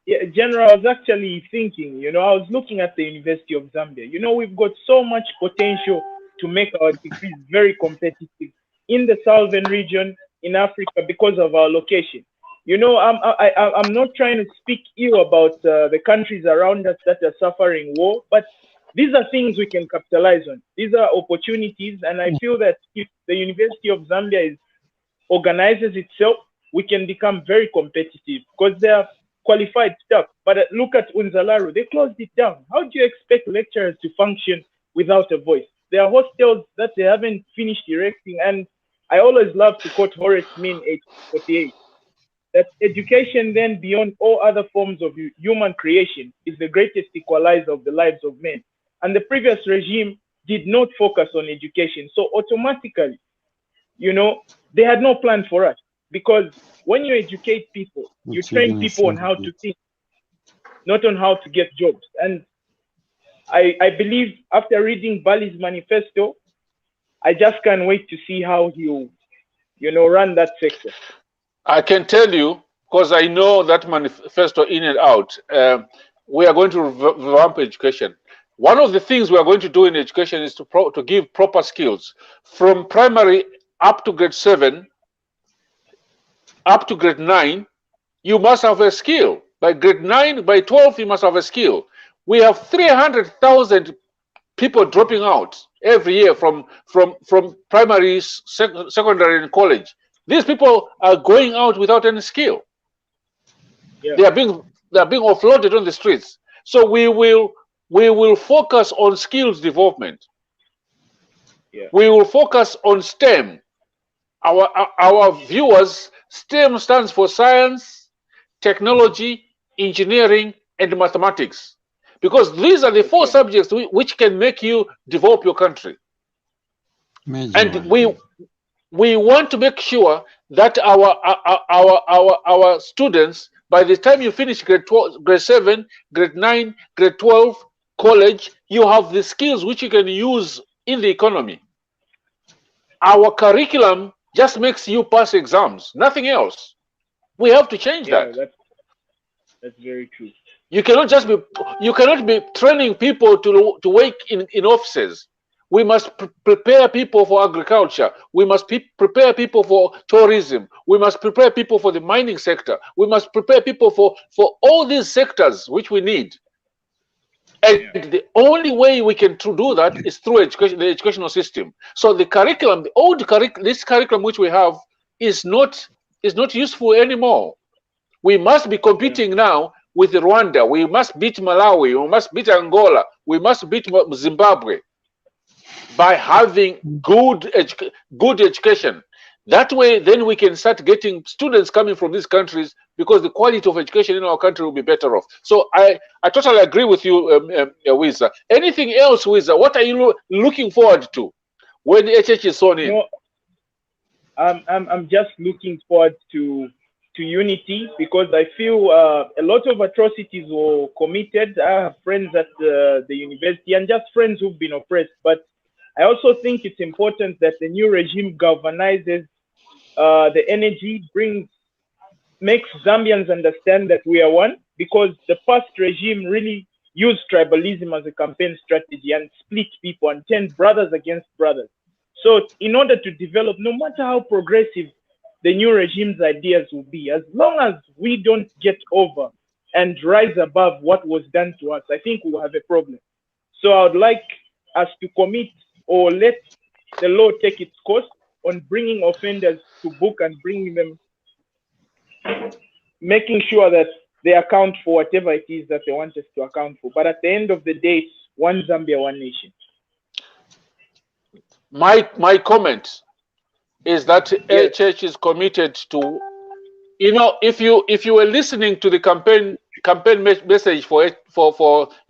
Yeah, General, I was actually thinking, you know, I was looking at the University of Zambia. You know, we've got so much potential to make our degrees very competitive in the southern region in Africa because of our location. You know, I'm not trying to speak ill about the countries around us that are suffering war, but these are things we can capitalize on. These are opportunities, and I feel that if the University of Zambia organizes itself, we can become very competitive because they are qualified staff. But look at Unzalaru, they closed it down. How do you expect lecturers to function without a voice? There are hostels that they haven't finished erecting, and I always love to quote Horace Mann, 1848, that education then beyond all other forms of human creation is the greatest equalizer of the lives of men. And the previous regime did not focus on education. So automatically, you know, they had no plan for us, because when you educate people, you train people on how to think, not on how to get jobs. And I believe after reading Bali's manifesto, I just can't wait to see how he'll, you know, run that sector. I can tell you, because I know that manifesto in and out, we are going to revamp education. One of the things we are going to do in education is to give proper skills from primary up to grade 7, up to grade 9. You must have a skill. By grade 9, by 12, you must have a skill. We have 300,000 people dropping out every year from primary, secondary, and college. These people are going out without any skill. Yeah. They are being offloaded on the streets. So we will focus on skills development. Yeah. We will focus on STEM. Our viewers, STEM stands for science, technology, engineering, and mathematics, because these are the 4 subjects which can make you develop your country. And we want to make sure that our students, by the time you finish grade 7, grade 9, grade 12, college, you have the skills which you can use in the economy. Our curriculum just makes you pass exams, nothing else. We have to change that. That's very true. You cannot be training people to work in offices. We must prepare people for agriculture. We must prepare people for tourism. We must prepare people for the mining sector. We must prepare people for all these sectors which we need. And the only way we can do that is through education, the educational system. So the curriculum, the old curriculum, this curriculum which we have is not useful anymore. We must be competing now with Rwanda. We must beat Malawi. We must beat Angola. We must beat Zimbabwe by having good education. That way, then we can start getting students coming from these countries, because the quality of education in our country will be better off. So I totally agree with you, Wiza. Anything else, Wiza? What are you looking forward to when the HH is on in? You know, I'm just looking forward to unity, because I feel a lot of atrocities were committed. I have friends at the university and just friends who've been oppressed, but I also think it's important that the new regime galvanizes the energy, makes Zambians understand that we are one, because the past regime really used tribalism as a campaign strategy and split people and turned brothers against brothers. So in order to develop, no matter how progressive the new regime's ideas will be. As long as we don't get over and rise above what was done to us, I think we will have a problem. So I would like us to commit or let the law take its course on bringing offenders to book and bringing them, making sure that they account for whatever it is that they want us to account for. But at the end of the day, it's one Zambia, one nation. My comment is that a church is committed to, you know, if you were listening to the campaign message for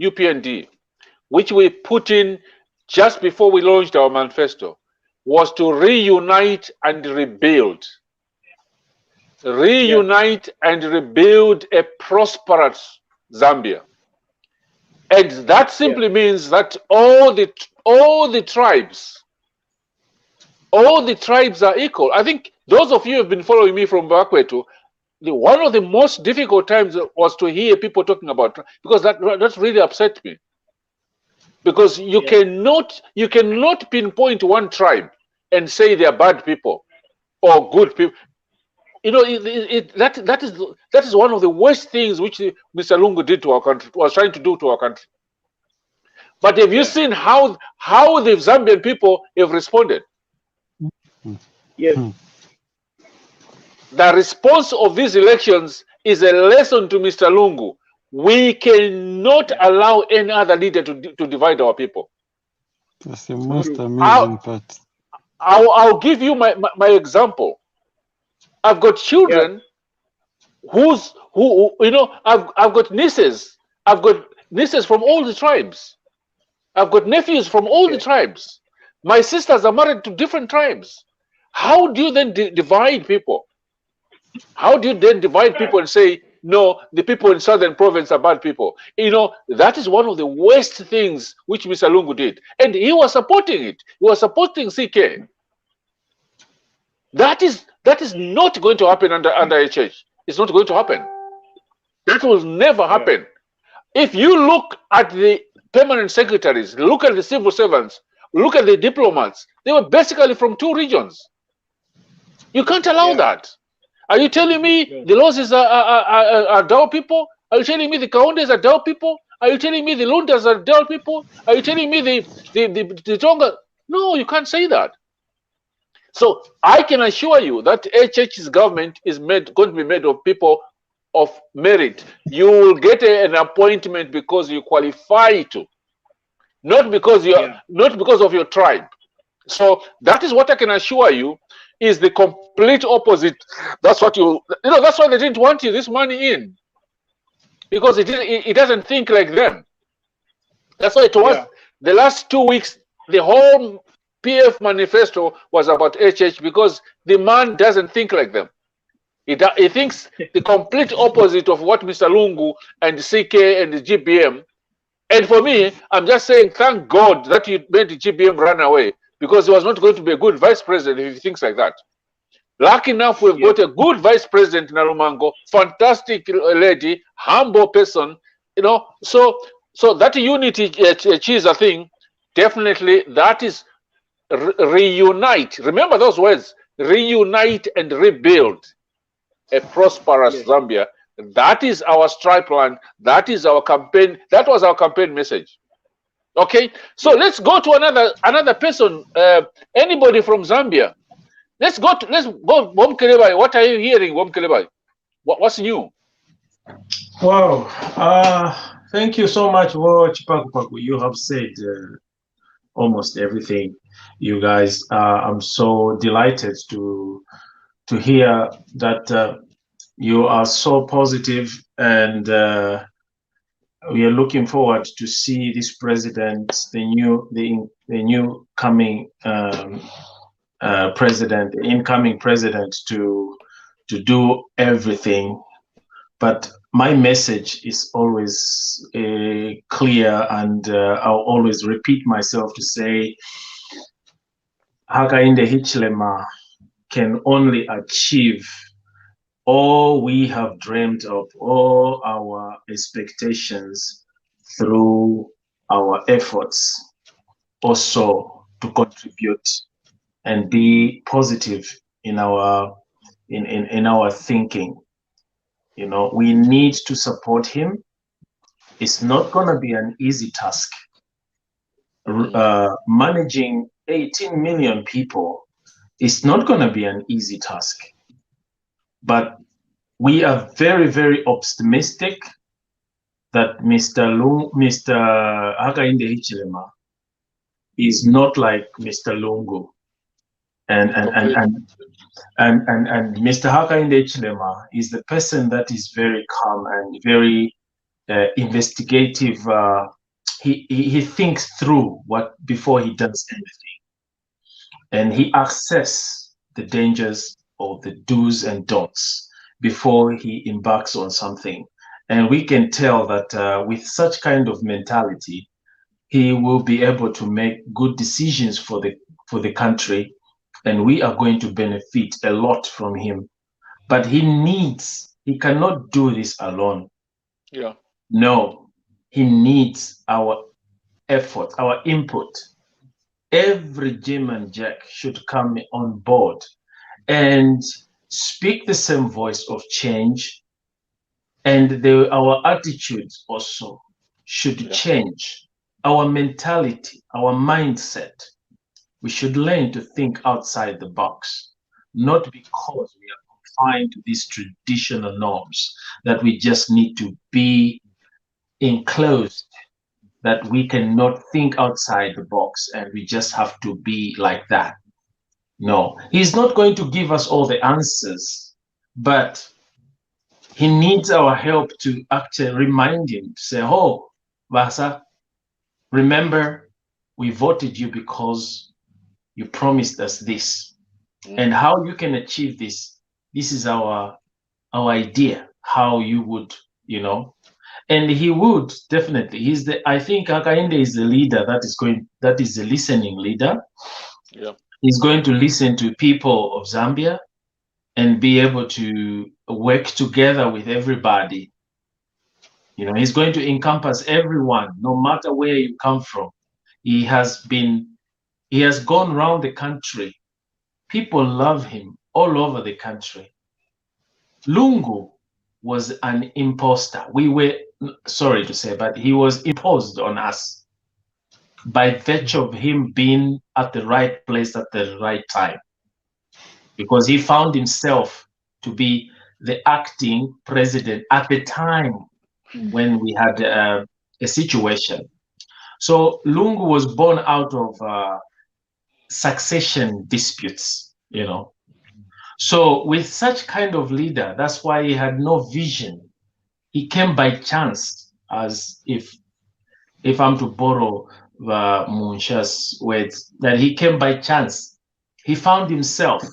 UPND, which we put in just before we launched our manifesto, was to reunite and rebuild. Reunite and rebuild a prosperous Zambia. And that simply means that all the tribes are equal. I think those of you who have been following me from Bakwetu, one of the most difficult times was to hear people talking about, because that really upset me. Because you cannot pinpoint one tribe and say they are bad people or good people. You know, that is one of the worst things which Mr. Lungu did to our country, was trying to do to our country. But have you seen how the Zambian people have responded? Yes. The response of these elections is a lesson to Mr. Lungu. We cannot allow any other leader to divide our people. That's the most amazing part. I'll give you my example. I've got children who you know, I've got nieces. I've got nieces from all the tribes. I've got nephews from all the tribes. My sisters are married to different tribes. How do you then divide people? How do you then divide people and say, no, the people in Southern Province are bad people? You know, that is one of the worst things which Mr. Lungu did. And he was supporting it. He was supporting CK. That is not going to happen under HH. It's not going to happen. That will never happen. If you look at the permanent secretaries, look at the civil servants, look at the diplomats, they were basically from two regions. You can't allow that. Are you telling me the Losses are Dao people? Are you telling me the Kaundes are Dao people? Are you telling me the Lundas are Dao people? Are you telling me the Tonga? No, you can't say that. So I can assure you that HH's government is going to be made of people of merit. You will get an appointment because you qualify to, not because not because of your tribe. So that is what I can assure you is the complete opposite. That's what you know. That's why they didn't want you this money in, because it doesn't think like them. That's why it was the last 2 weeks. The whole PF manifesto was about HH because the man doesn't think like them. He thinks the complete opposite of what Mr. Lungu and CK and the GBM. And for me, I'm just saying, thank God that you made the GBM run away, because he was not going to be a good vice president if he thinks like that. Lucky enough, we've got a good vice president in Alumango, fantastic lady, humble person, you know. So that unity cheese thing, definitely that is reunite. Remember those words: reunite and rebuild a prosperous Zambia. That is our stripe line. That is our campaign. That was our campaign message. Okay, so let's go to another person. Anybody from Zambia? Let's go. Womkelebai. What are you hearing, Womkelebai? What's new? Wow. Thank you so much, Chipakupaku. You have said almost everything, you guys. I'm so delighted to hear that you are so positive, and we are looking forward to see this president, the new coming president, the incoming president, to do everything. But my message is always clear, and I'll always repeat myself to say, Hakainde Hichilema can only achieve all we have dreamed of, all our expectations, through our efforts also to contribute and be positive in our in our thinking. You know, we need to support him. It's not going to be an easy task. Managing 18 million people is not going to be an easy task. But we are very, very optimistic that Mr. Hakainde Hichilema is not like Mr. Lungu. And Mr. Hakainde Hichilema is the person that is very calm and very investigative. He thinks through what before he does anything, and he assesses the dangers or the do's and don'ts before he embarks on something. And we can tell that with such kind of mentality, he will be able to make good decisions for the country, and we are going to benefit a lot from him. But he cannot do this alone. Yeah. No, he needs our effort, our input. Every German Jack should come on board and speak the same voice of change, and our attitudes also should change. Our mentality, our mindset, we should learn to think outside the box, not because we are confined to these traditional norms that we just need to be enclosed, that we cannot think outside the box and we just have to be like that. No, he's not going to give us all the answers, but he needs our help to actually remind him to say, oh, Vasa, remember, we voted you because you promised us this. And how you can achieve this is our idea, how you would, you know. And he would definitely. I think Hakainde is the leader that is the listening leader. Yeah. He's going to listen to people of Zambia and be able to work together with everybody. You know, he's going to encompass everyone, no matter where you come from. He has gone around the country. People love him all over the country. Lungu was an imposter. We were sorry to say, but he was imposed on us by virtue of him being at the right place at the right time, because he found himself to be the acting president at the time when we had a situation. So Lungu was born out of succession disputes, you know. So with such kind of leader, that's why he had no vision. He came by chance, as if I'm to borrow Munsha's words, that he came by chance. He found himself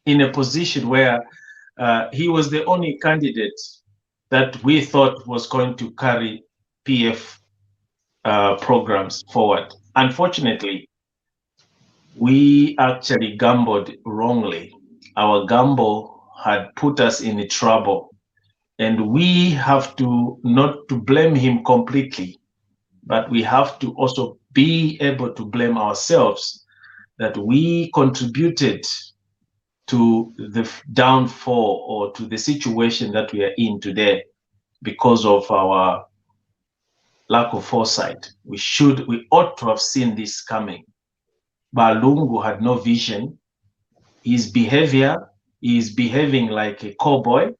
in a position where he was the only candidate that we thought was going to carry PF programs forward. Unfortunately, we actually gambled wrongly. Our gamble had put us in trouble. And we have to not to blame him completely, but we have to also be able to blame ourselves that we contributed to the downfall or to the situation that we are in today because of our lack of foresight. We ought to have seen this coming. But Lungu had no vision. His behavior, he is behaving like a cowboy.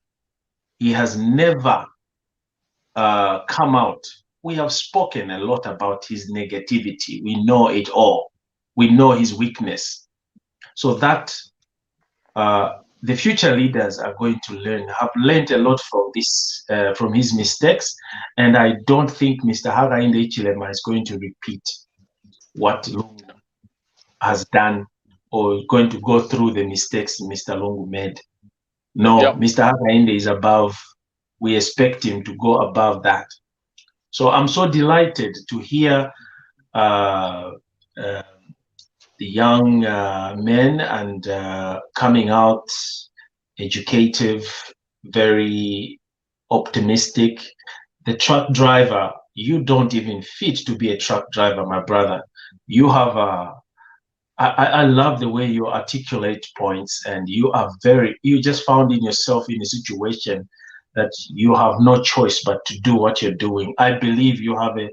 He has never come out. We have spoken a lot about his negativity. We know it all. We know his weakness. So that the future leaders are going to have learned a lot from this, from his mistakes. And I don't think Mr. Hakainde Hichilema is going to repeat what Lungu has done or going to go through the mistakes Mr. Lungu made. No, Mr. Hakainde is above. We expect him to go above that. So I'm so delighted to hear the young men and coming out educative, very optimistic. The truck driver, you don't even fit to be a truck driver, my brother. You have a I love the way you articulate points, and you just found in yourself in a situation that you have no choice but to do what you're doing. I believe you have a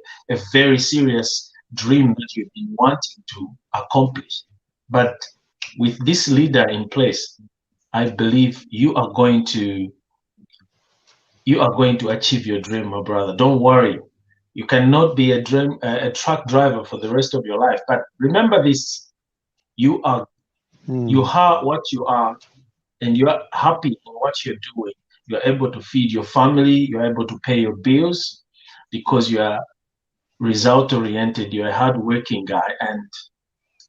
very serious dream that you've been wanting to accomplish. But with this leader in place, I believe you are going to achieve your dream, my brother. Don't worry. You cannot be a truck driver for the rest of your life. But remember this. You are what you are, and you are happy in what you're doing. You're able to feed your family, you're able to pay your bills because you are result oriented, you're a hardworking guy, and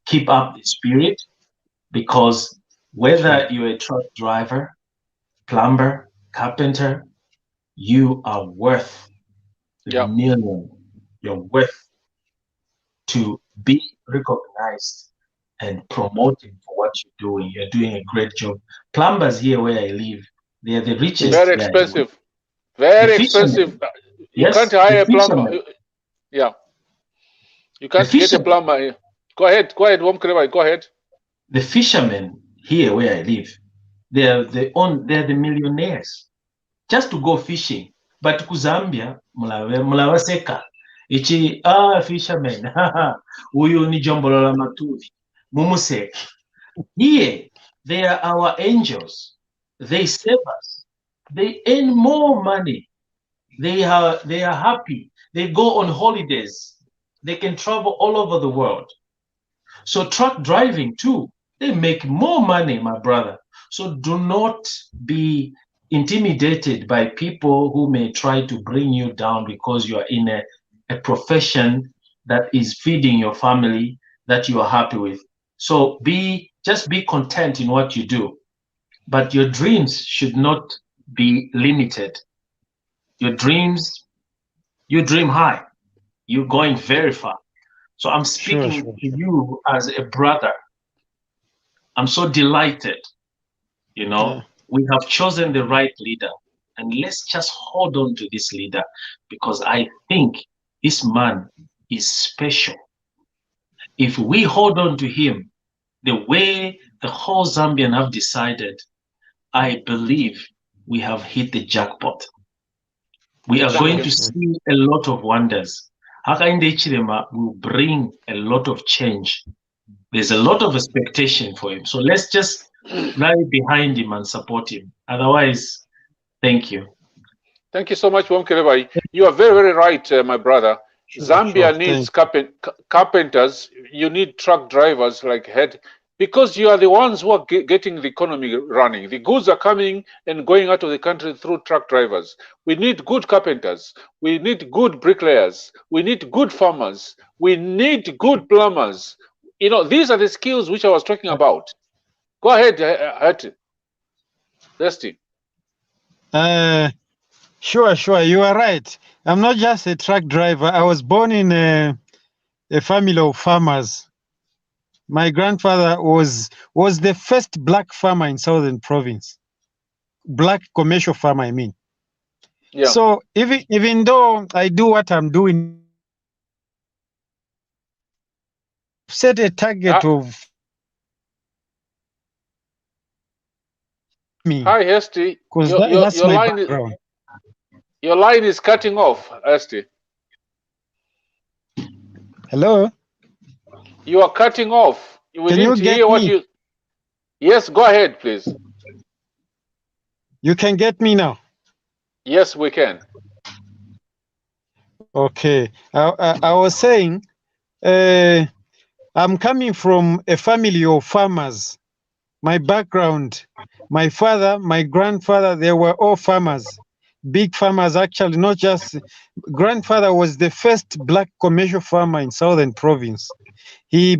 keep up the spirit, because whether you're a truck driver, plumber, carpenter, you are worth a million. You're worth to be recognized and promoted for what you're doing. You're doing a great job. Plumbers here where I live, they're the richest. Very expensive. Very expensive. You can't hire a plumber. Yeah. You can't get a plumber here. Go ahead, Womkreba, go ahead. The fishermen here where I live, they're the millionaires just to go fishing. But to Zambia, mulawaseka. Ichi fishermen. Uyu ni jombolola matuvi. Mumusek. Here, they are our angels. They save us. They earn more money. They are happy. They go on holidays. They can travel all over the world. So truck driving too, they make more money, my brother. So do not be intimidated by people who may try to bring you down because you are in a profession that is feeding your family, that you are happy with. So just be content in what you do. But your dreams should not be limited. Your dreams, you dream high. You're going very far. So I'm speaking to you as a brother. I'm so delighted. We have chosen the right leader. And let's just hold on to this leader, because I think this man is special. If we hold on to him the way the whole Zambian have decided, I believe we have hit the jackpot. We are going to see a lot of wonders. Hakainde Ichilema will bring a lot of change. There's a lot of expectation for him. So let's just rally behind him and support him. Otherwise, thank you. Thank you so much, Womkereba. You are very, very right, my brother. Zambia needs carpenters. You need truck drivers like head, because you are the ones who are getting the economy running. The goods are coming and going out of the country through truck drivers. We need good carpenters. We need good bricklayers. We need good farmers. We need good plumbers. These are the skills which I was talking about. Go ahead, Hati. Dusty. Sure. You are right. I'm not just a truck driver. I was born in a family of farmers. My grandfather was the first black farmer in Southern Province. Black commercial farmer, I mean. Yeah. So even though I do what I'm doing, set a target of me. Hi, Hesti. Your line is cutting off, Hesti. Hello? You are cutting off. Can you get me? Yes, go ahead, please. You can get me now? Yes, we can. Okay. I was saying, I'm coming from a family of farmers. My background, my father, my grandfather, they were all farmers. Big farmers, actually, not just. Grandfather was the first black commercial farmer in Southern Province. He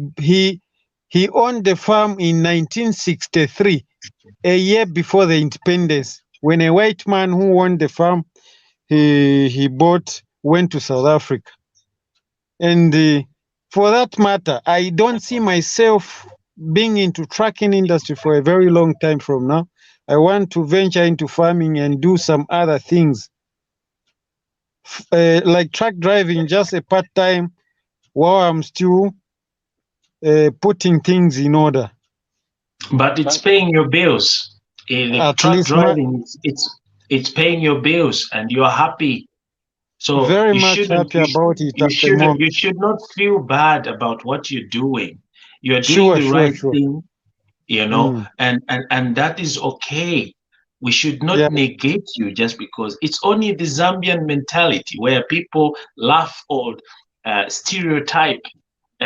owned the farm in 1963, a year before the independence, when a white man who owned the farm, he went to South Africa. And for that matter, I don't see myself being into trucking industry for a very long time from now. I want to venture into farming and do some other things, like truck driving, just a part-time while I'm still putting things in order. But it's paying your bills. Truck driving, it's paying your bills, and you are happy. So very much happy about it. You should not feel bad about what you're doing. You're doing the right thing, you know, and that is okay. We should not negate you just because it's only the Zambian mentality where people laugh or stereotype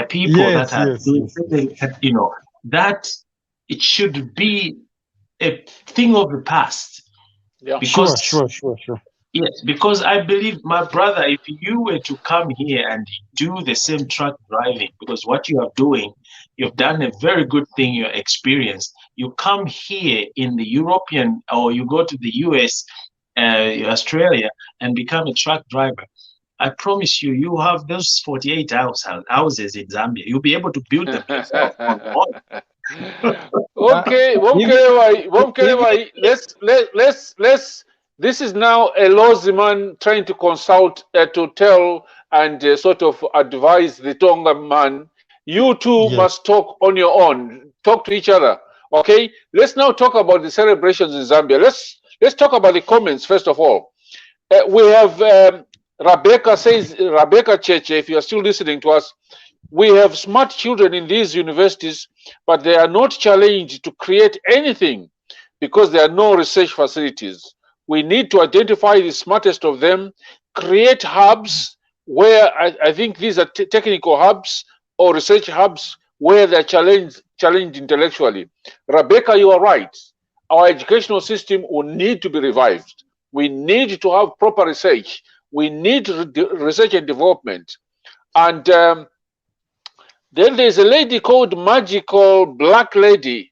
people that are doing, you know, that it should be a thing of the past. Yeah. Because, sure. Yes, because I believe, my brother, if you were to come here and do the same truck driving, because what you are doing, you've done a very good thing, you're experienced. You come here in the European, or you go to the US, Australia, and become a truck driver. I promise you, you have those 48 houses in Zambia. You'll be able to build them yourself. Okay, let's. This is now a Loziman trying to consult to tell and sort of advise the Tonga man. You two must talk on your own. Talk to each other. Okay. Let's now talk about the celebrations in Zambia. Let's talk about the comments first of all. We have Rebecca Cheche. If you are still listening to us, we have smart children in these universities, but they are not challenged to create anything because there are no research facilities. We need to identify the smartest of them, create hubs where I think these are technical hubs or research hubs where they're challenged intellectually. Rebecca, you are right. Our educational system will need to be revived. We need to have proper research. We need research and development. And then there's a lady called Magical Black Lady.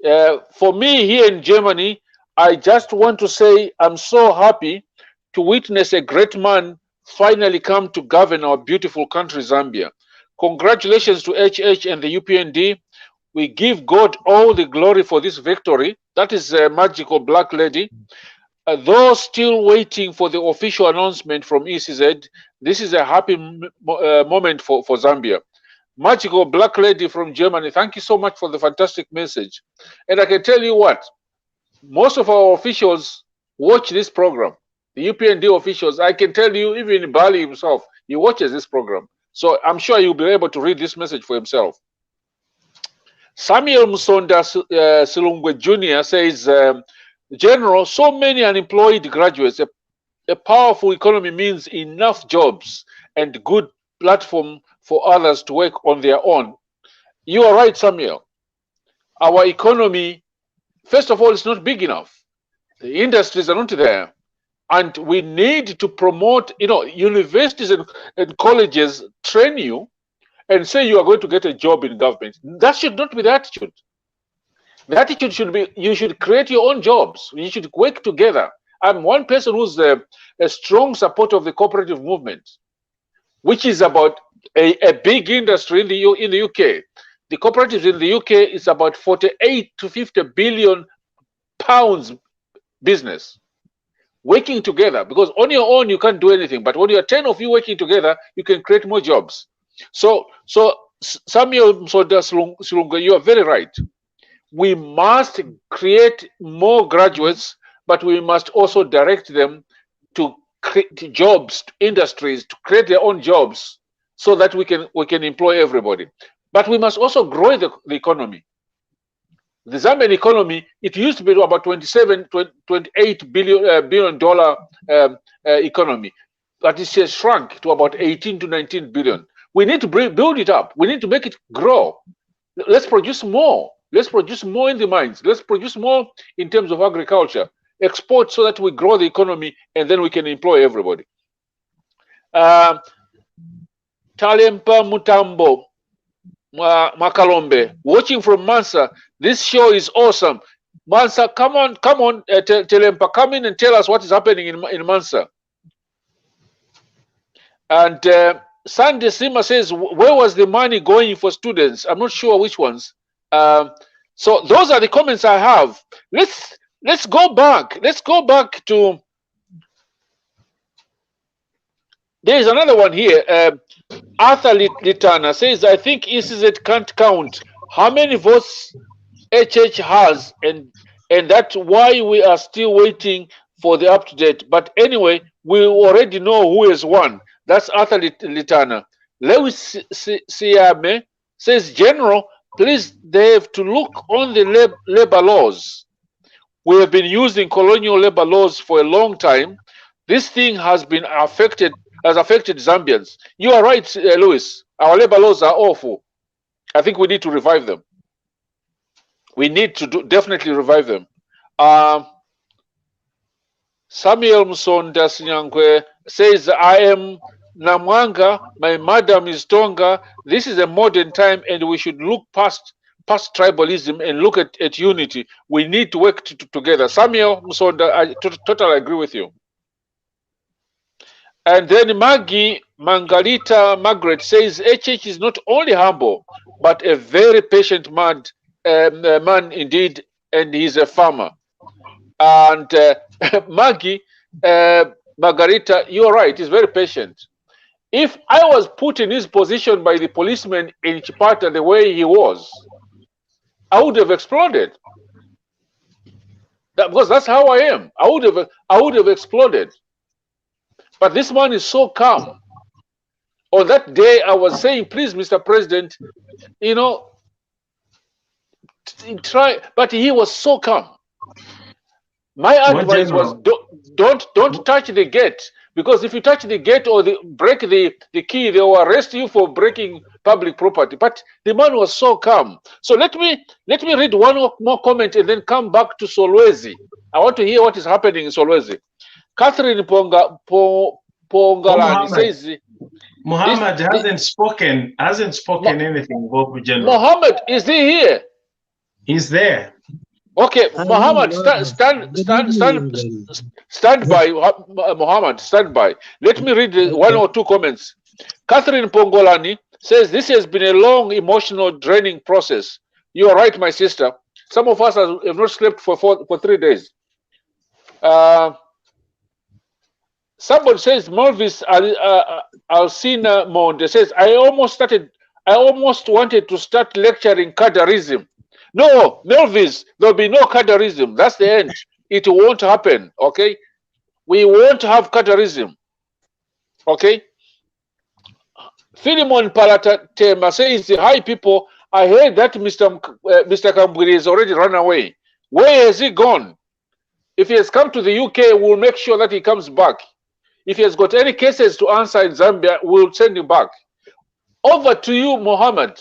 For me here in Germany, I just want to say I'm so happy to witness a great man finally come to govern our beautiful country, Zambia. Congratulations to HH and the UPND. We give God all the glory for this victory. That is a Magical Black Lady. Though still waiting for the official announcement from ECZ, this is a happy moment for Zambia. Magical Black Lady from Germany, thank you so much for the fantastic message. And I can tell you what, most of our officials watch this program. The UPND officials, I can tell you, even Bali himself, he watches this program. So I'm sure you'll be able to read this message for himself. Samuel Musonda Silungwe Jr. says, General, so many unemployed graduates. A powerful economy means enough jobs and good platform for others to work on their own. You are right, Samuel. Our economy, first of all, is not big enough. The industries are not there. And we need to promote, you know, universities and colleges train you and say you are going to get a job in government. That should not be the attitude. The attitude should be, you should create your own jobs. You should work together. I'm one person who's a strong supporter of the cooperative movement, which is about a big industry in the UK. The cooperatives in the UK is about 48 to 50 billion pounds business. Working together, because on your own you can't do anything, but when you are 10 of you working together, you can create more jobs. So Samuel Sulunga, you are very right. We must create more graduates, but we must also direct them to create jobs, industries, to create their own jobs, so that we can employ everybody. But we must also grow the economy. The Zambian economy, it used to be about 28 billion dollar economy, but it has shrunk to about 18 to 19 billion. We need to build it up. We need to make it grow. Let's produce more. Let's produce more in the mines. Let's produce more in terms of agriculture. Export so that we grow the economy and then we can employ everybody. Talempa Mutambo Makalombe, watching from Mansa. This show is awesome. Mansa, come on, Telempa, come in and tell us what is happening in Mansa. And Sandy Sima says, where was the money going for students? I'm not sure which ones. So those are the comments I have. Let's go back. Let's go back to. There is another one here. Arthur Litana says, I think ECZ can't count how many votes HH has, and that's why we are still waiting for the up-to-date. But anyway, we already know who has won. That's Arthur Litana. Lewis Siame says, General, please, they have to look on the labor laws. We have been using colonial labor laws for a long time. This thing has affected Zambians. You are right, Lewis. Our labor laws are awful. I think we need to revive them. We need to definitely revive them. Samuel Musonda Sinyankwe says, I am Namwanga, my madam is Tonga. This is a modern time and we should look past tribalism and look at unity. We need to work together. Samuel Musonda, I totally agree with you. And then Maggie Mangalita Margaret says, HH is not only humble, but a very patient man indeed, and he's a farmer. And Maggie Margarita, you're right, he's very patient. If I was put in his position by the policeman in Chipata the way he was, I would have exploded. Because that's how I am. I would have exploded. But this man is so calm. On that day, I was saying, please, Mr. President, you know, try. But he was so calm. My advice was don't touch the gate, because if you touch the gate or break the key, they will arrest you for breaking public property. But the man was so calm. So let me read one more comment and then come back to Solwezi. I want to hear what is happening in Solwezi. Catherine Pongalani says Muhammad hasn't spoken anything about General. Muhammad, is he here? He's there. Okay, Muhammad, stand by. Muhammad, stand by. Let me read one or two comments. Catherine Pongolani says this has been a long, emotional, draining process. You are right, my sister. Some of us have not slept for 3 days. Somebody says Melvis Alcina Monde says I almost wanted to start lecturing Kadarism. No, Melvis, there'll be no Kadarism. That's the end. It won't happen. Okay, we won't have Kadarism. Okay. Philemon Palatema says, hi people, I heard that Mr. Kambwiri has already run away. Where has he gone? If he has come to the UK, we'll make sure that he comes back. If he has got any cases to answer in Zambia, we'll send him back. Over to you, Mohammed.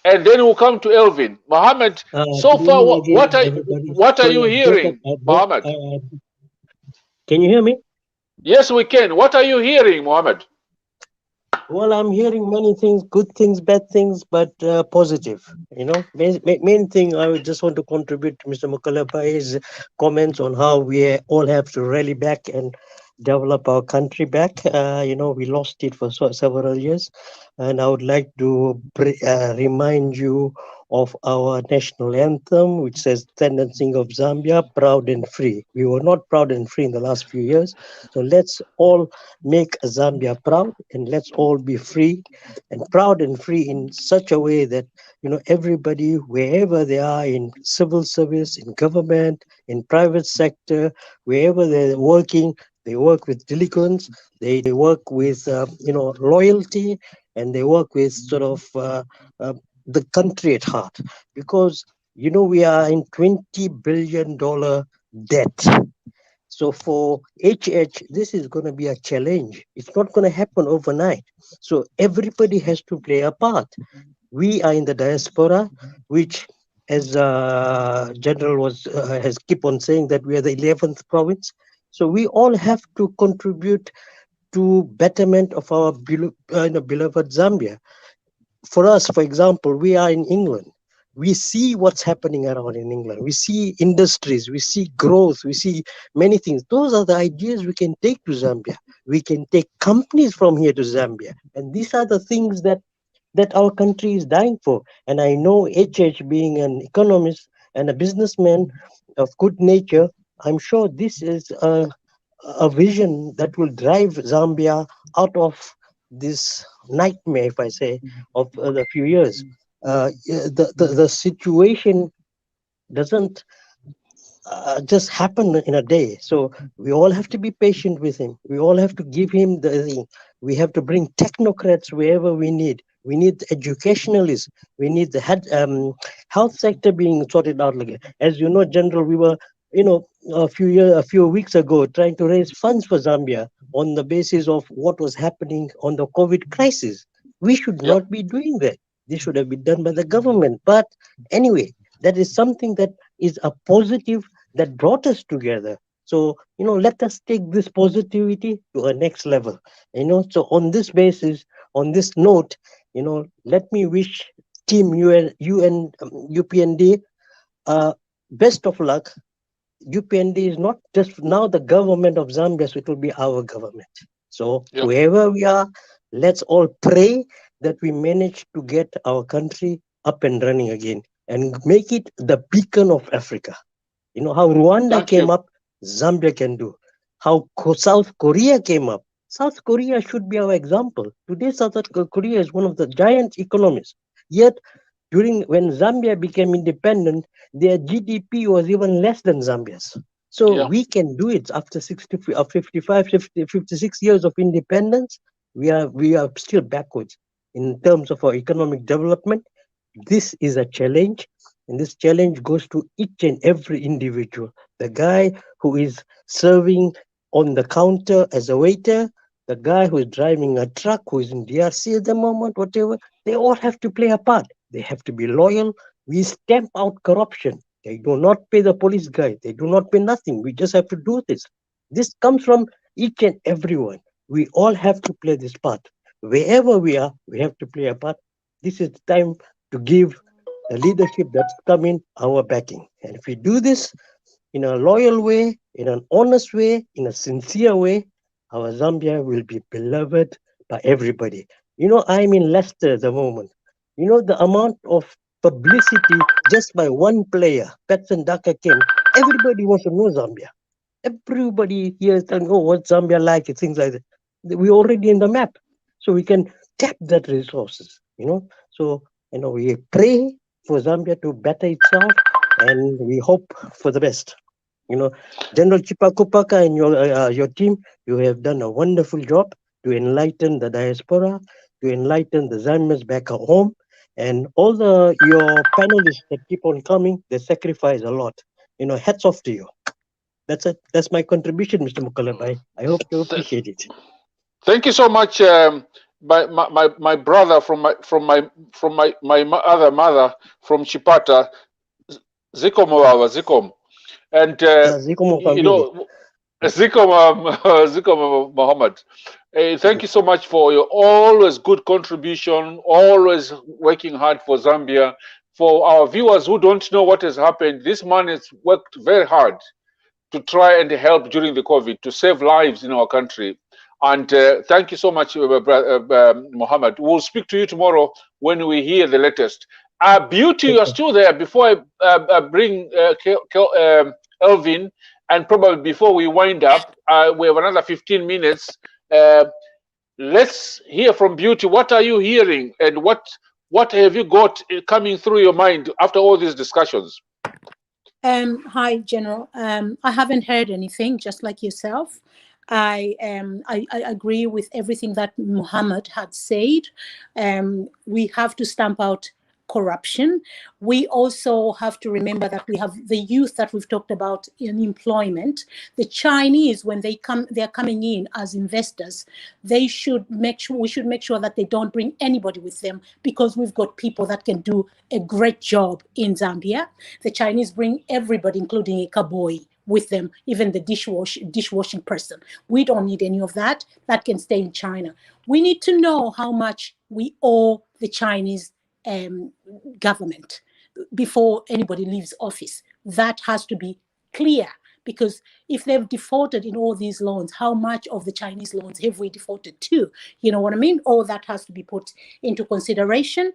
And then we'll come to Elvin. Mohammed, so far, what are you hearing, Mohammed? Can you hear me? Yes, we can. What are you hearing, Mohammed? Well, I'm hearing many things, good things, bad things, but positive. You know, main thing I would just want to contribute to Mr. Mokalapa's comments on how we all have to rally back and develop our country back. You know, we lost it for several years, and I would like to remind you of our national anthem, which says "Tendency of Zambia, proud and free." We were not proud and free in the last few years, so let's all make Zambia proud, and let's all be free and proud and free in such a way that, you know, everybody, wherever they are, in civil service, in government, in private sector, wherever they're working, they work with diligence, they work with you know, loyalty, and they work with sort of the country at heart, because, you know, we are in $20 billion debt. So for HH, this is going to be a challenge. It's not going to happen overnight. So everybody has to play a part. We are in the diaspora, which, as General has keep on saying, that we are the 11th province. So we all have to contribute to betterment of our beloved Zambia. For us, for example, we are in England. We see what's happening around in England. We see industries, we see growth, we see many things. Those are the ideas we can take to Zambia. We can take companies from here to Zambia. And these are the things that our country is dying for. And I know HH, being an economist and a businessman of good nature, I'm sure this is a vision that will drive Zambia out of this nightmare, if I say, of the few years. The situation doesn't just happen in a day. So we all have to be patient with him. We all have to give him the thing. We have to bring technocrats wherever we need. We need educationalists. We need the health sector being sorted out. As you know, General, we were, a few weeks ago trying to raise funds for Zambia on the basis of what was happening on the COVID crisis. We should not be doing that. This should have been done by the government. But anyway, that is something that is a positive that brought us together. So, let us take this positivity to a next level. So on this basis, on this note, let me wish Team UPND best of luck. UPND is not just now the government of Zambia, so it will be our government. So wherever we are, let's all pray that we manage to get our country up and running again and make it the beacon of Africa. How Rwanda came up, Zambia can do. How South Korea came up. South Korea should be our example. Today, South Korea is one of the giant economies. Yet, when Zambia became independent, their GDP was even less than Zambia's. So we can do it after 56 years of independence. We are still backwards in terms of our economic development. This is a challenge, and this challenge goes to each and every individual. The guy who is serving on the counter as a waiter, the guy who is driving a truck, who is in DRC at the moment, whatever, they all have to play a part. They have to be loyal. We stamp out corruption. They do not pay the police guy. They do not pay nothing. We just have to do this. This comes from each and everyone. We all have to play this part. Wherever we are, we have to play a part. This is the time to give the leadership that's coming our backing. And if we do this in a loyal way, in an honest way, in a sincere way, our Zambia will be beloved by everybody. I'm in Leicester at the moment. The amount of publicity just by one player, Patson Daka came. Everybody wants to know Zambia. Everybody here is telling, what's Zambia like, and things like that. We're already in the map. So we can tap that resources, So, we pray for Zambia to better itself, and we hope for the best. General Chipakupaka and your team, you have done a wonderful job to enlighten the diaspora, to enlighten the Zambians back at home, and all your panelists that keep on coming, they sacrifice a lot. Hats off to you. That's it. That's my contribution, Mr. Mukalabai. I hope you appreciate it. Thank you so much, my brother from my other mother from Chipata, Zikom. And Zikom Mohammed. Thank you so much for your always good contribution, always working hard for Zambia. For our viewers who don't know what has happened, this man has worked very hard to try and help during the COVID, to save lives in our country. And thank you so much, Mohammed. We'll speak to you tomorrow when we hear the latest. Beauty, you're still there. Before I bring Elvin, and probably before we wind up, we have another 15 minutes. Let's hear from Beauty. What are you hearing, and what have you got coming through your mind after all these discussions? Hi, General. I haven't heard anything, just like yourself. I agree with everything that Muhammad had said. We have to stamp out corruption. We also have to remember that we have the youth that we've talked about in employment. The Chinese, when they're coming in as investors, we should make sure that they don't bring anybody with them, because we've got people that can do a great job in Zambia. The Chinese bring everybody, including a cowboy, with them, even the dishwashing person. We don't need any of that. That can stay in China. We need to know how much we owe the Chinese government before anybody leaves office. That has to be clear, because if they've defaulted in all these loans, how much of the Chinese loans have we defaulted to? You know what I mean? All that has to be put into consideration.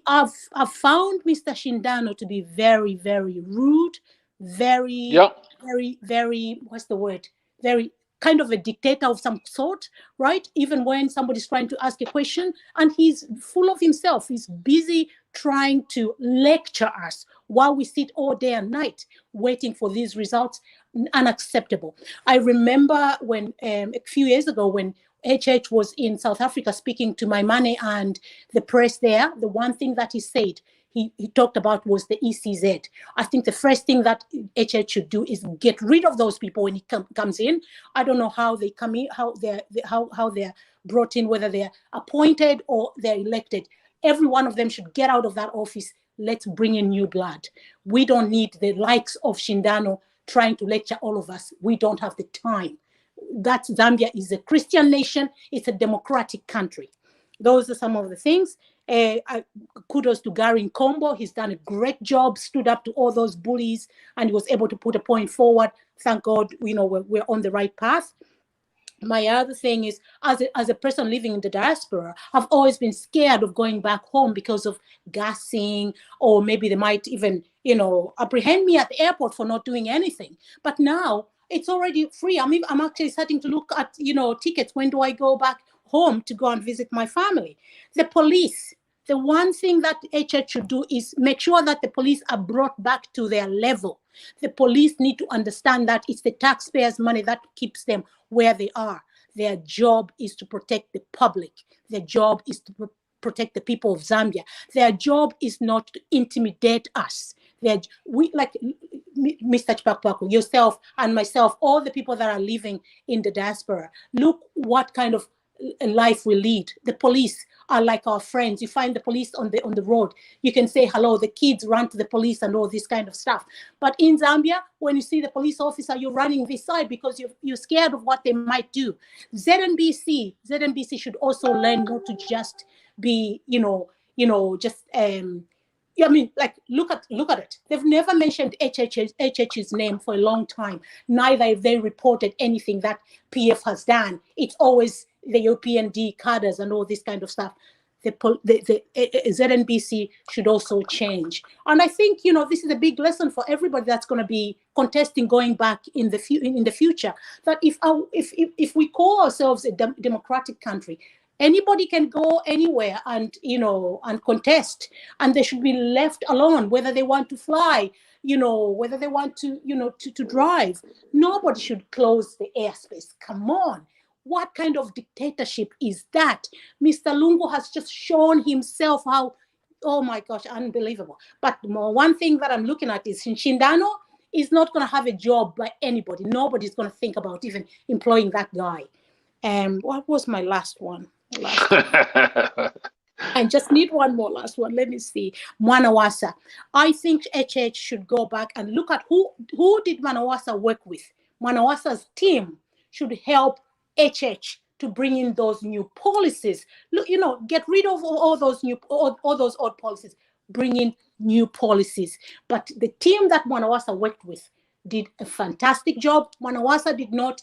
I've found Mr. Shindano to be very, very rude, very, what's the word? Very kind of a dictator of some sort, right? Even when somebody's trying to ask a question, and he's full of himself. He's busy trying to lecture us while we sit all day and night waiting for these results. Unacceptable. I remember when a few years ago when HH was in South Africa speaking to Maimane and the press there, the one thing that he said, he talked about was the ECZ. I think the first thing that HH should do is get rid of those people when he comes in. I don't know how they come in, how they're brought in, whether they're appointed or they're elected. Every one of them should get out of that office. Let's bring in new blood. We don't need the likes of Shindano trying to lecture all of us. We don't have the time. That Zambia is a Christian nation. It's a democratic country. Those are some of the things. Kudos to Gary Nkombo. He's done a great job, stood up to all those bullies, and he was able to put a point forward. Thank God, we're on the right path. My other thing is, as a person living in the diaspora, I've always been scared of going back home because of gassing, or maybe they might even, apprehend me at the airport for not doing anything. But now it's already free. I'm actually starting to look at, tickets. When do I go back home to go and visit my family? The police. The one thing that HH should do is make sure that the police are brought back to their level. The police need to understand that it's the taxpayers' money that keeps them where they are. Their job is to protect the public. Their job is to protect the people of Zambia. Their job is not to intimidate us. We, like Mr. Chipakwaku, yourself and myself, all the people that are living in the diaspora, look what kind of life we lead. The police are like our friends. You find the police on the road, you can say hello. The kids run to the police and all this kind of stuff. But in Zambia, when you see the police officer, you're running this side because you're scared of what they might do. ZNBC should also learn not to just be, look at it. They've never mentioned HH's name for a long time. Neither have they reported anything that PF has done. It's always the UPND cadres and all this kind of stuff. The ZNBC should also change. And I think, this is a big lesson for everybody that's going to be contesting going back in the future, that if we call ourselves a democratic country, anybody can go anywhere and contest, and they should be left alone, whether they want to fly, whether they want to to drive. Nobody should close the airspace. Come on. What kind of dictatorship is that? Mr. Lungu has just shown himself how, oh my gosh, unbelievable. But one thing that I'm looking at is Shindano is not going to have a job by anybody. Nobody's going to think about even employing that guy. What was my last one? I just need one more last one. Let me see. Manawasa. I think HH should go back and look at who did Manawasa work with. Manawasa's team should help HH to bring in those new policies. Look, get rid of all those old policies. Bring in new policies. But the team that Manawasa worked with did a fantastic job. Manawasa did not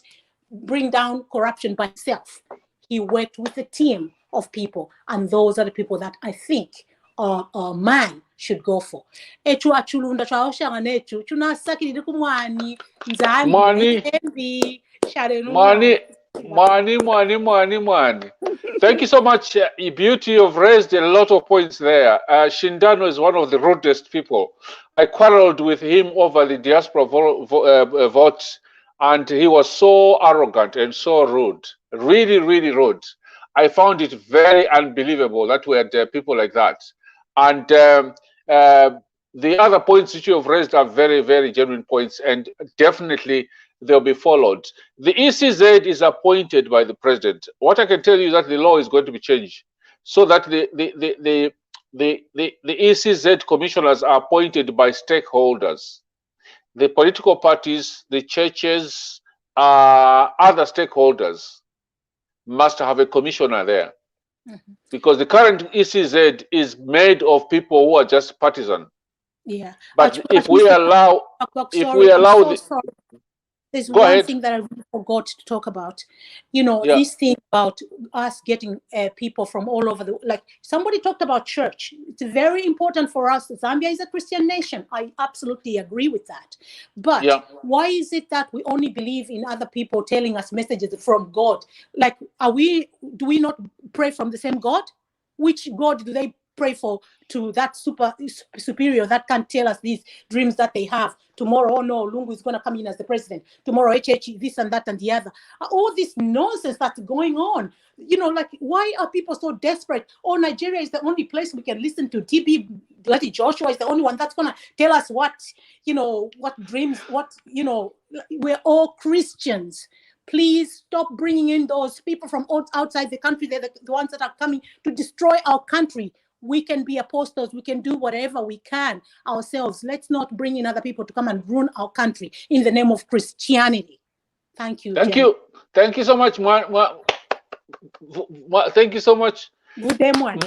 bring down corruption by himself. He worked with a team of people, and those are the people that I think a man should go for. Money. Thank you so much, Beauty. You've raised a lot of points there. Shindano is one of the rudest people. I quarreled with him over the diaspora votes, and he was so arrogant and so rude. Really, really rude. I found it very unbelievable that we had people like that. And the other points that you have raised are very, very genuine points, and definitely they'll be followed. The ECZ is appointed by the president. What I can tell you is that the law is going to be changed so that the ECZ commissioners are appointed by stakeholders. The political parties, the churches, other stakeholders must have a commissioner there. Because the current ECZ is made of people who are just partisan. Yeah. But if we allow There's Go one ahead. thing that I really forgot to talk about. You know, this thing about us getting people from all over the, like somebody talked about church. It's very important for us. Zambia is a Christian nation. I absolutely agree with that. But why is it that we only believe in other people telling us messages from God? Like, do we not pray from the same God? Which God do they pray for, to that superior that can tell us these dreams that they have? Tomorrow, oh no, Lungu is going to come in as the president. Tomorrow, HH, this and that and the other. All this nonsense that's going on. You know, like, why are people so desperate? Oh, Nigeria is the only place we can listen to. TB Bloody Joshua is the only one that's going to tell us what, you know, what dreams, what, you know, we're all Christians. Please stop bringing in those people from outside the country. They're the ones that are coming to destroy our country. We can be apostles. We can do whatever we can ourselves. Let's not bring in other people to come and ruin our country in the name of Christianity. Thank you. Thank you. Thank you so much. Thank you so much. Good day, man.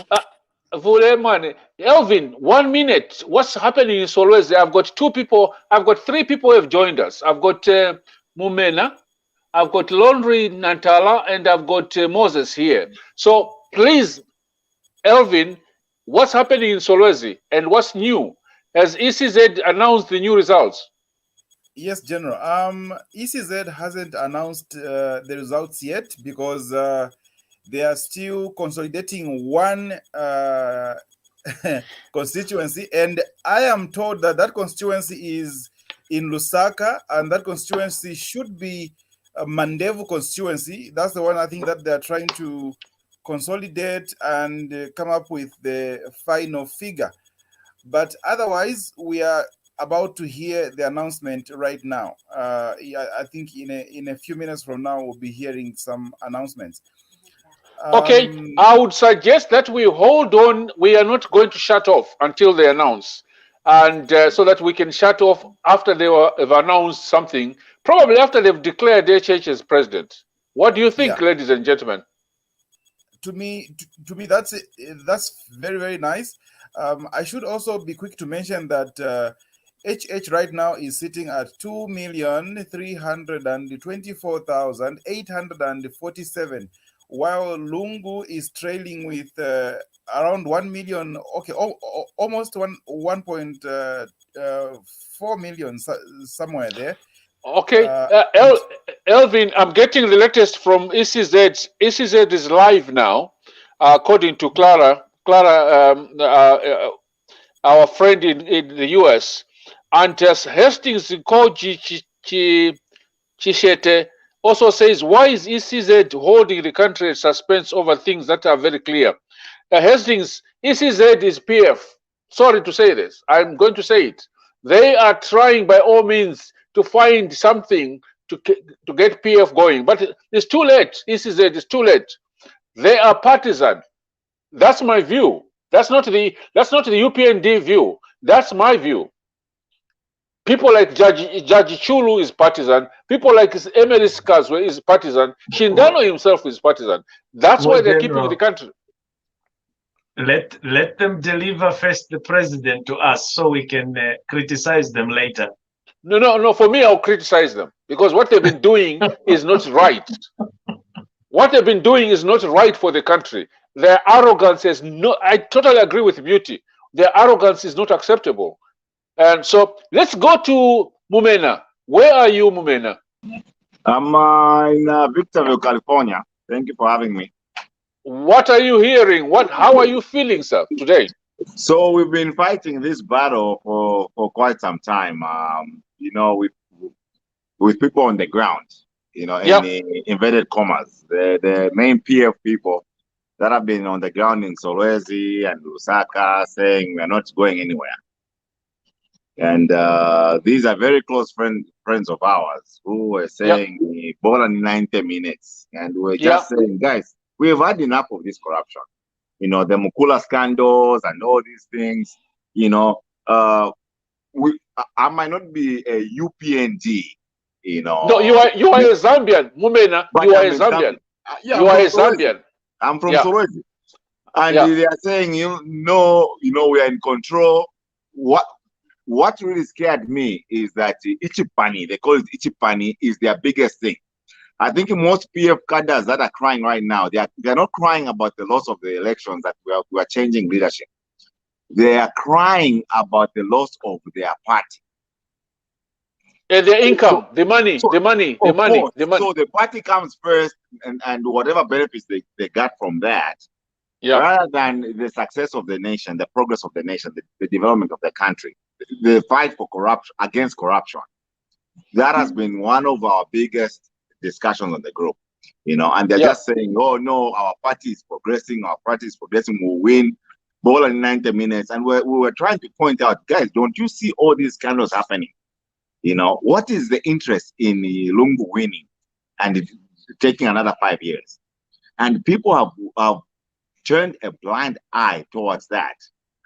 Elvin, 1 minute. What's happening in Solwezi? I've got 3 people who have joined us. I've got Mumena, I've got Laundry Nantala, and I've got Moses here. So please, Elvin, what's happening in Solwezi and what's new? Has ECZ announced the new results? Yes, General. ECZ hasn't announced the results yet because they are still consolidating one constituency, and I am told that that constituency is in Lusaka, and that constituency should be a Mandevu constituency. That's the one I think that they're trying to consolidate and come up with the final figure. But otherwise, we are about to hear the announcement right now. I think in a few minutes from now, we'll be hearing some announcements. Okay, I would suggest that we hold on. We are not going to shut off until they announce, and so that we can shut off after they have announced something, probably after they've declared HH as president. What do you think, ladies and gentlemen? To me, that's very, very nice. I should also be quick to mention that HH right now is sitting at 2,324,847, while Lungu is trailing with around 1 million. Okay, almost 1.4 million, somewhere there. Okay, Elvin, I'm getting the latest from ECZ. ECZ is live now, according to Clara, our friend in the US. And Hastings Koji Chishete also says, why is ECZ holding the country in suspense over things that are very clear? Hastings, ECZ is PF. Sorry to say this. I'm going to say it. They are trying by all means to find something to get PF going. But it's too late. ECZ is too late. They are partisan. That's my view. That's not the UPND view. That's my view. People like Judge Chulu is partisan. People like Emeris Kazwe is partisan. Shindano himself is partisan. That's why they're keeping the country. Let them deliver first the president to us so we can criticize them later. No. For me, I'll criticize them because what they've been doing is not right. What they've been doing is not right for the country. Their arrogance is no. I totally agree with Beauty. Their arrogance is not acceptable. And so let's go to Mumena. Where are you, Mumena? I'm in Victorville, California. Thank you for having me. What are you hearing? How are you feeling, sir, today? So we've been fighting this battle for quite some time. You know, with people on the ground. You know, in the inverted commas, the main PF people that have been on the ground in Solwezi and Lusaka saying we're not going anywhere. And these are very close friends of ours who were saying more than 90 minutes. And we're just saying, guys, we've had enough of this corruption. You know, the Mukula scandals and all these things, you know, I might not be a UPND, you know. No, you are a Zambian, Mumena. You are a Zambian. You are a Zambian. I'm from Solwezi. And they are saying, we are in control. what really scared me is that Ichipani, they call it Ichipani, is their biggest thing. I think most PF cadres that are crying right now, they're not crying about the loss of the elections that we are changing leadership. They are crying about the loss of their party. And their income, the money. So the money. So the party comes first, and whatever benefits they got from that, rather than the success of the nation, the progress of the nation, the development of the country, the fight for corruption, against corruption. That has been one of our biggest discussions on the group, and they're just saying, oh no, our party is progressing, we'll win ball in 90 minutes. And we were trying to point out, guys, don't you see all these scandals happening? What is the interest in Lungu winning and taking another 5 years? And people have turned a blind eye towards that.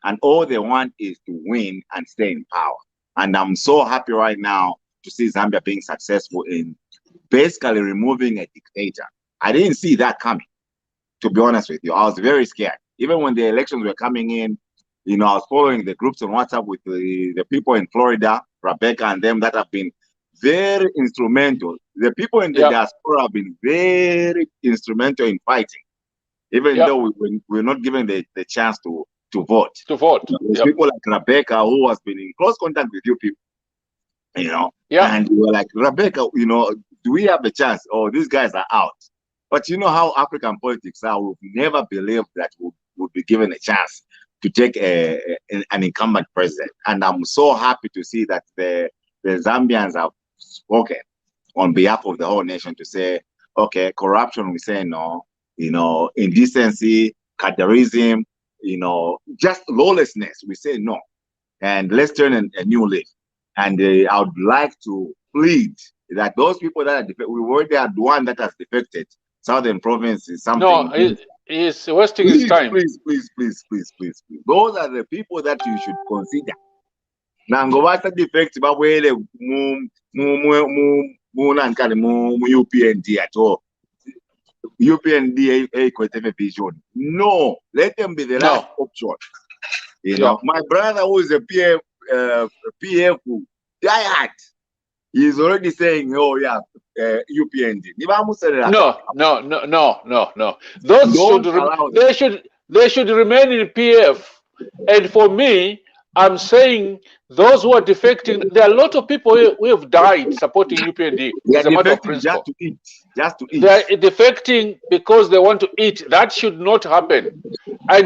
And all they want is to win and stay in power. And I'm so happy right now to see Zambia being successful in basically removing a dictator. I didn't see that coming, to be honest with you. I was very scared. Even when the elections were coming in, I was following the groups on WhatsApp with the people in Florida, Rebecca and them, that have been very instrumental. The people in the diaspora have been very instrumental in fighting, even though we're not given the chance to vote. There's people like Rebecca who has been in close contact with you people, and we were like, Rebecca, do we have a chance? Oh, these guys are out. But you know how African politics are. We've never believed that we'll be given a chance to take an incumbent president. And I'm so happy to see that the Zambians have spoken on behalf of the whole nation to say, okay, corruption, we say no, indecency, cadreism, just lawlessness, we say no. And let's turn a new leaf. And I would like to plead that those people that are we already had one that has defected, Southern Province is something. No, he's wasting his time. Please. Those are the people that you should consider. Nangobata defect bawele mu UPND at all. UPND a vision. No, let them be the last option. My brother who is a PF diehard, he's already saying, oh yeah, UPND. No. They should remain in PF. And for me, I'm saying those who are defecting, there are a lot of people who have died supporting UPND. As a matter of principle. Just to eat. They are defecting because they want to eat. That should not happen. And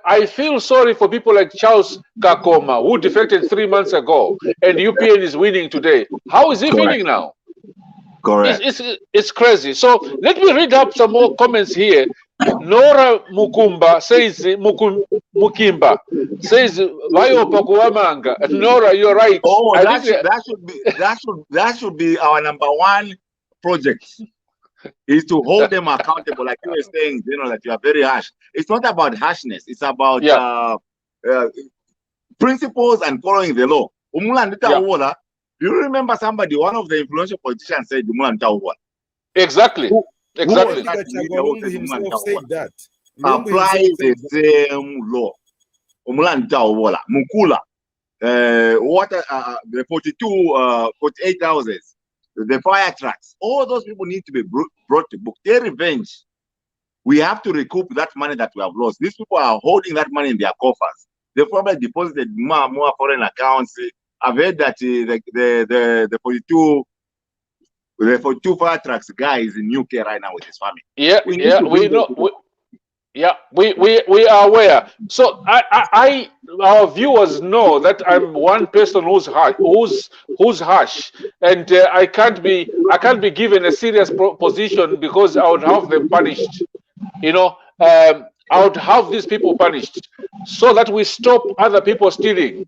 I feel sorry for people like Charles Kakoma, who defected 3 months ago, and UPN is winning today. How is he feeling now? Correct. It's crazy. So let me read up some more comments here. Nora Mukimba says, Vayo Pakuamanga. Nora, you're right. Oh, that should be our number one project. Is to hold them accountable, like you were saying, that you are very harsh. It's not about harshness. It's about principles and following the law. Do you remember somebody, one of the influential politicians said, Exactly. Exactly. Lungu himself said that. Apply the same law. Mukula. The 48 houses, the fire trucks, all those people need to be brought to book. Their revenge. We have to recoup that money that we have lost. These people are holding that money in their coffers. They probably deposited more foreign accounts. I've heard that the 42 fire trucks guy is in UK right now with his family. We are aware. So our viewers know that I'm one person who's harsh, and I can't be given a serious position because I would have them punished. I would have these people punished so that we stop other people stealing.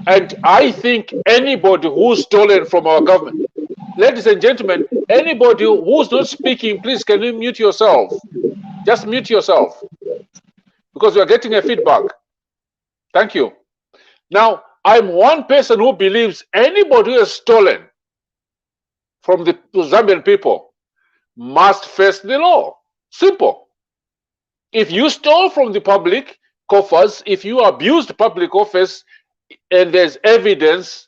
And I think anybody who's stolen from our government, ladies and gentlemen, anybody who's not speaking, please can you mute yourself? Just mute yourself because we are getting a feedback. Thank you. Now, I'm one person who believes anybody who has stolen from the Zambian people must face the law. Simple. If you stole from the public coffers, if you abused public office, and there's evidence,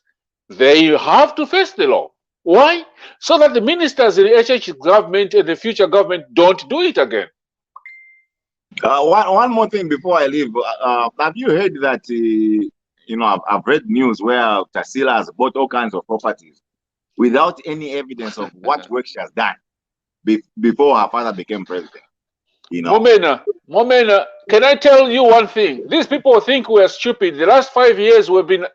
they have to face the law. Why? So that the ministers in the HH government and the future government don't do it again. One more thing before I leave. Have you heard that, I've read news where Tarsila has bought all kinds of properties without any evidence of what work she has done before her father became president? Momena, can I tell you one thing? These people think we are stupid. The last 5 years we've been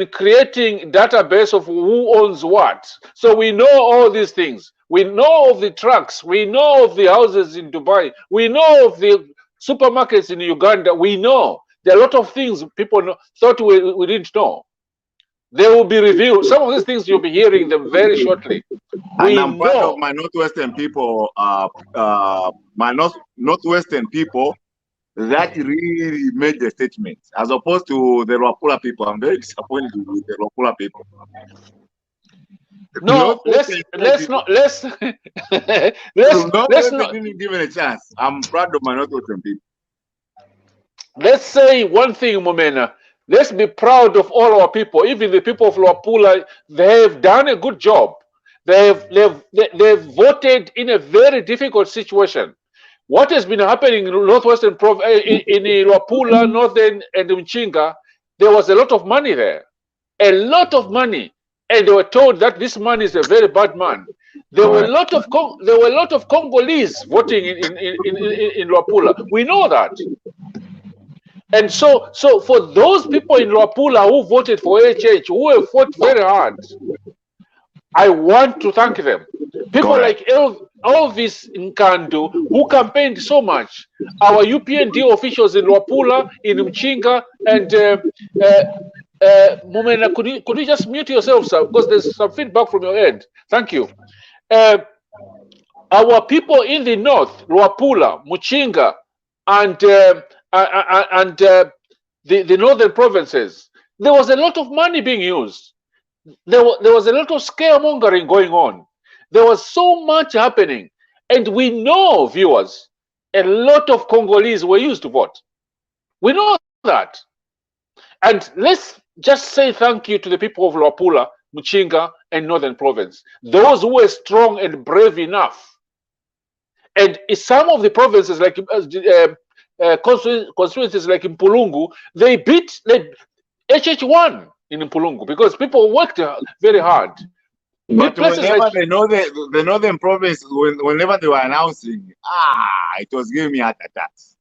creating database of who owns what. So we know all these things. We know of the trucks. We know of the houses in Dubai. We know of the supermarkets in Uganda. We know. There are a lot of things people thought we didn't know. They will be revealed. Some of these things you'll be hearing them very shortly. And I'm part of my Northwestern people, Northwestern people that really made the statement, as opposed to the Rupiah people. I'm very disappointed with the Rupiah people. No, let's not didn't give it a chance. I'm proud of my Northwestern people. Let's say one thing, Momena. Let's be proud of all our people, even the people of Rupiah. They have done a good job. They've voted in a very difficult situation. What has been happening in Northwestern in Rupiah, Northern and Mchinga, there was a lot of money there, a lot of money, and they were told that this man is a very bad man. There were a lot of Congolese voting in Rupiah. We know that. And so for those people in Rupiah who voted for HH, who have fought very hard, I want to thank them. People like Elvis Nkandu, who campaigned so much, our UPND officials in Rupiah, in Mchinga, and Momena, could you just mute yourself, sir, because there's some feedback from your end. Thank you. Our people in the north, Rupiah, Mchinga, and the northern provinces, there was a lot of money being used. There was a lot of scaremongering going on. There was so much happening. And we know, viewers, a lot of Congolese were used to vote. We know that. And let's just say thank you to the people of Rupiah, Mchinga, and Northern Province. Those who were strong and brave enough. And in some of the provinces, like constituencies like in Lungu, they beat HH1 in Mpulungu because people worked very hard. But whenever they know the Northern Province, whenever they were announcing, it was giving me heart attacks.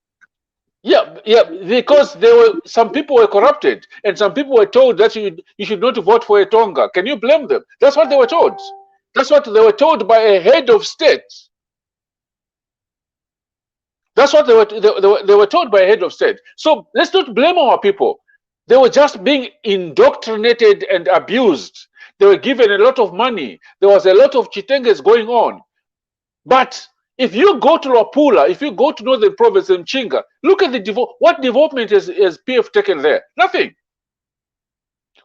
Yeah, because some people were corrupted, and some people were told that you should not vote for a Tonga. Can you blame them? That's what they were told. That's what they were told by a head of state. That's what they were told by a head of state. So let's not blame our people. They were just being indoctrinated and abused. They were given a lot of money. There was a lot of chitenges going on. But if you go to Rupiah, if you go to Northern Province and Mchinga, look at what development has PF taken there? Nothing.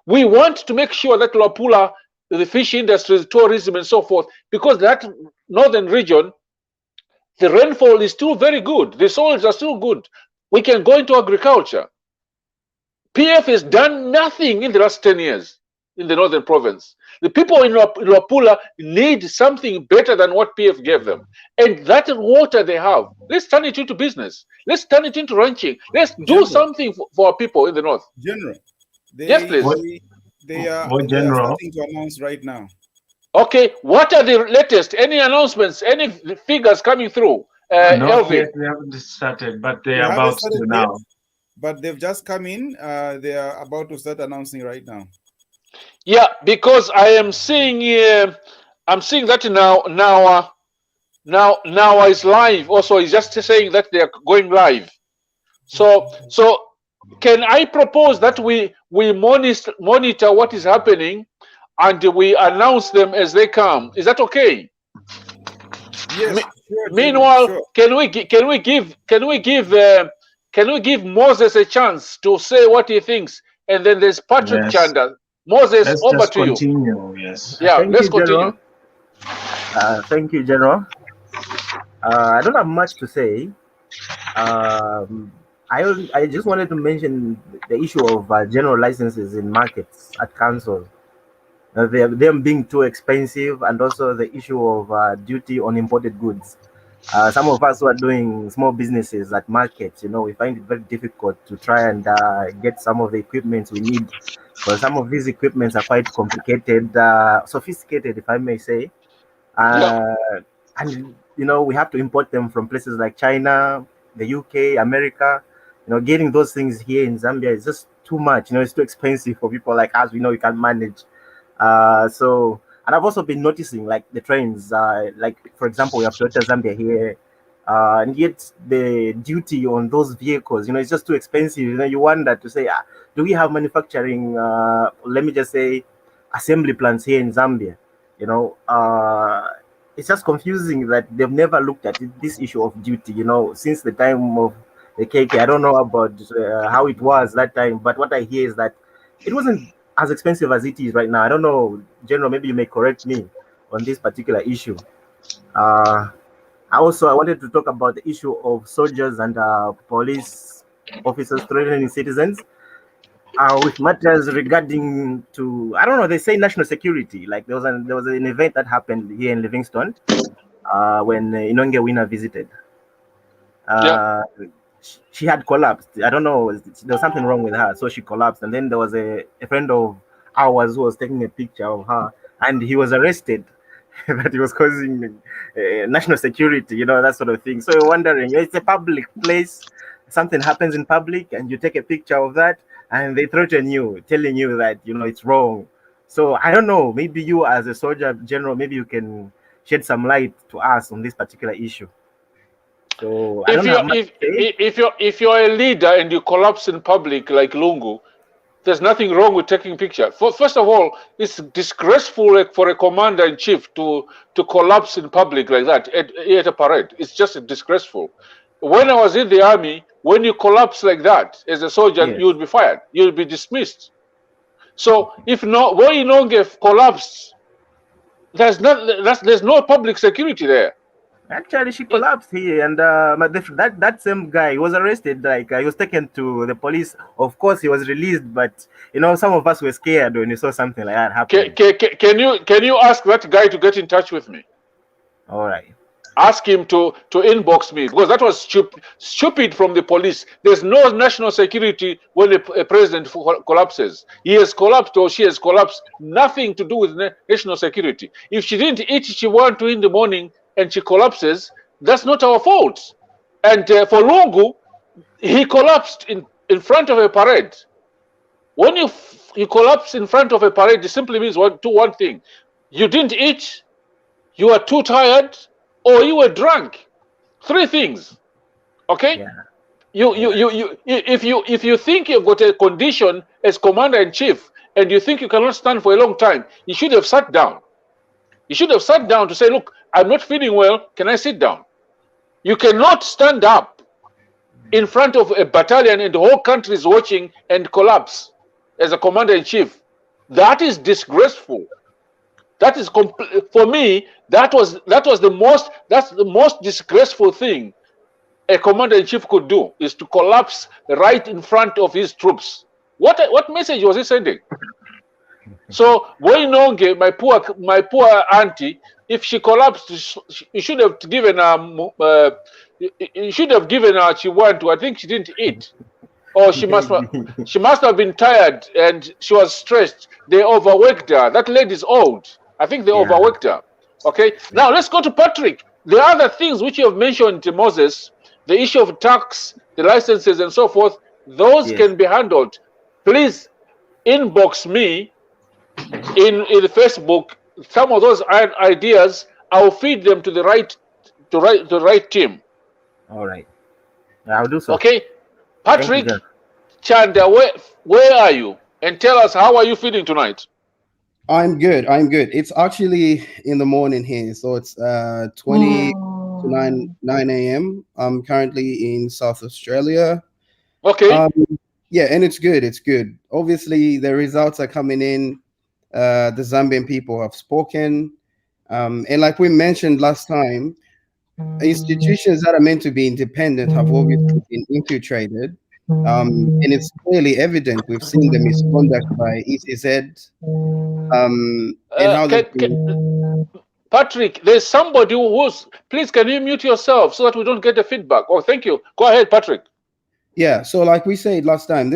We want to make sure that Rupiah, the fish industry, tourism, and so forth, because that northern region, the rainfall is still very good. The soils are still good. We can go into agriculture. PF has done nothing in the last 10 years in the Northern Province. The people in Rupiah need something better than what PF gave them. And that water they have, let's turn it into business. Let's turn it into ranching. Let's do something for our people in the North. General, yes, please. They are starting to announce right now. Okay, what are the latest? Any announcements? Any figures coming through? No, yet we haven't started, but they are about to now. But they've just come in. They are about to start announcing right now. Yeah, because I am seeing. I'm seeing that now is live. Also, he's just saying that they are going live. So can I propose that we monitor what is happening, and we announce them as they come? Is that okay? Yes. Sure, meanwhile, sure. Can we give Moses a chance to say what he thinks, and then there's Patrick Chanda. Moses, over to you. Yes. Yeah, let's continue. Thank you, General. I don't have much to say. I just wanted to mention the issue of general licenses in markets at council. Them being too expensive, and also the issue of duty on imported goods. Some of us who are doing small businesses at markets, we find it very difficult to try and get some of the equipments we need, because some of these equipments are quite complicated, sophisticated, if I may say. And we have to import them from places like China, the UK, America. Getting those things here in Zambia is just too much. It's too expensive for people like us. We know we can't manage. And I've also been noticing, like, the trains, like, for example, we have Toyota Zambia here, and yet the duty on those vehicles, it's just too expensive. You wonder to say, do we have manufacturing, let me just say, assembly plants here in Zambia? It's just confusing that they've never looked at this issue of duty, since the time of the KK. I don't know about how it was that time, but what I hear is that it wasn't as expensive as it is right now. I don't know, General, maybe you may correct me on this particular issue. I wanted to talk about the issue of soldiers and police officers threatening citizens with matters regarding to, I don't know, they say national security. Like, there was an event that happened here in Livingston when Inonge Winner visited. She had collapsed. I don't know, there was something wrong with her, so she collapsed. And then there was a friend of ours who was taking a picture of her, and he was arrested that he was causing national security, that sort of thing. So you're wondering, it's a public place, something happens in public, and you take a picture of that, and they threaten you, telling you that it's wrong. So I don't know, maybe you as a soldier general, maybe you can shed some light to us on this particular issue. So if you're a leader and you collapse in public like Lungu, there's nothing wrong with taking a picture. First of all, it's disgraceful for a commander-in-chief to collapse in public like that at a parade. It's just disgraceful. When I was in the army, when you collapse like that as a soldier, you would be fired. You would be dismissed. So if not, when Inonge collapsed, there's no public security there. Actually, she collapsed here, and that same guy was arrested. Like, he was taken to the police. Of course, he was released, but some of us were scared when we saw something like that happen. Can you ask that guy to get in touch with me? All right. Ask him to inbox me, because that was stupid from the police. There's no national security when a president collapses. He has collapsed or she has collapsed. Nothing to do with national security. If she didn't eat, she wanted to in the morning, and she collapses, that's not our fault. And for Lungu, he collapsed in front of a parade. When you collapse in front of a parade, it simply means one thing. You didn't eat, you are too tired, or you were drunk. 3 things. Okay? Yeah. If you think you've got a condition as commander-in-chief and you think you cannot stand for a long time, you should have sat down. You should have sat down to say, look, I'm not feeling well, can I sit down? You cannot stand up in front of a battalion and the whole country is watching and collapse as a commander-in-chief. That is disgraceful. That is for me, that's the most disgraceful thing a commander-in-chief could do, is to collapse right in front of his troops. What message was he sending? So Wainonge, my poor auntie, if she collapsed, you should have given her. You should have given her what she wanted to. I think she didn't eat, or she must have been tired and she was stressed. They overworked her. That lady's old. I think they overworked her. Okay. Now let's go to Patrick. The other things which you have mentioned, Moses, the issue of tax, the licenses, and so forth, those can be handled. Please inbox me in Facebook some of those ideas. I'll feed them to the right team. All right, I'll do so. Okay, Patrick Chanda, where are you? And tell us, how are you feeling tonight? I'm good. It's actually in the morning here, so it's 20 to 9 a.m. I'm currently in South Australia. Okay. Yeah, and it's good. Obviously, the results are coming in. The Zambian people have spoken, and like we mentioned last time, institutions that are meant to be independent have obviously been infiltrated. And it's clearly evident. We've seen the misconduct by ECZ, and how they've been... Patrick, there's somebody who's... Please, can you mute yourself so that we don't get the feedback? Oh, thank you. Go ahead, Patrick. Yeah, so like we said last time,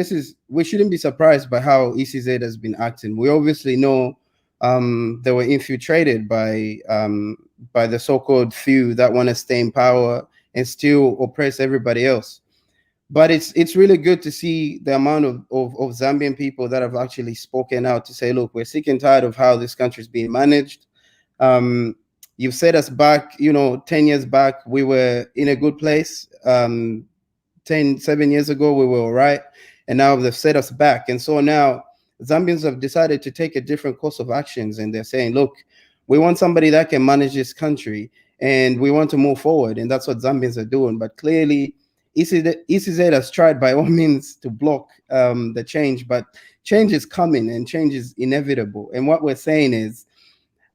we shouldn't be surprised by how ECZ has been acting. We obviously know they were infiltrated by the so-called few that want to stay in power and still oppress everybody else. But it's really good to see the amount of Zambian people that have actually spoken out to say, look, we're sick and tired of how this country is being managed. You've set us back, 10 years back, we were in a good place. 7 years ago, we were all right. And now they've set us back. And so now Zambians have decided to take a different course of actions. And they're saying, look, we want somebody that can manage this country and we want to move forward. And that's what Zambians are doing. But clearly, ECZ has tried by all means to block the change, but change is coming and change is inevitable. And what we're saying is,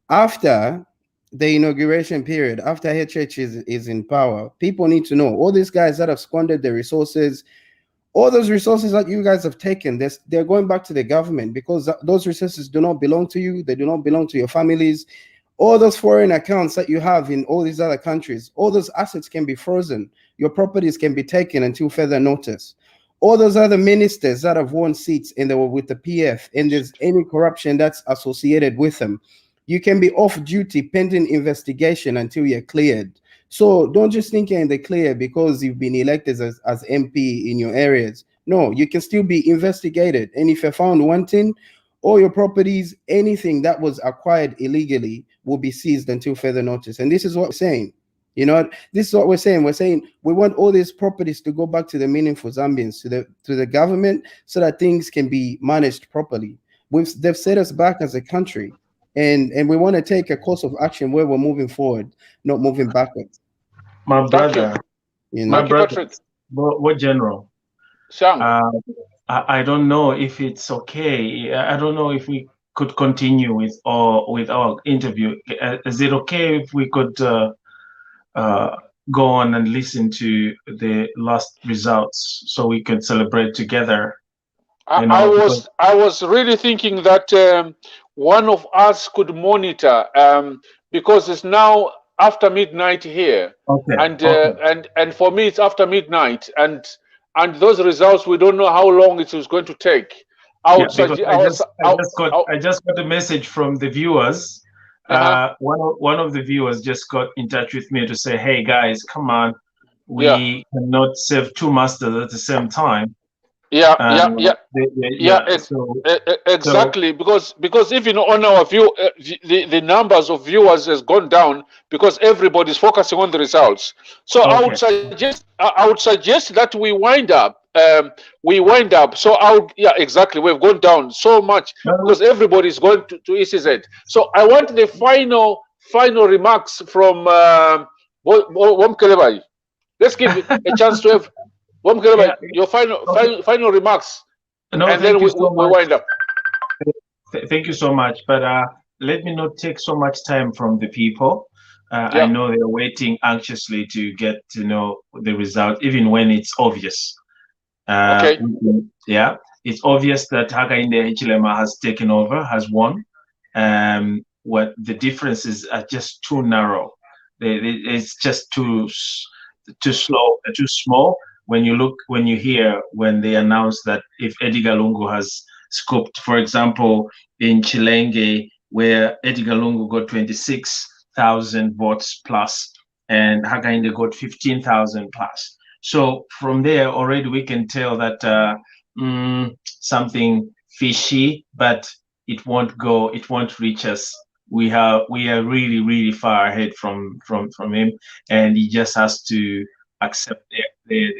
after the inauguration period, after HH is in power, people need to know all these guys that have squandered their resources, all those resources that you guys have taken, they're going back to the government, because those resources do not belong to you. They do not belong to your families. All those foreign accounts that you have in all these other countries, all those assets can be frozen. Your properties can be taken until further notice. All those other ministers that have won seats and they were with the PF, and there's any corruption that's associated with them, you can be off duty pending investigation until you're cleared. So don't just think you're in the clear because you've been elected as MP in your areas. No, you can still be investigated. And if you're found wanting, all your properties, anything that was acquired illegally will be seized until further notice. And this is what we're saying. This is what we're saying. We're saying we want all these properties to go back to the meaningful Zambians, to the government, so that things can be managed properly. They've set us back as a country. And we want to take a course of action where we're moving forward, not moving backwards. My brother, what general? I don't know if it's okay. I don't know if we could continue with our interview. Is it okay if we could go on and listen to the last results so we can celebrate together? I was really thinking that one of us could monitor, because it's now after midnight here, and for me it's after midnight, and those results, we don't know how long it is going to take. I just got a message from the viewers. One of the viewers just got in touch with me to say, "Hey guys, come on, we cannot serve two masters at the same time." Exactly, because even on our view, the numbers of viewers has gone down because everybody's focusing on the results. So I would suggest that we wind up. So exactly, we've gone down so much because everybody's going to ECZ. So I want the final remarks from Womkelebai. Let's give a chance to have your final remarks, and then we wind up. Thank you so much. But let me not take so much time from the people. I know they're waiting anxiously to get to know the result, even when it's obvious. It's obvious that Hakainde Hichilema has taken over, has won. What the differences are just too narrow. It's just too slow, too small. When you hear when they announce that if Edgar Lungu has scooped, for example, in Chilenge, where Edgar Lungu got 26,000 votes plus, and Hakainde got 15,000 plus. So from there already we can tell that something fishy, but it won't reach us. We are really, really far ahead from him, and he just has to accept the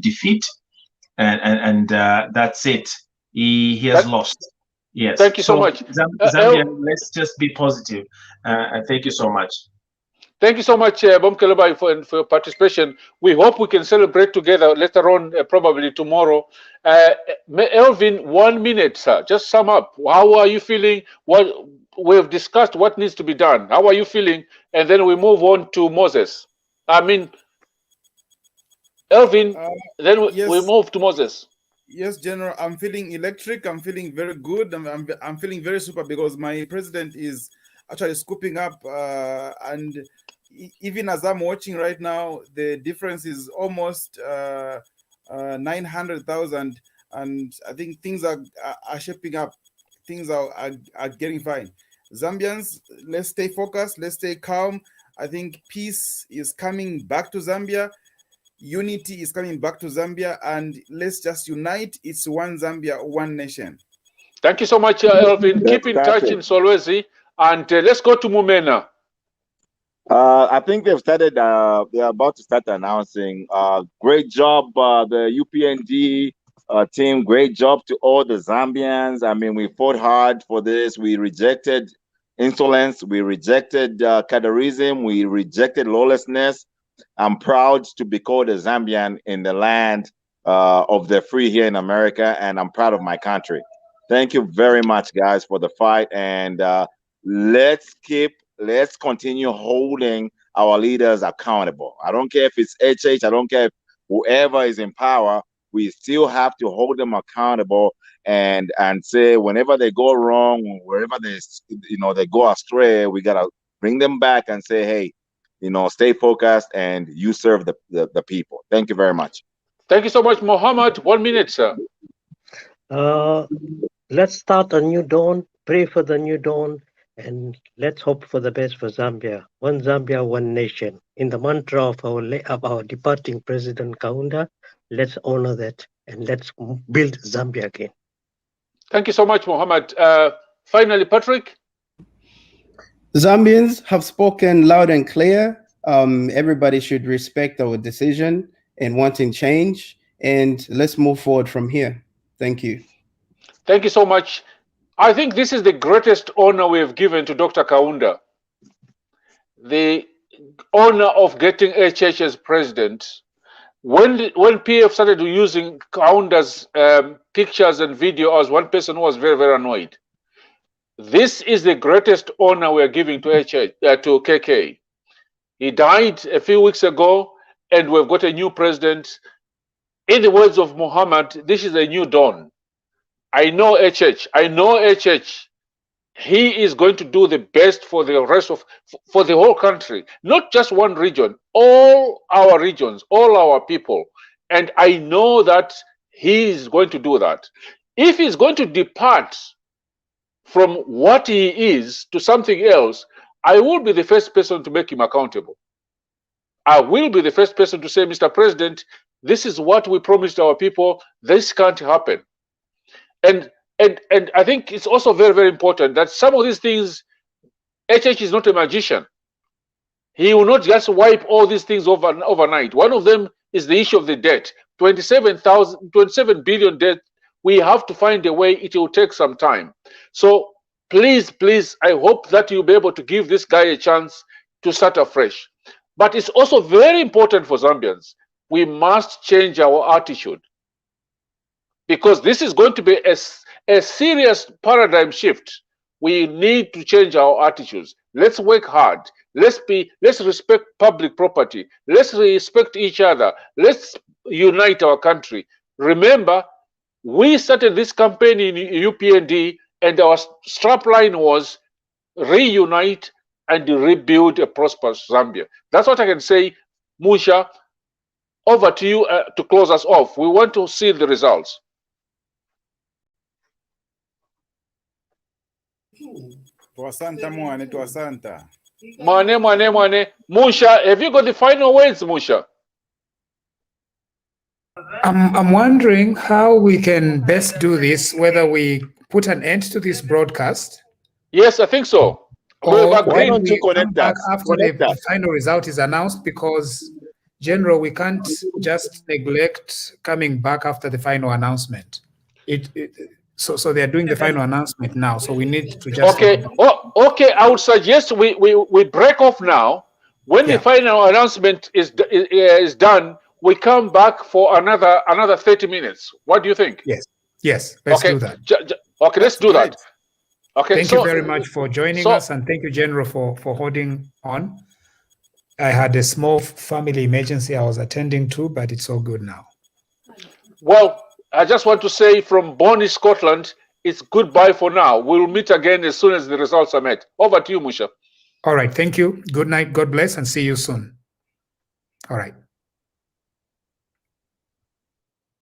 defeat, and that's it. He has lost. Yes. Thank you so much. Zambia, let's just be positive. Thank you so much. Thank you so much, Bomkelebai, for your participation. We hope we can celebrate together later on, probably tomorrow. Elvin, 1 minute, sir. Just sum up. How are you feeling? What we've discussed, what needs to be done. How are you feeling? And then we move on to Moses. I mean, Elvin, then yes. we move to Moses. Yes, General, I'm feeling electric. I'm feeling very good. I'm feeling very super because my president is actually scooping up. And even as I'm watching right now, the difference is almost 900,000. And I think things are shaping up. Things are getting fine. Zambians, let's stay focused. Let's stay calm. I think peace is coming back to Zambia. Unity is coming back to Zambia, and let's just unite. It's one Zambia, one nation. Thank you so much, Elvin. Keep in touch in Solwezi, and let's go to Mumena. I think they've started. They're about to start announcing. Great job, the UPND team. Great job to all the Zambians. I mean, we fought hard for this. We rejected insolence. We rejected cadarism. We rejected lawlessness. I'm proud to be called a Zambian in the land of the free here in America, and I'm proud of my country. Thank you very much, guys, for the fight, and let's continue holding our leaders accountable. I don't care if it's HH, I don't care if whoever is in power, we still have to hold them accountable and say whenever they go wrong, wherever they go astray, we gotta bring them back and say, hey, stay focused and you serve the people. Thank you very much. Thank you so much, Mohammed. 1 minute, sir. Let's start a new dawn, pray for the new dawn, and let's hope for the best for Zambia. One Zambia, one nation. In the mantra of our departing President Kaunda, let's honor that and let's build Zambia again. Thank you so much, Mohammed. Finally, Patrick. Zambians have spoken loud and clear. Everybody should respect our decision and wanting change, and let's move forward from here. Thank you. Thank you so much. I think this is the greatest honor we have given to Dr. Kaunda. The honor of getting HH as president. When PF started using Kaunda's pictures and video, I was one person who was very, very annoyed. This is the greatest honor we are giving to to KK. He died a few weeks ago, and we've got a new president. In the words of Muhammad, this is a new dawn. I know HH. I know HH. He is going to do the best for the rest of, for the whole country, not just one region, all our regions, all our people. And I know that he is going to do that. If he's going to depart from what he is to something else, I will be the first person to make him accountable. I will be the first person to say, Mr. President, this is what we promised our people. This can't happen. And I think it's also very, very important that some of these things, HH is not a magician. He will not just wipe all these things overnight. One of them is the issue of the debt. 27 billion debt. We have to find a way. It will take some time. So please, please, I hope that you'll be able to give this guy a chance to start afresh. But it's also very important for Zambians. We must change our attitude, because this is going to be a serious paradigm shift. We need to change our attitudes. Let's work hard. Let's respect public property. Let's respect each other. Let's unite our country. Remember, we started this campaign in UPND, and our strapline was reunite and rebuild a prosperous Zambia. That's what I can say. Musha, over to you to close us off. We want to see the results. Tuasanta mwane, tuasanta. Mwane. Musha, have you got the final words, Musha? I'm wondering how we can best do this, whether we put an end to this broadcast. Yes, I think so. Or why don't you come back after the final result is announced, because General, we can't just neglect coming back after the final announcement. So they're doing the final announcement now, so we need to just okay. I would suggest we break off now. When the final announcement is done, we come back for another 30 minutes. What do you think? Yes, let's do that. Okay, let's do that. Okay, thank you very much for joining us, and thank you, General, for holding on. I had a small family emergency I was attending to, but it's all good now. Well, I just want to say from Bonnie, Scotland, it's goodbye for now. We'll meet again as soon as the results are met. Over to you, Musha. All right. Thank you. Good night. God bless and see you soon. All right.